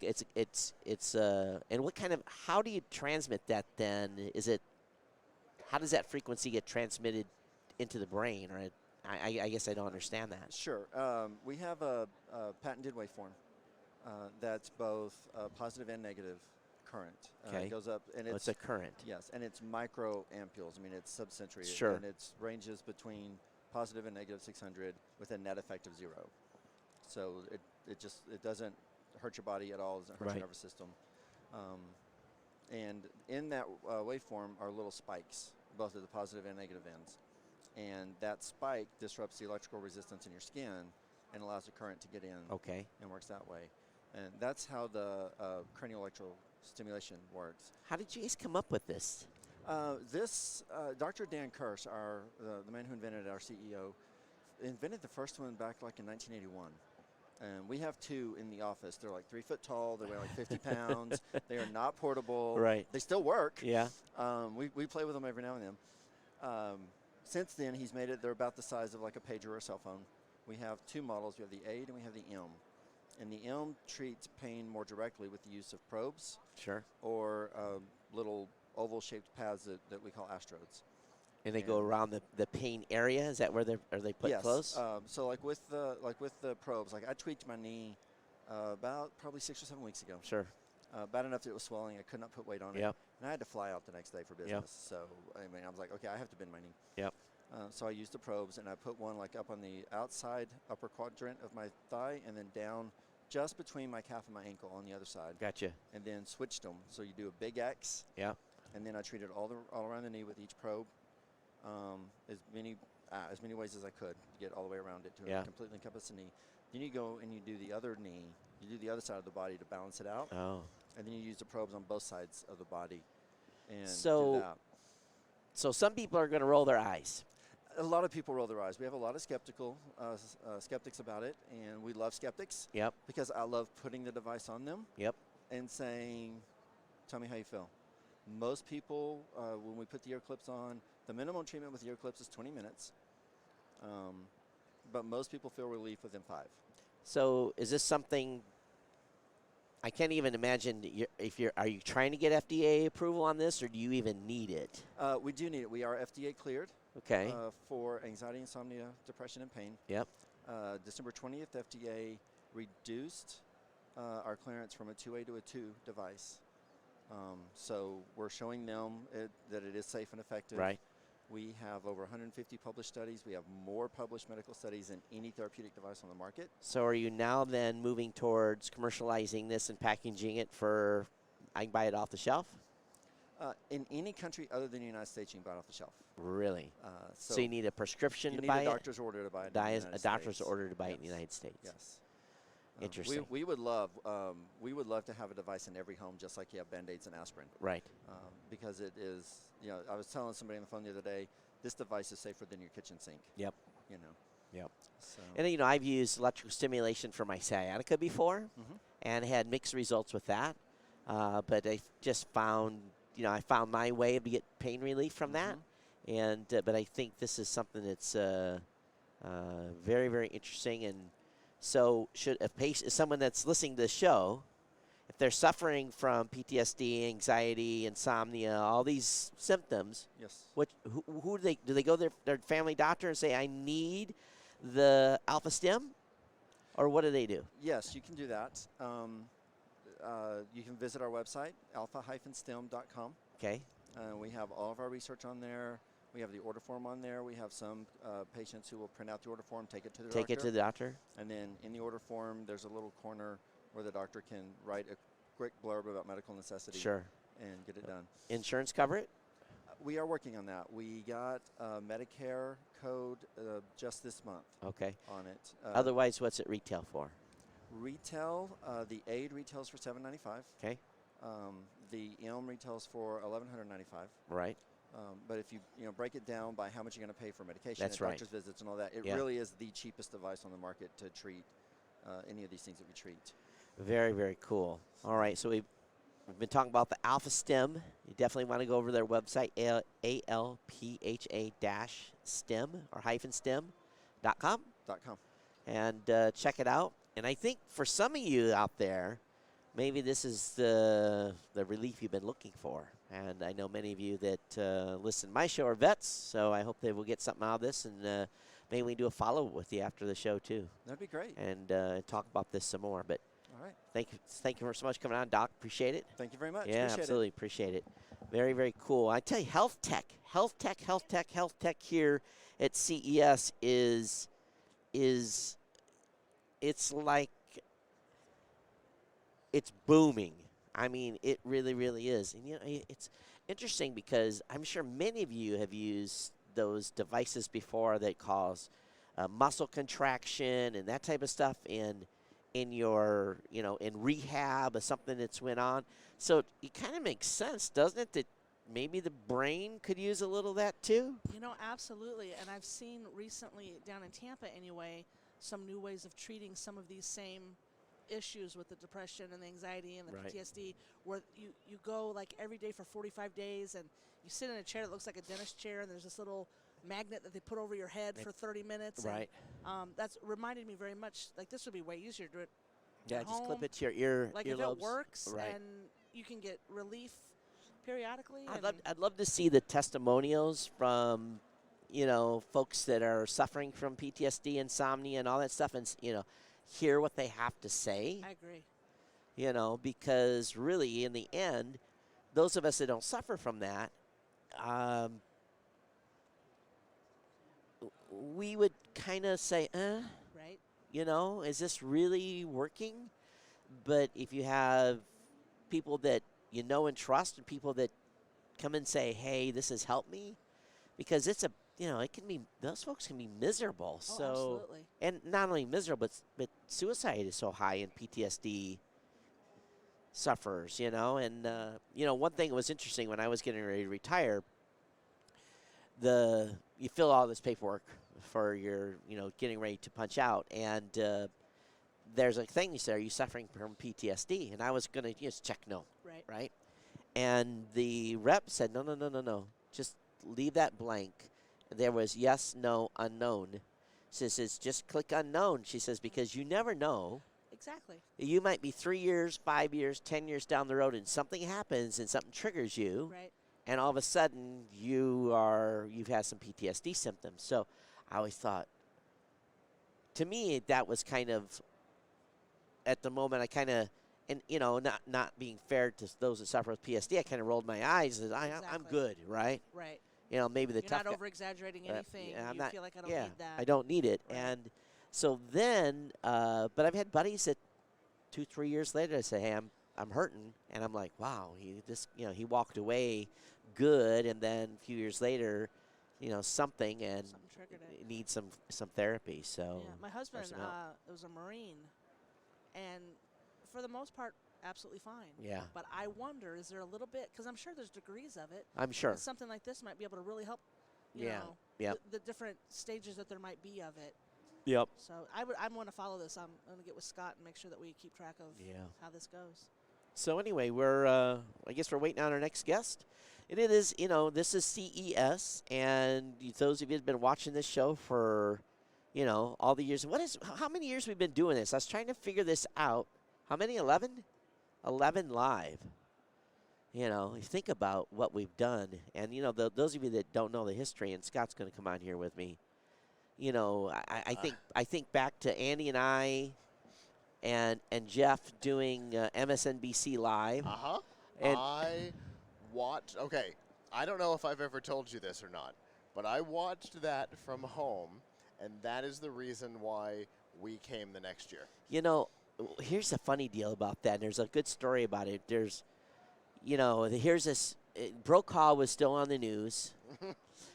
and how do you transmit that then? How does that frequency get transmitted into the brain? Or I guess I don't understand that. Sure. We have a patented waveform that's both positive and negative current. It goes up, and it's a current. Yes, and it's microampules. I mean, it's subsensory. Sure. And it ranges between positive and negative 600 with a net effect of 0. So it doesn't hurt your body at all. It doesn't hurt your nervous system. And in that waveform are little spikes, both at the positive and negative ends. And that spike disrupts the electrical resistance in your skin and allows the current to get in. Okay. And works that way. And that's how the cranial electrical stimulation works. How did you guys come up with this? Dr. Dan Kirsch, the man who invented it, our CEO, invented the first one back like in 1981. And we have 2 in the office. They're like 3 foot tall. They weigh like 50 pounds. They are not portable. Right. They still work. Yeah. We play with them every now and then. Since then, he's made it. They're about the size of like a pager or a cell phone. We have 2 models. We have the Aid and we have the M. And the M treats pain more directly with the use of probes. Sure. Or little oval-shaped pads that we call astrodes. And they go around the pain area. Is that where are they put yes. close? So like with the probes, like I tweaked my knee about probably 6 or 7 weeks ago. Sure. Bad enough that it was swelling. I could not put weight on it. Yep. And I had to fly out the next day for business. Yep. So I mean, I was like, okay, I have to bend my knee. Yep. So I used the probes and I put one like up on the outside upper quadrant of my thigh and then down just between my calf and my ankle on the other side. Gotcha. And then switched them. So you do a big X. Yeah. And then I treated all around the knee with each probe, as many ways as I could to get all the way around it to completely encompass the knee. Then you go and you do the other knee. You do the other side of the body to balance it out. Oh. And then you use the probes on both sides of the body. And So, do that. So some people are going to roll their eyes. A lot of people roll their eyes. We have a lot of skeptics about it, and we love skeptics. Yep. Because I love putting the device on them. Yep. And saying, tell me how you feel. Most people, when we put the ear clips on, the minimum treatment with the ear clips is 20 minutes. But most people feel relief within 5. So is this something? I can't even imagine are you trying to get FDA approval on this, or do you even need it? We do need it. We are FDA cleared. Okay. For anxiety, insomnia, depression, and pain. Yep. December 20th, FDA reduced our clearance from a 2A to a 2 device. So we're showing them that it is safe and effective. Right. We have over 150 published studies. We have more published medical studies than any therapeutic device on the market. So are you now then moving towards commercializing this and packaging it for, I can buy it off the shelf? In any country other than the United States, you can buy it off the shelf. Really? So you need a prescription to buy it? You need a doctor's order to buy it in the United States. A doctor's order to buy it in the United States. Yes. Interesting. We would love to have a device in every home, just like you have Band-Aids and aspirin. Right. Because it is, I was telling somebody on the phone the other day, this device is safer than your kitchen sink. Yep. Yep. So. And I've used electrical stimulation for my sciatica before, and had mixed results with that. But I just found, I found my way to get pain relief from that. And but I think this is something that's very, very interesting. And so should someone that's listening to the show, if they're suffering from PTSD, anxiety, insomnia, all these symptoms, yes. Who do they go to their family doctor and say, I need the Alpha Stim? Or what do they do? Yes, you can do that. You can visit our website, alpha-stim.com. Okay. We have all of our research on there. We have the order form on there. We have some patients who will print out the order form, take it to the doctor. Take it to the doctor. And then in the order form, there's a little corner where the doctor can write a quick blurb about medical necessity. Sure. And get it done. Insurance cover it? We are working on that. We got a Medicare code just this month. Okay. On it. Otherwise, what's it retail for? Retail, the Aid retails for $795. Okay. The ILM retails for $1,195. Right. But if you break it down by how much you're going to pay for medication, That's and right. doctor's visits, and all that, it really is the cheapest device on the market to treat any of these things that we treat. Very, very cool. All right, so we've been talking about the Alpha Stim. You definitely want to go over to their website, alpha-stim or -stim.com. And check it out. And I think for some of you out there, maybe this is the relief you've been looking for. And I know many of you that listen to my show are vets, so I hope they will get something out of this. And maybe we do a follow-up with you after the show, too. That'd be great. And talk about this some more. But all right. Thank you so much for coming on, Doc. Appreciate it. Thank you very much. Yeah, appreciate absolutely. Appreciate it. Very, very cool. I tell you, health tech here at CES is it's like it's booming. I mean, it really, really is. And, it's interesting because I'm sure many of you have used those devices before that cause muscle contraction and that type of stuff in your, in rehab or something that's went on. So it kind of makes sense, doesn't it, that maybe the brain could use a little of that too? Absolutely. And I've seen recently down in Tampa anyway, some new ways of treating some of these same issues with the depression and the anxiety and the Right. PTSD, where you go like every day for 45 days and you sit in a chair that looks like a dentist chair, and there's this little magnet that they put over your head for 30 minutes. Right. And, that's reminded me very much, like this would be way easier to do it Yeah, at just clip home. it to your ear. Like earlobes. if it works Right. and you can get relief periodically. I'd love to see the testimonials from, folks that are suffering from PTSD, insomnia, and all that stuff, and hear what they have to say. I agree. Because really, in the end, those of us that don't suffer from that, we would kind of say, right? Is this really working? But if you have people that you know and trust, and people that come and say, hey, this has helped me, because it's it can be, those folks can be miserable. Oh, so, absolutely. and not only miserable, but suicide is so high in PTSD sufferers, and, one thing that was interesting when I was getting ready to retire, you fill all this paperwork for your, getting ready to punch out, and there's a thing you say, are you suffering from PTSD? And I was going to just check no, right? And the rep said, no, just leave that blank. There was yes, no, unknown. She says, just click unknown. She says, because you never know. Exactly. You might be 3 years, 5 years, 10 years down the road, and something happens and something triggers you. Right. And all of a sudden, you've had some PTSD symptoms. So I always thought, to me, that was kind of, at the moment, I kind of, and, not being fair to those that suffer with PTSD, I kind of rolled my eyes and said, I'm good, right? Right. Maybe the You're tough not guy- over-exaggerating anything. I'm You not- feel like I don't yeah, need that. I don't need it. Right. And so then, but I've had buddies that 2-3 years later, I say, hey, I'm hurting. And I'm like, wow, he walked away good. And then a few years later, something triggered it. needs some therapy. So Yeah, my husband force him out. was a Marine, and for the most part, absolutely fine. Yeah. But I wonder, is there a little bit, because I'm sure there's degrees of it. I'm sure. and something like this might be able to really help, you Yeah, know, yep. the different stages that there might be of it. Yep. So I'm going to follow this. I'm going to get with Scott and make sure that we keep track of how this goes. So anyway, I guess we're waiting on our next guest. And it is, this is CES, and those of you that have been watching this show for, all the years. How many years we've been doing this? I was trying to figure this out. How many? 11? 11 live. You think about what we've done, and those of you that don't know the history, and Scott's going to come on here with me. I think back to Andy and I, and Jeff doing MSNBC Live. And I watched. Okay, I don't know if I've ever told you this or not, but I watched that from home, and that is the reason why we came the next year. Here's the funny deal about that, and there's a good story about it. There's, here's this. Brokaw was still on the news.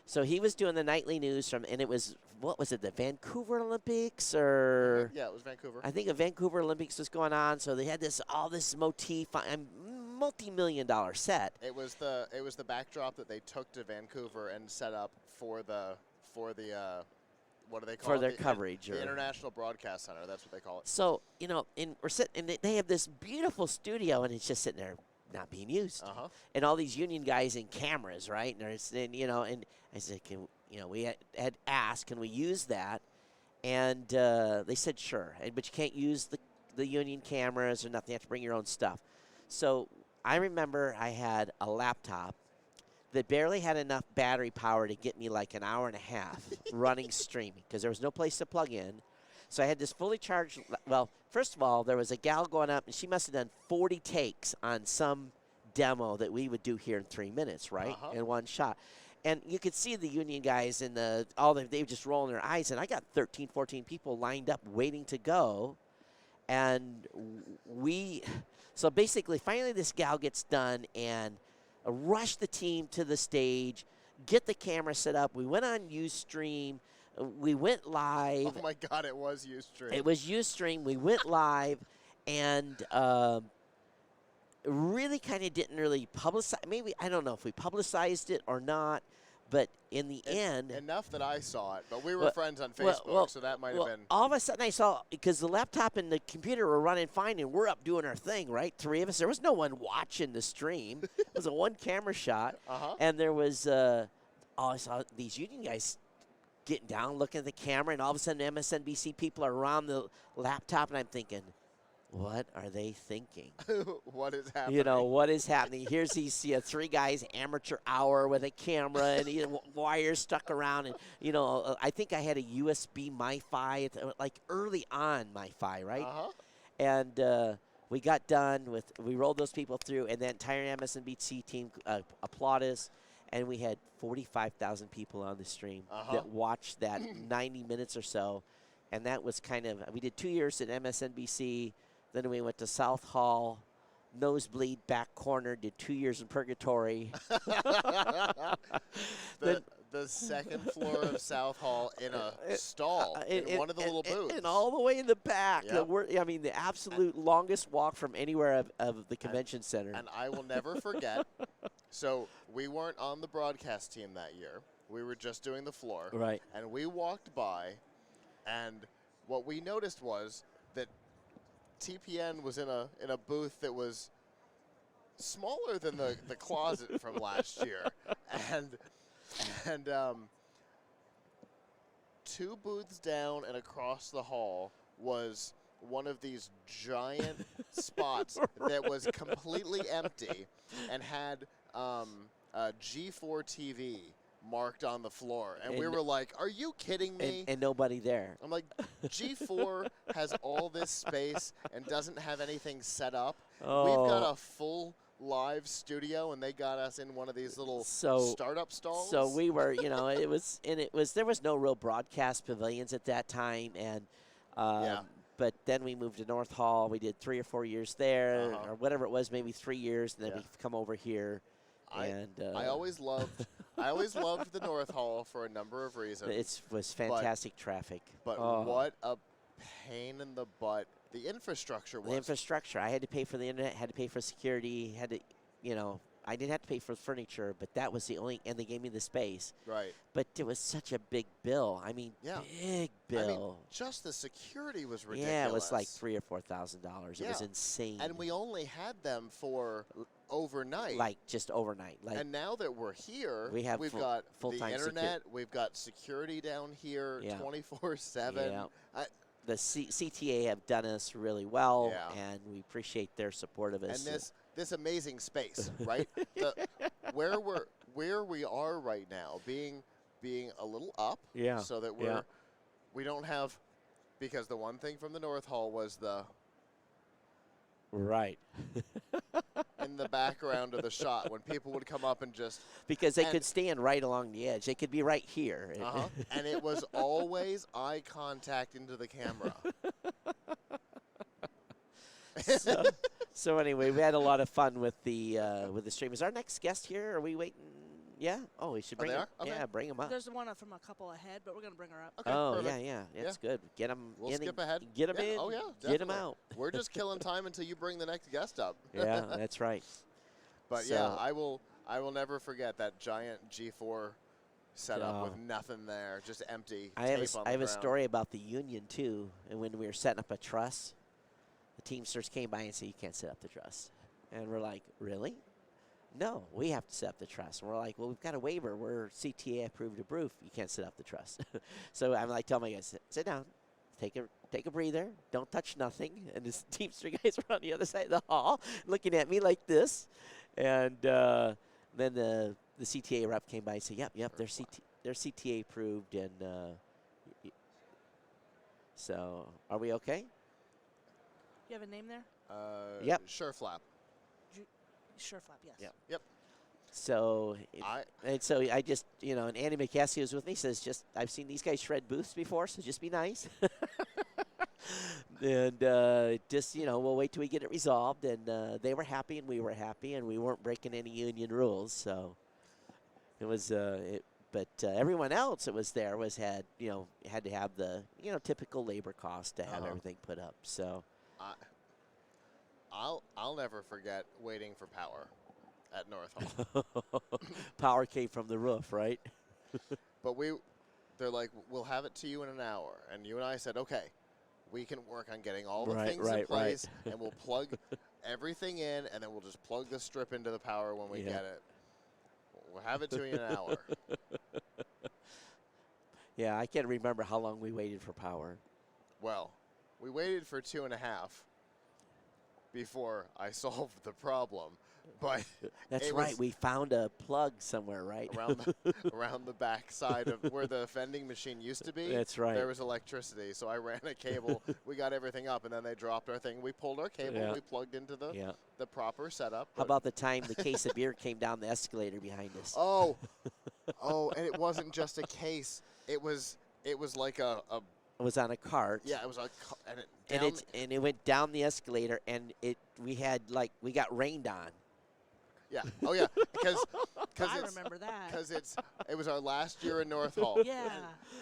So he was doing the nightly news and it was, what was it, the Vancouver Olympics or? Yeah, it was Vancouver. I think a Vancouver Olympics was going on, so they had all this motif, multi-million-dollar set. It was the backdrop that they took to Vancouver and set up for the what do they call it? For their coverage. The International Broadcast Center, that's what they call it. So, and we're sitting, and they have this beautiful studio, and it's just sitting there not being used. And all these union guys in cameras, right? And I said, we had asked, can we use that? And they said, sure. But you can't use the union cameras or nothing. You have to bring your own stuff. So I remember I had a laptop that barely had enough battery power to get me like an hour and a half running streaming because there was no place to plug in. So I had this fully charged. Well, first of all, there was a gal going up, and she must have done 40 takes on some demo that we would do here in 3 minutes, right? In one shot. And you could see the union guys and they were just rolling their eyes. And I got 13, 14 people lined up waiting to go. And so basically, finally this gal gets done and rush the team to the stage, get the camera set up. We went on Ustream. We went live. Oh, my God, it was Ustream. It was Ustream. We went live and really kind of didn't really publicize. Maybe, I don't know if we publicized it or not, But in the end, enough that I saw it, but we were Well- friends on well- Facebook, well- so that might well, have been. all of a sudden I saw, because the laptop and the computer were running fine, and we're up doing our thing, right? 3 of us. There was no one watching the stream. It was a one-camera shot, and there was. I saw these union guys getting down, looking at the camera, and all of a sudden MSNBC people are around the laptop, and I'm thinking, what are they thinking? What is happening? You know, what is happening? Here's these 3 guys, amateur hour with a camera and wires stuck around. And, I think I had a USB MiFi, like early on MiFi, right? And we got done with, we rolled those people through, and the entire MSNBC team applauded us. And we had 45,000 people on the stream that watched that 90 minutes or so. And that was kind of, we did 2 years at MSNBC. Then we went to South Hall, nosebleed, back corner, did 2 years in purgatory. The second floor of South Hall in a stall in one of the little booths. And all the way in the back. Yep. The absolute longest walk from anywhere of the convention center. And I will never forget. So we weren't on the broadcast team that year. We were just doing the floor. Right. And we walked by, and what we noticed was that TPN was in a booth that was smaller than the closet from last year. And 2 booths down and across the hall was one of these giant spots that was completely empty and had a G4 TV marked on the floor. And we were like, are you kidding me? And nobody there. I'm like, G4 has all this space and doesn't have anything set up. We've got a full live studio, and they got us in one of these little startup stalls. So we were, there was no real broadcast pavilions at that time, and but then we moved to North Hall. We did 3 or 4 years there, or whatever it was, maybe 3 years, and then we've come over here. I always loved the North Hall for a number of reasons. It was fantastic traffic. But what a pain in the butt the infrastructure was. The infrastructure. I had to pay for the internet, had to pay for security, had to, I didn't have to pay for furniture, but that was the only, and they gave me the space. Right. But it was such a big bill. I mean, big bill. I mean, just the security was ridiculous. Yeah, it was like $3,000 or $4,000. It was insane. And we only had them for overnight. Like just overnight. And now that we're here, we've got full-time the internet, we've got security down here 24/7. Yeah. The CTA have done us really well, and we appreciate their support of us. And this amazing space, right? Where we are right now, being a little up, so that we don't have, because the one thing from the North Hall was the right in the background of the shot when people would come up and just because they could stand right along the edge, they could be right here, and it was always eye contact into the camera. So anyway, we had a lot of fun with the stream. Is our next guest here? Are we waiting? Yeah. Oh, we should bring him. Okay. Yeah, bring him up. There's one from a couple ahead, but we're going to bring her up. Okay, oh, perfect. yeah. That's good. Get him We'll in. skip ahead. Get him in. Oh, yeah, Get him definitely. out. We're just killing time until you bring the next guest up. Yeah, that's right. But So- I will never forget that giant G4 setup with nothing there, just empty. I have tape on the a ground. story about the union too, and when we were setting up a truss, the Teamsters came by and said, "You can't set up the truss," and we're like, "Really? No, we have to set up the truss." And we're like, "Well, we've got a waiver. We're CTA approved to proof. You can't set up the truss." So I'm like, tell my guys, sit down, take a breather, don't touch nothing. And the Teamster guys were on the other side of the hall, looking at me like this, and then the CTA rep came by and said, "Yep, they're CTA approved." And so, are we okay? You have a name there? Yep. Sure flap. Sure flap, yes. Yep. So, I just, and Andy McCaskey was with me, says, I've seen these guys shred booths before, so just be nice. And we'll wait till we get it resolved. And they were happy and we were happy, and we weren't breaking any union rules. So it was, but everyone else that was there had to have the, typical labor cost to have everything put up. So I'll never forget waiting for power at North Hall. Power came from the roof, right? But they're like, we'll have it to you in an hour. And you and I said, okay, we can work on getting all the things in place, and we'll plug everything in, and then we'll just plug the strip into the power when we get it. We'll have it to you in an hour. Yeah, I can't remember how long we waited for power. Well, we waited for 2.5 before I solved the problem. But that's right. We found a plug somewhere, right? around the back side of where the vending machine used to be. That's right. There was electricity, so I ran a cable. We got everything up, and then they dropped our thing. We pulled our cable. We plugged into the proper setup. How about the time the case of beer came down the escalator behind us? Oh, and it wasn't just a case. It was like a It was on a cart. Yeah, it was and it went down the escalator, and we got rained on. Yeah. Oh yeah. Because I remember that. Because it was our last year in North Hall. Yeah.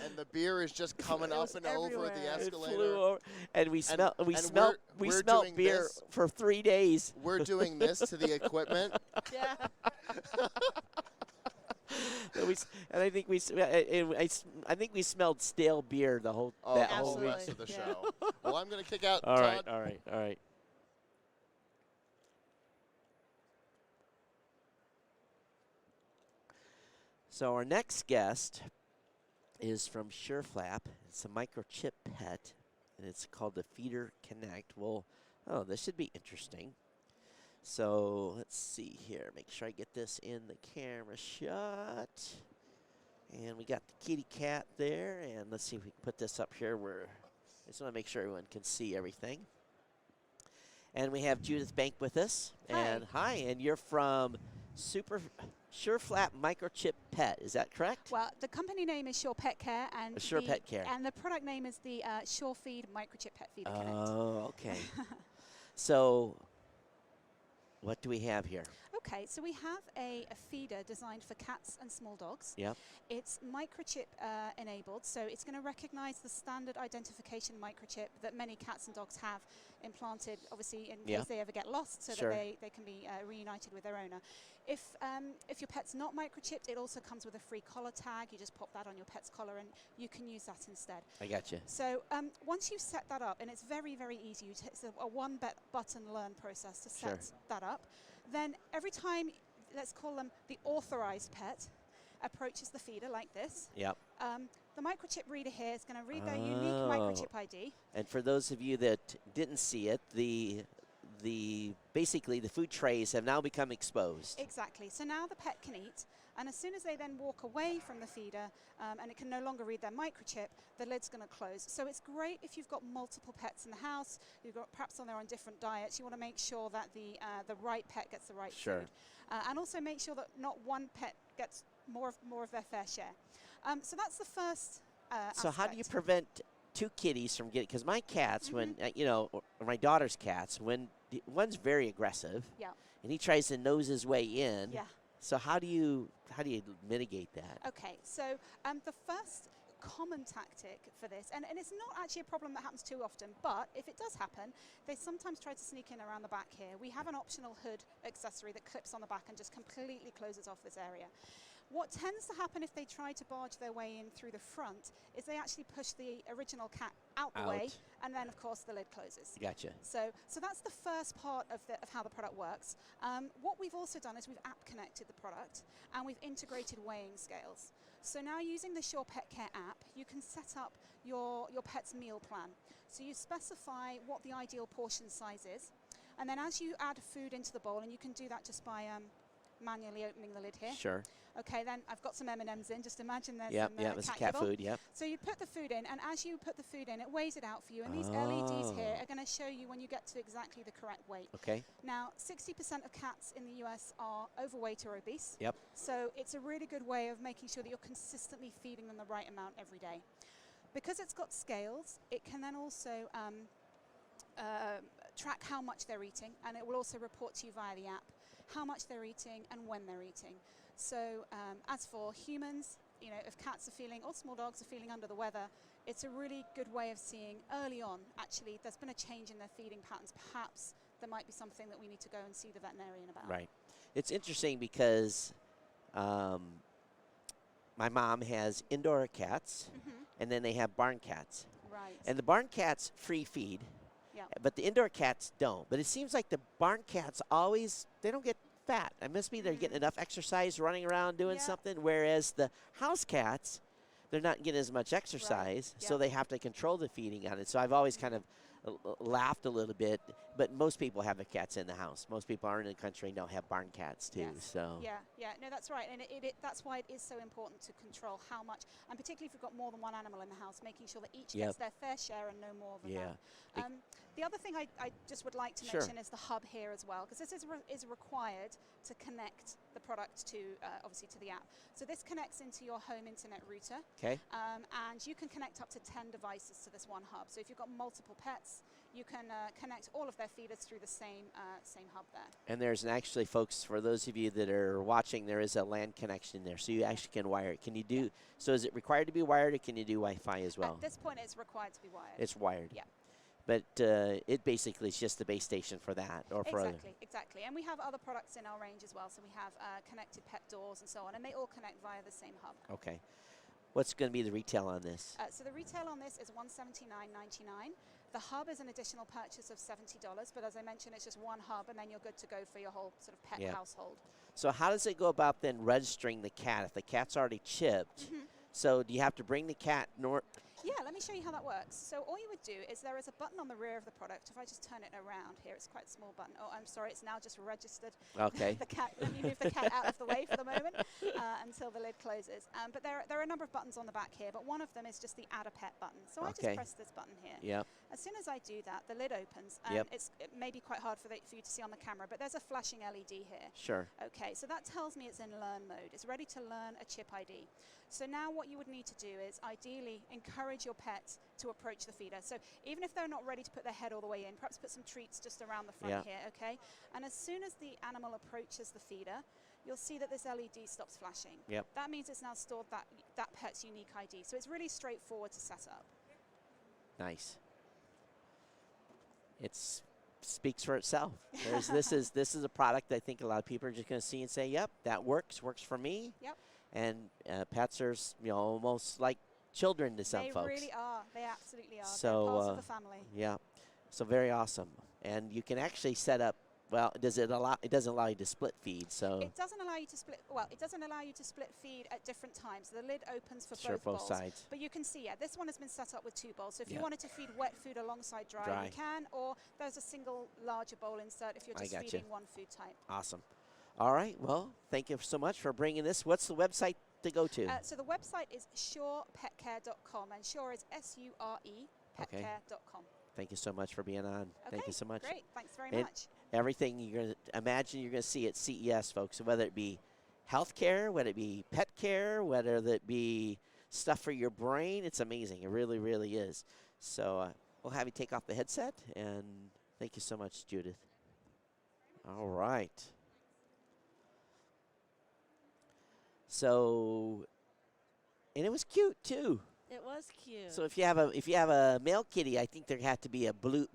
And the beer is just coming up and over the escalator. It flew over, and we smelled beer for 3 days. We're doing this to the equipment. Yeah. I think we smelled stale beer the whole whole week. Rest of the show. Well, I'm going to kick out All Todd. right. So our next guest is from SureFlap. It's a microchip pet, and it's called the Feeder Connect. Well, this should be interesting. So let's see here. Make sure I get this in the camera shot. And we got the kitty cat there. And let's see if we can put this up here where I just want to make sure everyone can see everything. And we have Judith Bank with us. Hi. And you're from SureFlap Microchip Pet. Is that correct? Well, the company name is Sure Pet Care, and Pet Care. And the product name is the Sure Feed Microchip Pet Feeder Connect. Oh, okay. So what do we have here? Okay, so we have a feeder designed for cats and small dogs. Yep. It's microchip enabled, so it's going to recognize the standard identification microchip that many cats and dogs have implanted, obviously, in case they ever get lost, so that they can be reunited with their owner. If your pet's not microchipped, it also comes with a free collar tag. You just pop that on your pet's collar, and you can use that instead. I got you. So once you set that up, and it's very, very easy, it's a one-button learn process to set that up. Then every time, let's call them the authorized pet, approaches the feeder like this. Yep. The microchip reader here is going to read their unique microchip ID. And for those of you that didn't see it, basically the food trays have now become exposed. Exactly. So now the pet can eat, and as soon as they then walk away from the feeder and it can no longer read their microchip, the lid's going to close. So it's great if you've got multiple pets in the house, you've got perhaps they're on different diets, you want to make sure that the right pet gets the right food. And also make sure that not one pet gets more of their fair share. So that's the first So how do you prevent two kitties from getting, because my cats, when, or my daughter's cats, when one's very aggressive, and he tries to nose his way in. So how do you mitigate that? Okay, so the first common tactic for this, and it's not actually a problem that happens too often, but if it does happen, they sometimes try to sneak in around the back here. We have an optional hood accessory that clips on the back and just completely closes off this area. What tends to happen if they try to barge their way in through the front is they actually push the original cat out the way, and then of course the lid closes. Gotcha. So that's the first part of how the product works. What we've also done is we've app connected the product, and we've integrated weighing scales. So now using the Sure Pet Care app, you can set up your pet's meal plan. So you specify what the ideal portion size is, and then as you add food into the bowl, and you can do that just by manually opening the lid here. Sure. Okay, then I've got some M&Ms in. Just imagine there's some cat food. Yep. So you put the food in, and as you put the food in, it weighs it out for you. And these LEDs here are going to show you when you get to exactly the correct weight. Okay. Now, 60% of cats in the US are overweight or obese. Yep. So it's a really good way of making sure that you're consistently feeding them the right amount every day. Because it's got scales, it can then also track how much they're eating, and it will also report to you via the app how much they're eating and when they're eating. So as for humans, if cats are feeling, or small dogs are feeling under the weather, it's a really good way of seeing early on, actually, there's been a change in their feeding patterns. Perhaps there might be something that we need to go and see the veterinarian about. Right. It's interesting because my mom has indoor cats, and then they have barn cats. Right. And the barn cats free feed, but the indoor cats don't. But it seems like the barn cats always, they don't get fat. It must be they're getting enough exercise running around doing something, whereas the house cats, they're not getting as much exercise, so they have to control the feeding on it. So I've always kind of laughed a little bit, but most people have their cats in the house. Most people aren't in the country and don't have barn cats too. So No, that's right, and that's why it is so important to control how much, and particularly if you've got more than one animal in the house, making sure that each gets their fair share and no more than that. The other thing I just would like to mention is the hub here as well, because this is required to connect the product to, obviously, to the app. So this connects into your home internet router. Okay. And you can connect up to 10 devices to this one hub. So if you've got multiple pets, you can connect all of their feeders through the same hub there. And there's actually, folks, for those of you that are watching, there is a LAN connection there, so you actually can wire it. Can you do, so is it required to be wired, or can you do Wi-Fi as well? At this point, it's required to be wired. It's wired. Yeah. But it basically is just the base station for that, or for other. Exactly. And we have other products in our range as well. So we have connected pet doors and so on, and they all connect via the same hub. Okay. What's going to be the retail on this? So the retail on this is $179.99. The hub is an additional purchase of $70, but as I mentioned, it's just one hub, and then you're good to go for your whole sort of pet household. So how does it go about then registering the cat if the cat's already chipped? So do you have to bring the cat Yeah, let me show you how that works. So all you would do is there is a button on the rear of the product. If I just turn it around here, it's quite a small button. Oh, I'm sorry, it's now just registered. Okay. The cat, let me move the cat out of the way for the moment until the lid closes. But there are a number of buttons on the back here, but one of them is just the Add a Pet button. So I just press this button here. Yep. As soon as I do that, the lid opens. It may be quite hard for you to see on the camera, but there's a flashing LED here. Sure. Okay, so that tells me it's in learn mode. It's ready to learn a chip ID. So now what you would need to do is ideally encourage your pet to approach the feeder. So even if they're not ready to put their head all the way in, perhaps put some treats just around the front here, okay? And as soon as the animal approaches the feeder, you'll see that this LED stops flashing. Yep. That means it's now stored that pet's unique ID. So it's really straightforward to set up. Nice. It speaks for itself. This is a product I think a lot of people are just going to see and say, yep, that works for me. Yep. And pets are, almost like children to some folks. They really are. They absolutely are. So, they're part of the family. Yeah. So very awesome. And you can actually set up. Well, it doesn't allow you to split feed. So it doesn't allow you to split. Well, it doesn't allow you to split feed at different times. The lid opens for both bowls. sides. But you can see, this one has been set up with 2 bowls. So if you wanted to feed wet food alongside dry, you can. Or there's a single larger bowl insert if you're just feeding one food type. Awesome. All right. Well, thank you so much for bringing this. What's the website to go to? So the website is surepetcare.com, and Sure is SURE petcare.com. Thank you so much for being on. Thank you so much. Great. Thanks very much. Everything you're going to imagine you're going to see at CES, folks, whether it be healthcare, whether it be pet care, whether it be stuff for your brain, it's amazing. It really, really is. So we'll have you take off the headset, and thank you so much, Judith. All right. So, and it was cute too. It was cute. So if you have a male kitty, I think there had to be a blue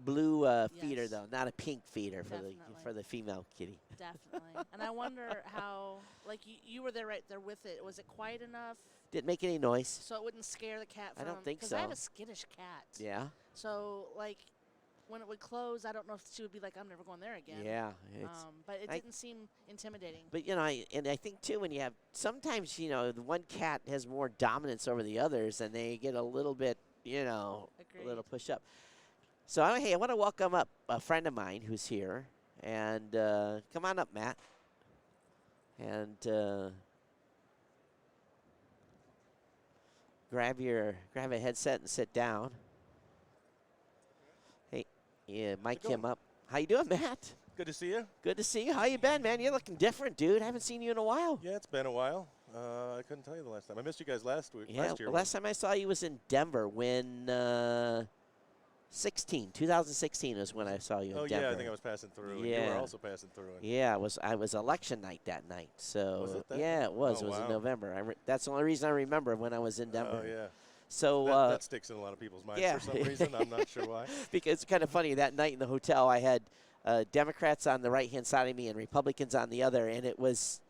feeder though, not a pink feeder for the female kitty. Definitely. And I wonder how, like you were there right there with it. Was it quiet enough? Didn't make any noise. So it wouldn't scare the cat. I don't think so. Because I have a skittish cat. Yeah. So like, when it would close, I don't know if she would be like, I'm never going there again. Yeah. But it didn't seem intimidating. But, I think, too, when you have – sometimes, the one cat has more dominance over the others, and they get a little bit, a little push up. So, hey, I want to welcome up a friend of mine who's here. And come on up, Matt. And grab a headset and sit down. Yeah, mic him up. How you doing, Matt? Good to see you. Good to see you. How you been, man? You're looking different, dude. I haven't seen you in a while. Yeah, it's been a while. I couldn't tell you the last time. I missed you guys last year. Last time I saw you was in Denver when 2016 is when I saw you in Denver. Yeah, I think I was passing through. Yeah. And you were also passing through. Yeah, I was election night that night. So was it that? Yeah, it was. Oh, it was in wow. November. That's the only reason I remember when I was in Denver. Oh, yeah. So that sticks in a lot of people's minds for some reason. I'm not sure why. Because it's kind of funny. That night in the hotel, I had Democrats on the right-hand side of me and Republicans on the other, and it was,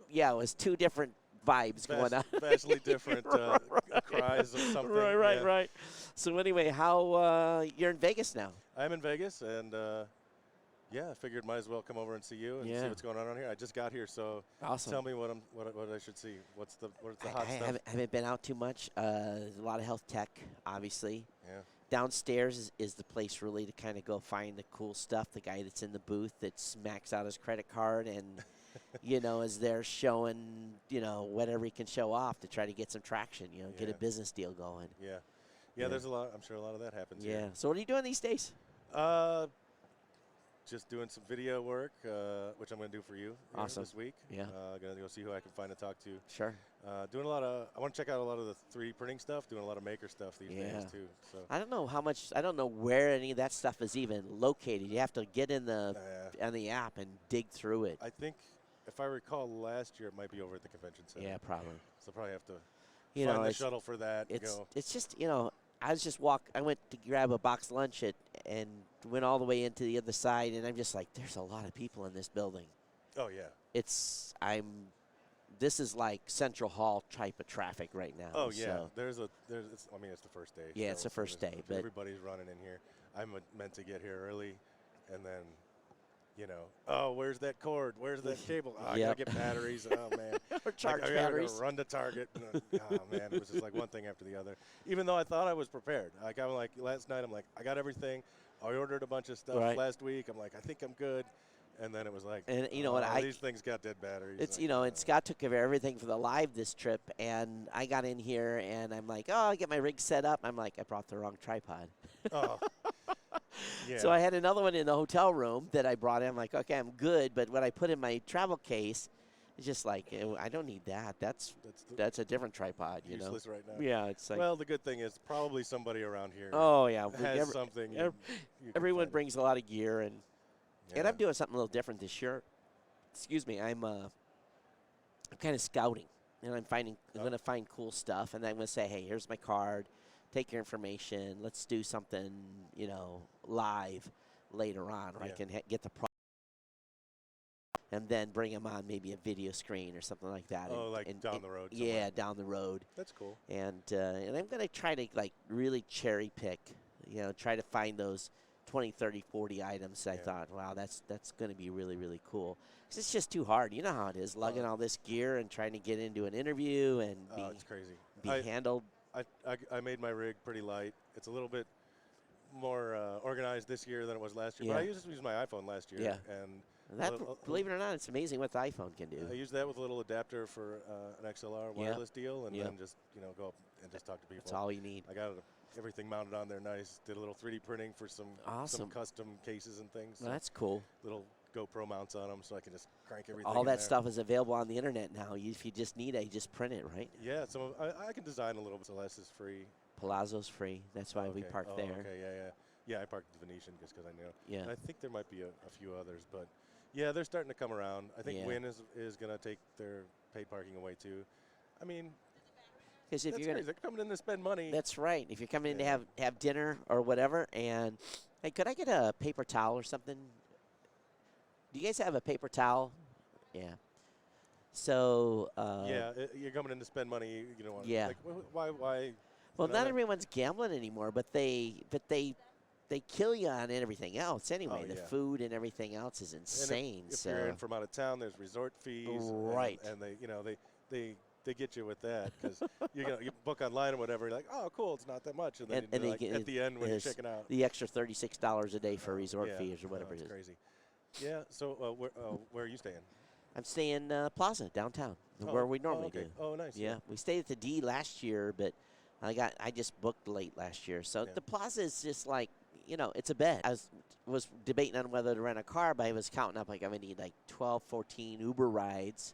yeah, it was two different vibes going on. Vastly different cries of something. Right. So anyway, how you're in Vegas now? I'm in Vegas, and yeah, I figured might as well come over and see you and see what's going on here. I just got here, so awesome. Tell me what I should see. What's the hot stuff? I haven't been out too much. There's a lot of health tech, obviously. Yeah. Downstairs is the place really to kind of go find the cool stuff. The guy that's in the booth that smacks out his credit card and, you know, is there showing, you know, whatever he can show off to try to get some traction, you know, get a business deal going. Yeah, there's a lot. I'm sure a lot of that happens Yeah. here. So what are you doing these days? Just doing some video work, which I'm going to do for you this week. Yeah. Going to go see who I can find to talk to. Sure. Doing a lot of, I want to check out a lot of the 3D printing stuff, doing a lot of maker stuff these days too. So I don't know how much, I don't know where any of that stuff is even located. You have to get in the on the app and dig through it. I think, if I recall last year, it might be over at the convention center. Yeah, probably. So probably have to you find know, the shuttle for that and go. It's just, you know, I went to grab a box lunch and went all the way into the other side, and I'm just like, there's a lot of people in this building. Oh, yeah. This is like Central Hall type of traffic right now. Oh, yeah. So. I mean, it's the first day. Yeah, it's the first day. But everybody's running in here. I'm meant to get here early, and then, you know, oh, where's that cord? Where's that cable? Oh, I got to get batteries. Oh, man. Or charge I batteries. gotta run to Target. Oh, man, it was just like one thing after the other. Even though I thought I was prepared. Like, I'm like, last night, I'm like, I got everything. I ordered a bunch of stuff last week. I'm like, I think I'm good. And then it was like, and you know what? These things got dead batteries. It's, you know, and Scott took care of everything for the live this trip, and I got in here, and I'm like, oh, I get my rig set up. I'm like, I brought the wrong tripod. Oh. Yeah. So I had another one in the hotel room that I brought in. I'm like, okay, I'm good. But when I put in my travel case, it's just like, I don't need that. That's a different tripod, you know. Useless right now. Yeah, it's like. Well, the good thing is probably somebody around here. Oh yeah, has something. Everyone brings a lot of gear, and I'm doing something a little different this year. Excuse me, I'm kind of scouting, and I'm going to find cool stuff, and I'm going to say, hey, here's my card. Take your information. Let's do something, you know, live later on, where I can get the product. And then bring them on maybe a video screen or something like that. Oh, like down the road. Yeah, down the road. That's cool. And I'm going to try to like really cherry pick, you know, try to find those 20, 30, 40 items. I thought, wow, that's going to be really, really cool. 'Cause it's just too hard. You know how it is, lugging all this gear and trying to get into an interview and it's crazy. Be handled. I made my rig pretty light. It's a little bit more organized this year than it was last year. But I used my iPhone last year. Yeah. And that, believe it or not, it's amazing what the iPhone can do. I used that with a little adapter for an XLR wireless deal, and then just go up and just talk to people. That's all you need. I got everything mounted on there nice. Did a little 3D printing for some custom cases and things. Well, that's cool. Little GoPro mounts on them, so I can just crank everything. All that stuff is available on the internet now. If you just need it, you just print it, right? Yeah, I can design a little bit. Celeste is free. Palazzo's free. That's why we parked there. Okay, yeah, I parked at the Venetian just because I knew. Yeah. And I think there might be a few others, but yeah, they're starting to come around. I think Wynn is going to take their paid parking away too. I mean, because if they're coming in to spend money. That's right. If you're coming in to have dinner or whatever, and hey, could I get a paper towel or something? Do you guys have a paper towel? Yeah. So. You're coming in to spend money. You know. Yeah. Like, why? Well, not everyone's gambling anymore, but they kill you on everything else anyway. Oh, the food and everything else is insane. And if you're in from out of town, there's resort fees. Right. And they get you with that because you book online or whatever. You're like, oh, cool, it's not that much. And then at the end when you're checking out, the extra $36 a day for resort fees or whatever it is. Crazy. Yeah. So where are you staying? I'm staying Plaza downtown, where we normally do. Oh, nice. Yeah, we stayed at the D last year, but I just booked late last year. So the Plaza is just like, you know, it's a bed. I was debating on whether to rent a car, but I was counting up like I'm gonna need like 12, 14 Uber rides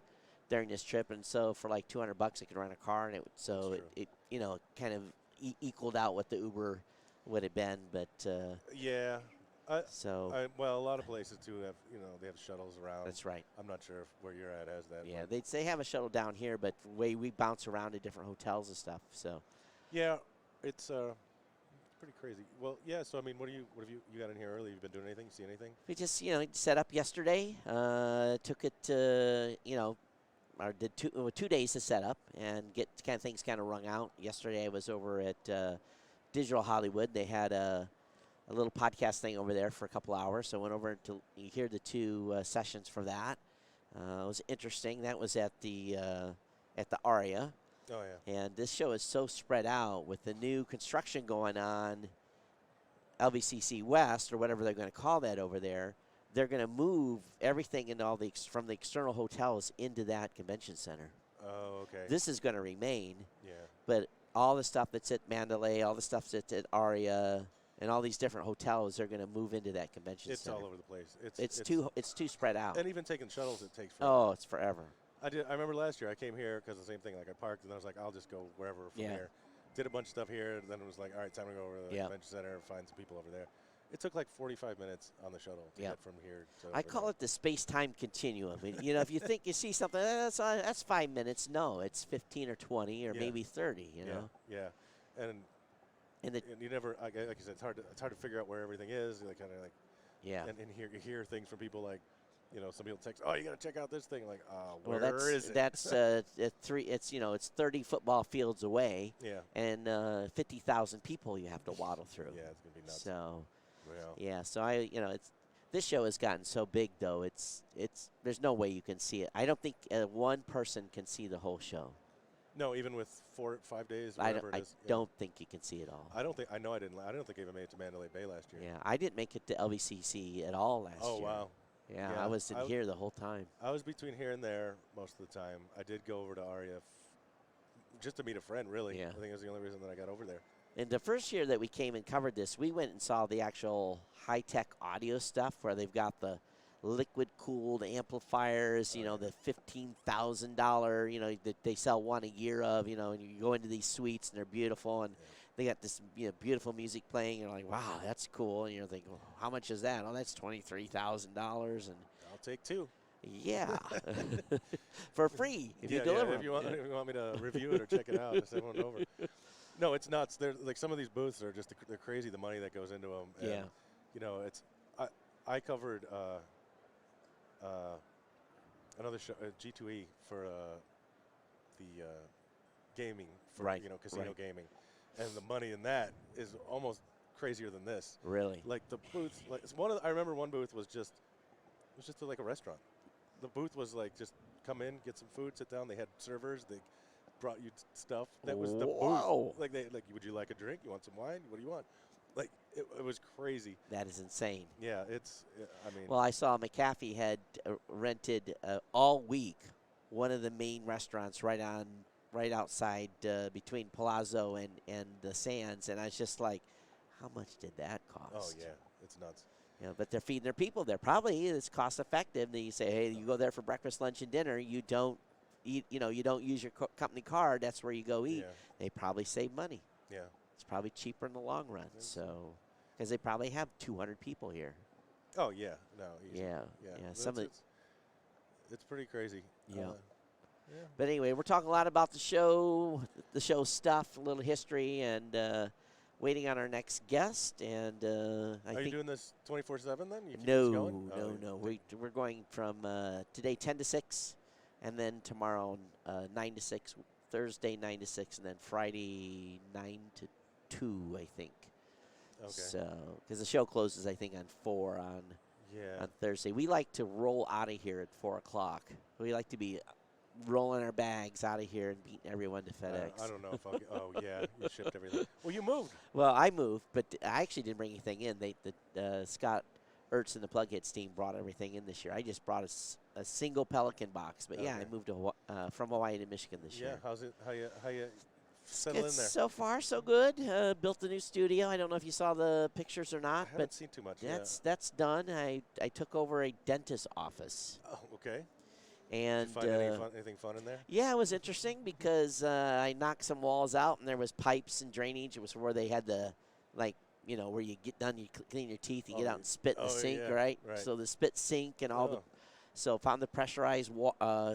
during this trip, and so for like $200 I could rent a car, and it you know, kind of equaled out what the Uber would have been, but yeah. Well, a lot of places too have, they have shuttles around. That's right. I'm not sure if where you're at has that. Yeah, they have a shuttle down here, but the way we bounce around to different hotels and stuff. So. Yeah, it's pretty crazy. Well, yeah. So I mean, what have you got in here early? You've been doing anything? See anything? We just, set up yesterday. Took it to, or did 2 days to set up and get things kind of wrung out. Yesterday I was over at Digital Hollywood. They had a little podcast thing over there for a couple hours, so I went over to hear the 2 sessions for that. It was interesting. That was at the Aria. Oh yeah. And this show is so spread out with the new construction going on. LVCC West, or whatever they're going to call that over there, they're going to move everything into from the external hotels into that convention center. Oh, okay. This is going to remain. Yeah. But all the stuff that's at Mandalay, all the stuff that's at Aria, and all these different hotels are going to move into that convention center. It's all over the place. It's too spread out. And even taking shuttles, it takes forever. Oh, it's forever. I remember last year I came here because the same thing. Like I parked and I was like, I'll just go wherever from here. Did a bunch of stuff here, and then it was like, all right, time to go over to the convention center and find some people over there. It took like 45 minutes on the shuttle to get from here to I call it the space-time continuum. If you think you see something, that's 5 minutes. No, it's 15 or 20 or maybe 30. You know. Yeah, and you never, like you said, it's hard to figure out where everything is. Like kind of like. Yeah. And you hear things from people like. Some people text, "Oh, you got to check out this thing." Like, well, where is it? That's it's 30 football fields away. Yeah. And 50,000 people you have to waddle through. Yeah, it's gonna be nuts. So. Well. Yeah. So this show has gotten so big though. There's no way you can see it. I don't think one person can see the whole show. No, even with 4 or 5 days. I Whatever it is. don't think you can see it all. I don't think. I know I didn't. I don't think I even made it to Mandalay Bay last year. Yeah, I didn't make it to LVCC at all last year. Oh wow. Yeah, I was in here the whole time. I was between here and there most of the time. I did go over to Aria just to meet a friend, really. Yeah. I think it was the only reason that I got over there. And the first year that we came and covered this, we went and saw the actual high-tech audio stuff where they've got the liquid-cooled amplifiers, the $15,000, that they sell one a year of, and you go into these suites and they're beautiful, and they got this beautiful music playing. You're like, wow, that's cool. And you're thinking, well, how much is that? Oh, that's $23,000. And I'll take 2. Yeah, for free if you Yeah, deliver. if you want me to review it or check it out, just send one over. No, it's nuts. They're like some of these booths are just they're crazy. The money that goes into them. And, it's I covered another show G2E for the gaming for casino gaming. And the money in that is almost crazier than this. Really? Like the booth, I remember one booth was just like a restaurant. The booth was like just come in, get some food, sit down. They had servers. They brought you stuff. That was the booth. Like would you like a drink? You want some wine? What do you want? Like it was crazy. That is insane. Yeah, Well, I saw McAfee had rented all week one of the main restaurants right outside between Palazzo and the Sands, and I was just like, how much did that cost? Oh yeah, it's nuts. But they're feeding their people there. Probably it's cost effective. Then you say, hey, you go there for breakfast, lunch, and dinner. You don't eat. You don't use your company card. That's where you go eat. Yeah. They probably save money. Yeah. It's probably cheaper in the long run. So, because they probably have 200 people here. Oh yeah, no. Easy. Yeah. It's pretty crazy. Yeah. Yeah. But anyway, we're talking a lot about the show stuff, a little history, and waiting on our next guest. And Are you doing this 24/7 then? You keep no, this going? no. We're going from today 10 to 6, and then tomorrow 9 to 6, Thursday 9 to 6, and then Friday 9 to 2, I think. Okay. So, because the show closes, I think, on 4 on Thursday. We like to roll out of here at 4 o'clock. We like to be rolling our bags out of here and beating everyone to FedEx. I don't know if I'll get, oh yeah, you shipped everything. Well, you moved. Well, I moved, but I actually didn't bring anything in. Scott Ertz and the Plugheads team brought everything in this year. I just brought a single Pelican box. But yeah, I moved to from Hawaii to Michigan this year. Yeah, how's it? How you settle in there? So far, so good. Built a new studio. I don't know if you saw the pictures or not, I haven't seen too much. That's done. I took over a dentist's office. Oh, okay. And did you find anything fun in there? Yeah, it was interesting because I knocked some walls out and there was pipes and drainage. It was where they had the, where you get done, you clean your teeth, you get out and spit in the sink, right? So the spit sink and all so found the pressurized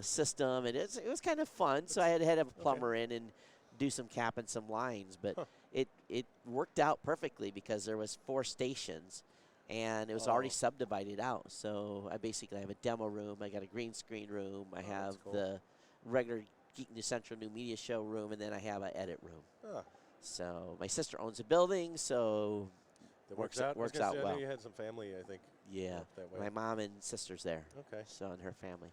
system, and it was kind of fun. So I had to have a plumber in and do some cap and some lines, but it worked out perfectly because there was 4 stations, and it was already subdivided out. So I basically have a demo room, I got a green screen room, I have the regular Geek New Central New Media Show room, and then I have an edit room. So my sister owns a building, so It works out out I well. know you had some family, I think. Yeah, That way. my mom and sister's there. Okay. So and her family,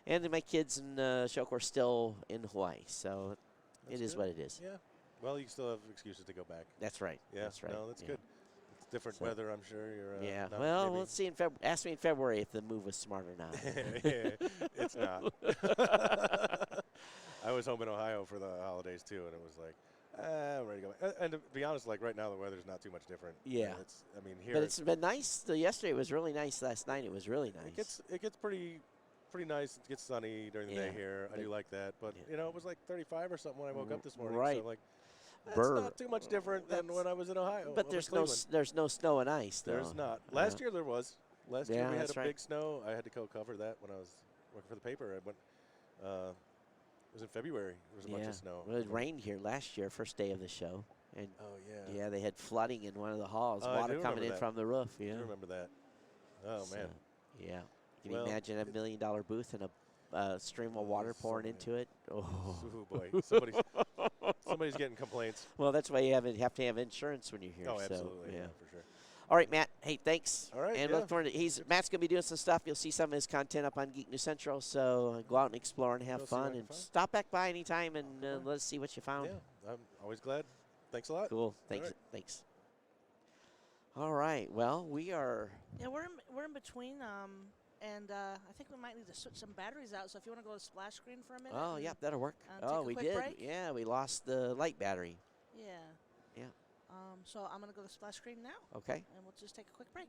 and then my kids and Shoko are still in Hawaii. So That's it is good. what it is. Yeah. Well, you still have excuses to go back. That's right. Yeah. That's right. No, that's yeah. good. It's different So- weather, I'm sure. You're. Yeah. not Well, maybe- let's see in February. Ask me in February if the move was smart or not. It's not. I was home in Ohio for the holidays too, and it was like, I'm ready to go back. And to be honest, like right now, the weather's not too much different. Yeah. It's. I mean, here. But it's been nice. Yesterday it was really nice. Last night it was really nice. It gets pretty nice. It gets sunny during the day Yeah. here. I do like that. But you know, it was like 35 or something when I woke up this morning. Right. So like, that's Burr. not too much different than when I was in Ohio. But up in there's Cleveland. no snow and ice though. There's not. Last year there was. Last year Yeah, we had that's a right. big snow. I had to cover that when I was working for the paper. I went. It was in February. There was a bunch of snow. Well, it rained here last year, first day of the show, and yeah, they had flooding in one of the halls, Oh, I water do coming remember in that. from the roof. I Yeah, do remember that. Oh man. Yeah. Can Well, you imagine a $1 million booth and a stream of water pouring into it? Oh, boy, somebody's getting complaints. Well, that's why you have to have insurance when you're here. Oh, so, absolutely, yeah. for sure. All right, Matt. Hey, thanks. All right, and yeah. look forward to Matt's gonna be doing some stuff. You'll see some of his content up on Geek New Central. So go out and explore and have Go see what I fun, can and find. stop back by anytime and let us see what you found. Yeah, I'm always glad. Thanks a lot. Cool. Thanks. All right. Thanks. All right. Well, we are. Yeah, we're in between, and I think we might need to switch some batteries out. So if you want to go to splash screen for a minute. Oh, and, yeah, that'll work. take Oh, a we quick did. break. Yeah, we lost the light battery. Yeah. Yeah. So I'm gonna go to splash screen now. Okay. And we'll just take a quick break.